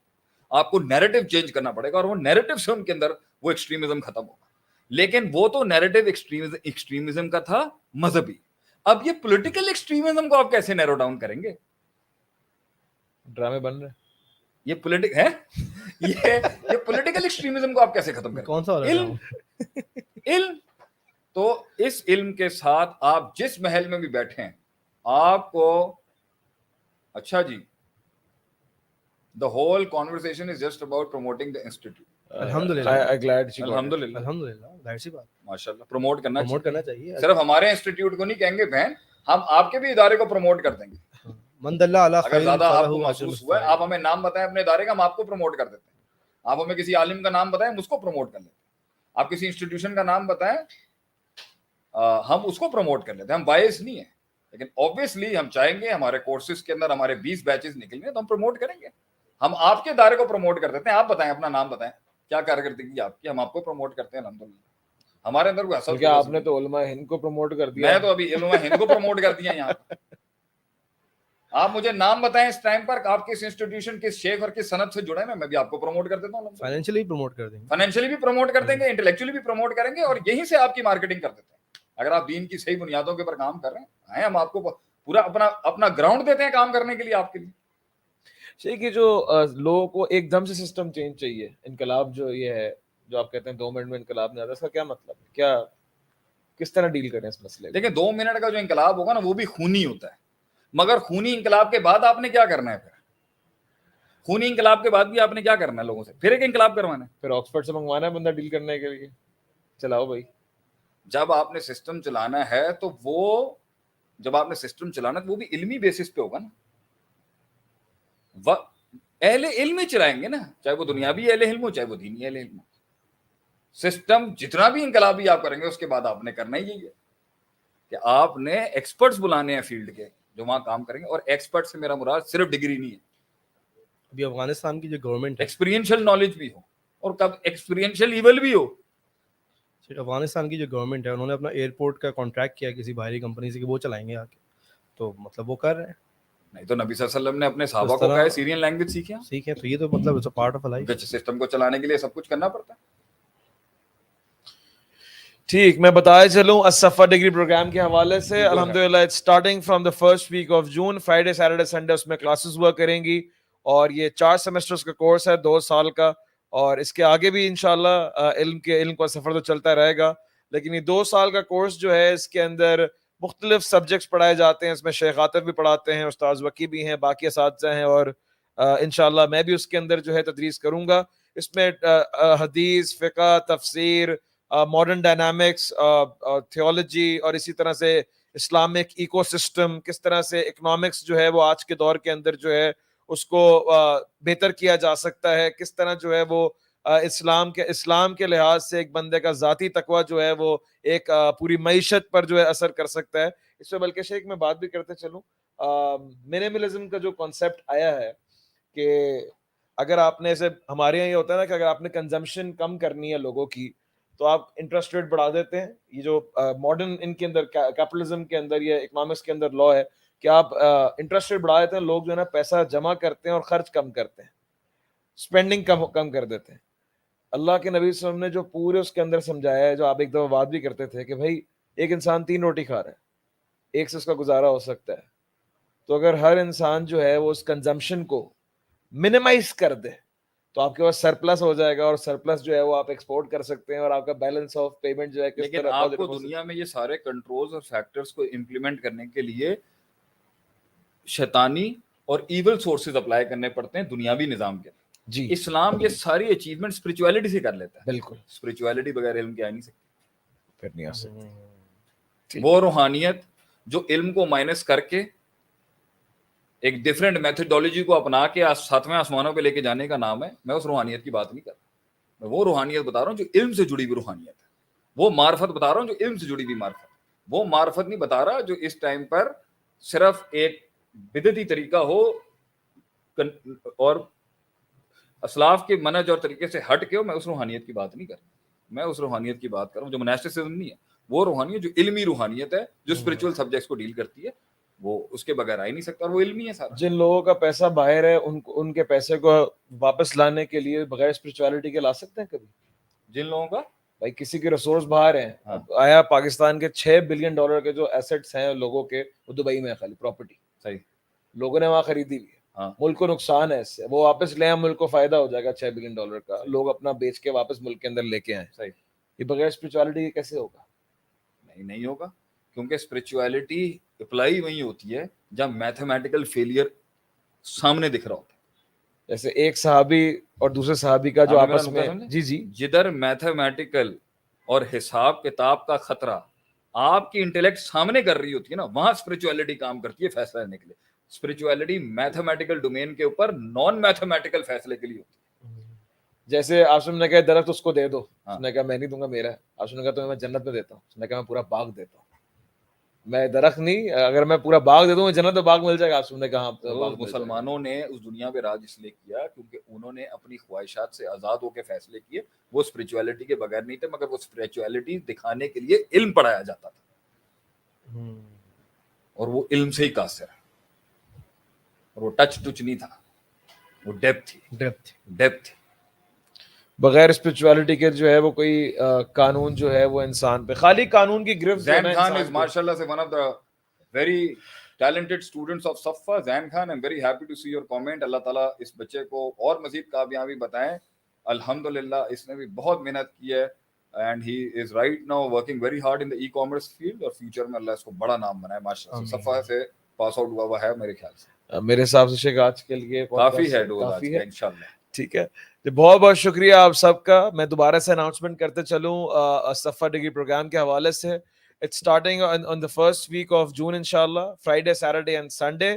آپ کو نیریٹو چینج کرنا پڑے گا, اور وہ نیریٹو سے ان کے اندر وہ ایکسٹریمزم ختم ہوگا. لیکن وہ تو نیریٹو ایکسٹریمزم کا تھا مذہبی. اب یہ پولیٹیکل ایکسٹریمزم کو آپ کیسے نیرو ڈاؤن کریں گے؟ ڈرامے بن رہے یہ پولیٹک ہے, یہ پولیٹیکل ایکسٹریمزم کو آپ کیسے ختم کریں؟ کون سا والا علم علم. تو اس علم کے ساتھ آپ جس محل میں بھی بیٹھیں آپ کو اچھا جی the whole conversation is just about promoting the institute. الحمدللہ الحمدللہ الحمدللہ ظاہر سی بات ماشاءاللہ پروموٹ کرنا چاہیے. صرف ہمارے انسٹیٹیوٹ کو نہیں کہیں گے بہن, ہم آپ کے بھی ادارے کو پروموٹ کر دیں گے. من دل علی اگر خیر زیادہ آپ کو فلہ محسوس ہوا ہے آپ ہمیں نام بتائیں اپنے ادارے کا, ہم آپ کو پروموٹ کر دیتے ہیں. آپ ہمیں کسی عالم کا نام بتائیں ہم اس کو پروموٹ کر لیتے ہیں. آپ کسی انسٹیٹیوشن کا نام بتائیں ہم اس کو پروموٹ کر لیتے ہیں. ہم بائس نہیں ہیں, لیکن obviously ہم چاہیں گے ہمارے کورسز کے اندر ہمارے 20 بیچز نکلیں گے تو ہم پروموٹ کریں گے. ہم آپ کے ادارے کو پروموٹ کر دیتے ہیں. آپ بتائیں اپنا نام بتائیں کیا کارکردگی آپ کی, ہم آپ کو پروموٹ کرتے ہیں. الحمدللہ ہمارے اندر کوئی حسد کیا آپ نے تو علماء ہند کو پروموٹ کر دیا. میں تو ابھی علماء ہند کو پروموٹ کر دیا یہاں. آپ مجھے نام بتائیں اس ٹائم پر آپ کس انسٹیٹیوشن کس شیخ اور کس سند سے جڑے ہیں, میں بھی آپ کو پروموٹ کر دیتا ہوں. فائنینشلی پروموٹ کر دیں گے, فائنینشلی بھی پروموٹ کر دیں گے, انٹلیکچولی بھی پروموٹ کریں گے, اور یہیں سے آپ کی مارکیٹنگ کر دیتے ہیں. اگر آپ دین کی صحیح بنیادوں کے اوپر کام کر رہے ہیں ہم آپ کو پورا اپنا گراؤنڈ دیتے ہیں کام کرنے کے لیے آپ کے لیے. شیخ یہ جو لوگوں کو ایک دم سے سسٹم چینج چاہیے, انقلاب جو یہ ہے جو آپ کہتے ہیں 2 منٹ میں انقلاب نہیں آتا, اس کا کیا مطلب ہے, کیا کس طرح ڈیل کریں اس مسئلے کو؟ دیکھیں 2 منٹ کا جو انقلاب ہوگا نا وہ بھی خونی ہوتا ہے, مگر خونی انقلاب کے بعد آپ نے کیا کرنا ہے, پھر خونی انقلاب کے بعد بھی آپ نے کیا کرنا ہے, لوگوں سے پھر ایک انقلاب کروانا ہے, پھر آکسفورڈ سے منگوانا ہے بندہ ڈیل کرنے کے لیے. چلاؤ بھائی. جب آپ نے سسٹم چلانا ہے تو وہ جب آپ نے سسٹم چلانا تو وہ بھی علمی بیسس پہ ہوگا نا. اہل علم ہی چلائیں گے نا, چاہے وہ دنیاوی اہل علم ہو چاہے وہ دینی اہل علم ہو. سسٹم جتنا بھی انقلابی آپ کریں گے اس کے بعد آپ نے کرنا ہی یہی ہے کہ آپ نے ایکسپرٹس بلانے ہیں فیلڈ کے جو وہاں کام کریں گے. اور ایکسپرٹ سے میرا مراد صرف ڈگری نہیں ہے, ابھی افغانستان کی جو گورنمنٹ ہے ایکسپیرینشل نالج بھی ہو اور کب ایکسپیرینشل ایول بھی ہو. افغانستان کی جو گورنمنٹ ہے انہوں نے اپنا ایئرپورٹ کا کانٹریکٹ کیا کسی باہری کمپنی سے کہ وہ چلائیں گے آ کے, تو مطلب وہ کر رہے ہیں. نہیں تو نبی صلی اللہ علیہ وسلم نے اپنے صحابہ کو کہا ہے سیرین لینگویج سیکھیں, تو یہ تو مطلب it's a part of life. System کو چلانے کے لیے سب کچھ کرنا پڑتا ہے. ٹھیک, میں بتایا چلوں الصفا ڈگری پروگرام کے حوالے سے الحمدللہ it's starting from the first week of June. Friday Saturday Sunday اس میں کلاسز ہوا کریں گی, اور یہ 4 سیمسٹرز کا کورس ہے 2 سال کا, اور اس کے آگے بھی انشاءاللہ علم کا سفر تو چلتا رہے گا. لیکن یہ 2 سال کا کورس جو ہے اس کے اندر مختلف سبجیکٹس پڑھائے جاتے ہیں. اس میں شیخ عاطف بھی پڑھاتے ہیں, استاذ وکی بھی ہیں, باقی اساتذہ ہیں, اور انشاءاللہ میں بھی اس کے اندر جو ہے تدریس کروں گا. اس میں حدیث, فقہ, تفسیر, ماڈرن ڈائنامکس, تھیولوجی, اور اسی طرح سے اسلامک ایکو سسٹم, کس طرح سے اکنامکس جو ہے وہ آج کے دور کے اندر جو ہے اس کو بہتر کیا جا سکتا ہے, کس طرح جو ہے وہ اسلام کے لحاظ سے ایک بندے کا ذاتی تقویٰ جو ہے وہ ایک پوری معیشت پر جو ہے اثر کر سکتا ہے. اس میں بلکہ شیخ میں بات بھی کرتے چلوں, منیملزم کا جو کانسیپٹ آیا ہے کہ اگر آپ نے ایسے ہمارے یہاں یہ ہوتا ہے نا کہ اگر آپ نے کنزمپشن کم کرنی ہے لوگوں کی تو آپ انٹرسٹ ریٹ بڑھا دیتے ہیں. یہ جو ماڈرن ان کے اندر کیپٹلزم کے اندر یا اکنامکس کے اندر لا ہے کہ آپ انٹرسٹ ریٹ بڑھا دیتے ہیں, لوگ جو ہے نا پیسہ جمع کرتے ہیں اور خرچ کم کرتے ہیں, اسپینڈنگ کم کر دیتے ہیں. اللہ کے نبی صلی اللہ علیہ وسلم نے جو پورے اس کے اندر سمجھایا ہے, جو آپ ایک دفعہ بات بھی کرتے تھے کہ بھائی ایک انسان 3 روٹی کھا رہا ہے, ایک سے اس کا گزارا ہو سکتا ہے, تو اگر ہر انسان جو ہے وہ اس کنزمپشن کو منیمائز کر دے تو آپ کے پاس سرپلس ہو جائے گا, اور سرپلس جو ہے وہ آپ ایکسپورٹ کر سکتے ہیں, اور آپ کا بیلنس آف پیمنٹ جو ہے کس لیکن طرح آپ کو دنیا میں یہ سارے کنٹرولز اور فیکٹرز کو امپلیمنٹ کرنے کے لیے شیطانی اور ایول سورسز اپلائی کرنے پڑتے ہیں دنیاوی نظام کے. جی اسلام یہ ساری اچیومنٹ اسپرچویلٹی سے کر لیتا ہے. بالکل, اسپرچویلٹی بغیر علم کے آ نہیں سکتی. پھر نہیں آ سکتی. وہ روحانیت جو علم کو مائنس کر کے ایک ڈفرینٹ میتھڈولوجی کو اپنا کے 7ویں آسمانوں پہ لے کے جانے کا نام ہے. میں اس روحانیت کی بات نہیں کر رہا, میں وہ روحانیت بتا رہا ہوں جو علم سے جڑی ہوئی روحانیت ہے. وہ معرفت بتا رہا ہوں جو علم سے جڑی ہوئی معرفت. وہ معرفت نہیں بتا رہا جو اس ٹائم پر صرف ایک بدعتی طریقہ ہو اور اسلاف کے منہج اور طریقے سے ہٹ کے ہو. میں اس روحانیت کی بات نہیں کر رہا, میں اس روحانیت کی بات کر رہا ہوں جو مناسٹسزم نہیں ہے. وہ روحانیت جو علمی روحانیت ہے, جو اسپرچل سبجیکٹس کو ڈیل کرتی ہے, وہ اس کے بغیر آ ہی نہیں سکتا, اور وہ علمی ہے سارا. جن لوگوں کا پیسہ باہر ہے ان کے پیسے کو واپس لانے کے لیے بغیر اسپرچولیٹی کے لا سکتے ہیں کبھی؟ جن لوگوں کا بھائی کسی کے ریسورس باہر ہیں, آیا پاکستان کے $6 بلین کے جو ایسٹس ہیں لوگوں کے, وہ دبئی میں خالی پراپرٹی صحیح لوگوں نے وہاں خریدی ہوئی ہے, ملک کو نقصان ہے اس سے, وہ واپس لے آئیں, ملک کو فائدہ ہو جائے گا $6 بلین کا, لوگ اپنا بیچ کے واپس ملک کے اندر لے کے آئیں. صحیح. یہ بغیر اسپرچولیٹی کے کیسے ہوگا؟ نہیں ہوگا, کیونکہ اسپرچولیٹی اپلائی وہیں ہوتی ہے جب میتھمیٹیکل فیلئر سامنے دکھ رہا ہوتا ہے. جیسے ایک صحابی اور دوسرے صحابی کا جو آپس میں, جی جدھر میتھمیٹیکل اور حساب کتاب کا خطرہ آپ کی انٹیلیکٹ سامنے کر رہی ہوتی ہے نا, وہاں اسپرچولیٹی کام کرتی ہے فیصلہ لینے کے لیے. اسپرچولیٹی میتھمیٹیکل ڈومین کے اوپر نان میتھمیٹیکل فیصلے کے لیے ہوتی ہے. جیسے آسم نے کہا درخت اس کو دے دو, اس نے کہا میں نہیں دوں گا, میرا ہے. آسم نے کہا تمہیں میں جنت میں دیتا ہوں, اس نے کہا میں پورا باغ دیتا ہوں. میں درخت نہیں, اگر میں پورا باغ دے دوں گا جنت میں باغ مل جائے گا. آسم نے کہا مسلمانوں نے اس دنیا پہ راج اس لیے کیا کیونکہ انہوں نے اپنی خواہشات سے آزاد ہو کے فیصلے کیے. وہ اسپرچولیٹی کے بغیر نہیں تھے, مگر وہ اسپرچولیٹی دکھانے کے لیے علم پڑھایا جاتا تھا, اور وہ علم سے ہی قاصر ہے, اور وہ ٹچ نہیں تھا, وہ ڈیپتھ تھی. بغیر اسپرچولیٹی کے جو ہے وہ کوئی قانون جو ہے وہ انسان پہ, خالی قانون کی گرفت. زین خان is ماشاءاللہ سے one of the very talented students of صفا. زین Khan, I'm very happy to see your comment. اللہ تعالیٰ اس بچے کو اور مزید کامیابی بتائیں. الحمدللہ اس نے بھی بہت محنت کی ہے, and he is right now working very hard in the e-commerce field, اور فیوچر میں اللہ اس کو بڑا نام بنائے. ماشاءاللہ صفا سے پاس آؤٹ ہوا ہے میرے خیال سے. میرے حساب سے شیخ آج کے لیے کافی ہے ڈوز آج کا انشاءاللہ. ٹھیک ہے, بہت بہت شکریہ آپ سب کا. میں دوبارہ سے اناؤنسمنٹ کرتے چلوں صفا ڈگری پروگرام کے حوالے سے. It's starting on the first week of June انشاءاللہ, فرائیڈے, سیٹرڈے اینڈ سنڈے,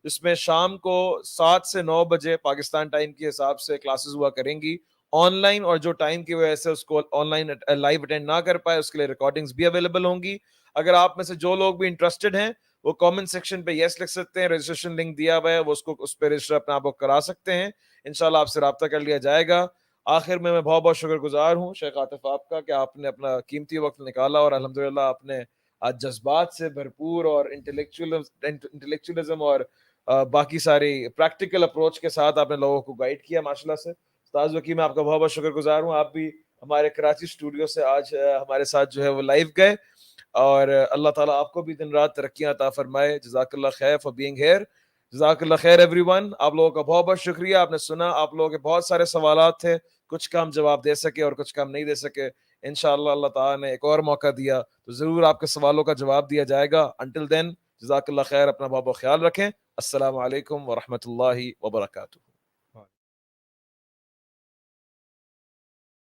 جس میں شام کو 7 سے 9 بجے پاکستان ٹائم کے حساب سے کلاسز ہوا کریں گی آن لائن, اور جو ٹائم کی وجہ سے اس کو آن لائن لائیو اٹینڈ نہ کر پائے اس کے لیے ریکارڈنگز بھی اویلیبل ہوں گی. اگر آپ میں سے جو لوگ بھی انٹرسٹڈ ہیں وہ کامنٹ سیکشن پہ یس لکھ سکتے ہیں, رجسٹریشن لنک دیا ہوا ہے, وہ اس پہ رجسٹر اپنا آپ کو کرا سکتے ہیں. انشاءاللہ آپ سے رابطہ کر لیا جائے گا. آخر میں بہت بہت شکر گزار ہوں شیخ عاطف آپ کا کہ آپ نے اپنا قیمتی وقت نکالا, اور الحمدللہ آپ نے آج جذبات سے بھرپور اور انٹلیکچوئلزم اور باقی ساری پریکٹیکل اپروچ کے ساتھ آپ نے لوگوں کو گائیڈ کیا ماشاءاللہ سے. استاذ وکی میں آپ کا بہت بہت شکر گزار ہوں. آپ بھی ہمارے کراچی اسٹوڈیو سے آج ہمارے ساتھ جو ہے وہ لائیو گئے, اور اللہ تعالیٰ آپ کو بھی دن رات ترقیاں عطا فرمائے. جزاک اللہ خیر فار بینگ ہیئر. جزاک اللہ خیر ایوری ون. آپ لوگوں کا بہت بہت شکریہ. آپ نے سنا, آپ لوگوں کے بہت سارے سوالات تھے, کچھ کا ہم جواب دے سکے اور کچھ کا ہم نہیں دے سکے. انشاءاللہ اللہ تعالیٰ نے ایک اور موقع دیا تو ضرور آپ کے سوالوں کا جواب دیا جائے گا. انٹل دین جزاک اللہ خیر, اپنا بہت بہت خیال رکھیں. السلام علیکم ورحمۃ اللہ وبرکاتہ.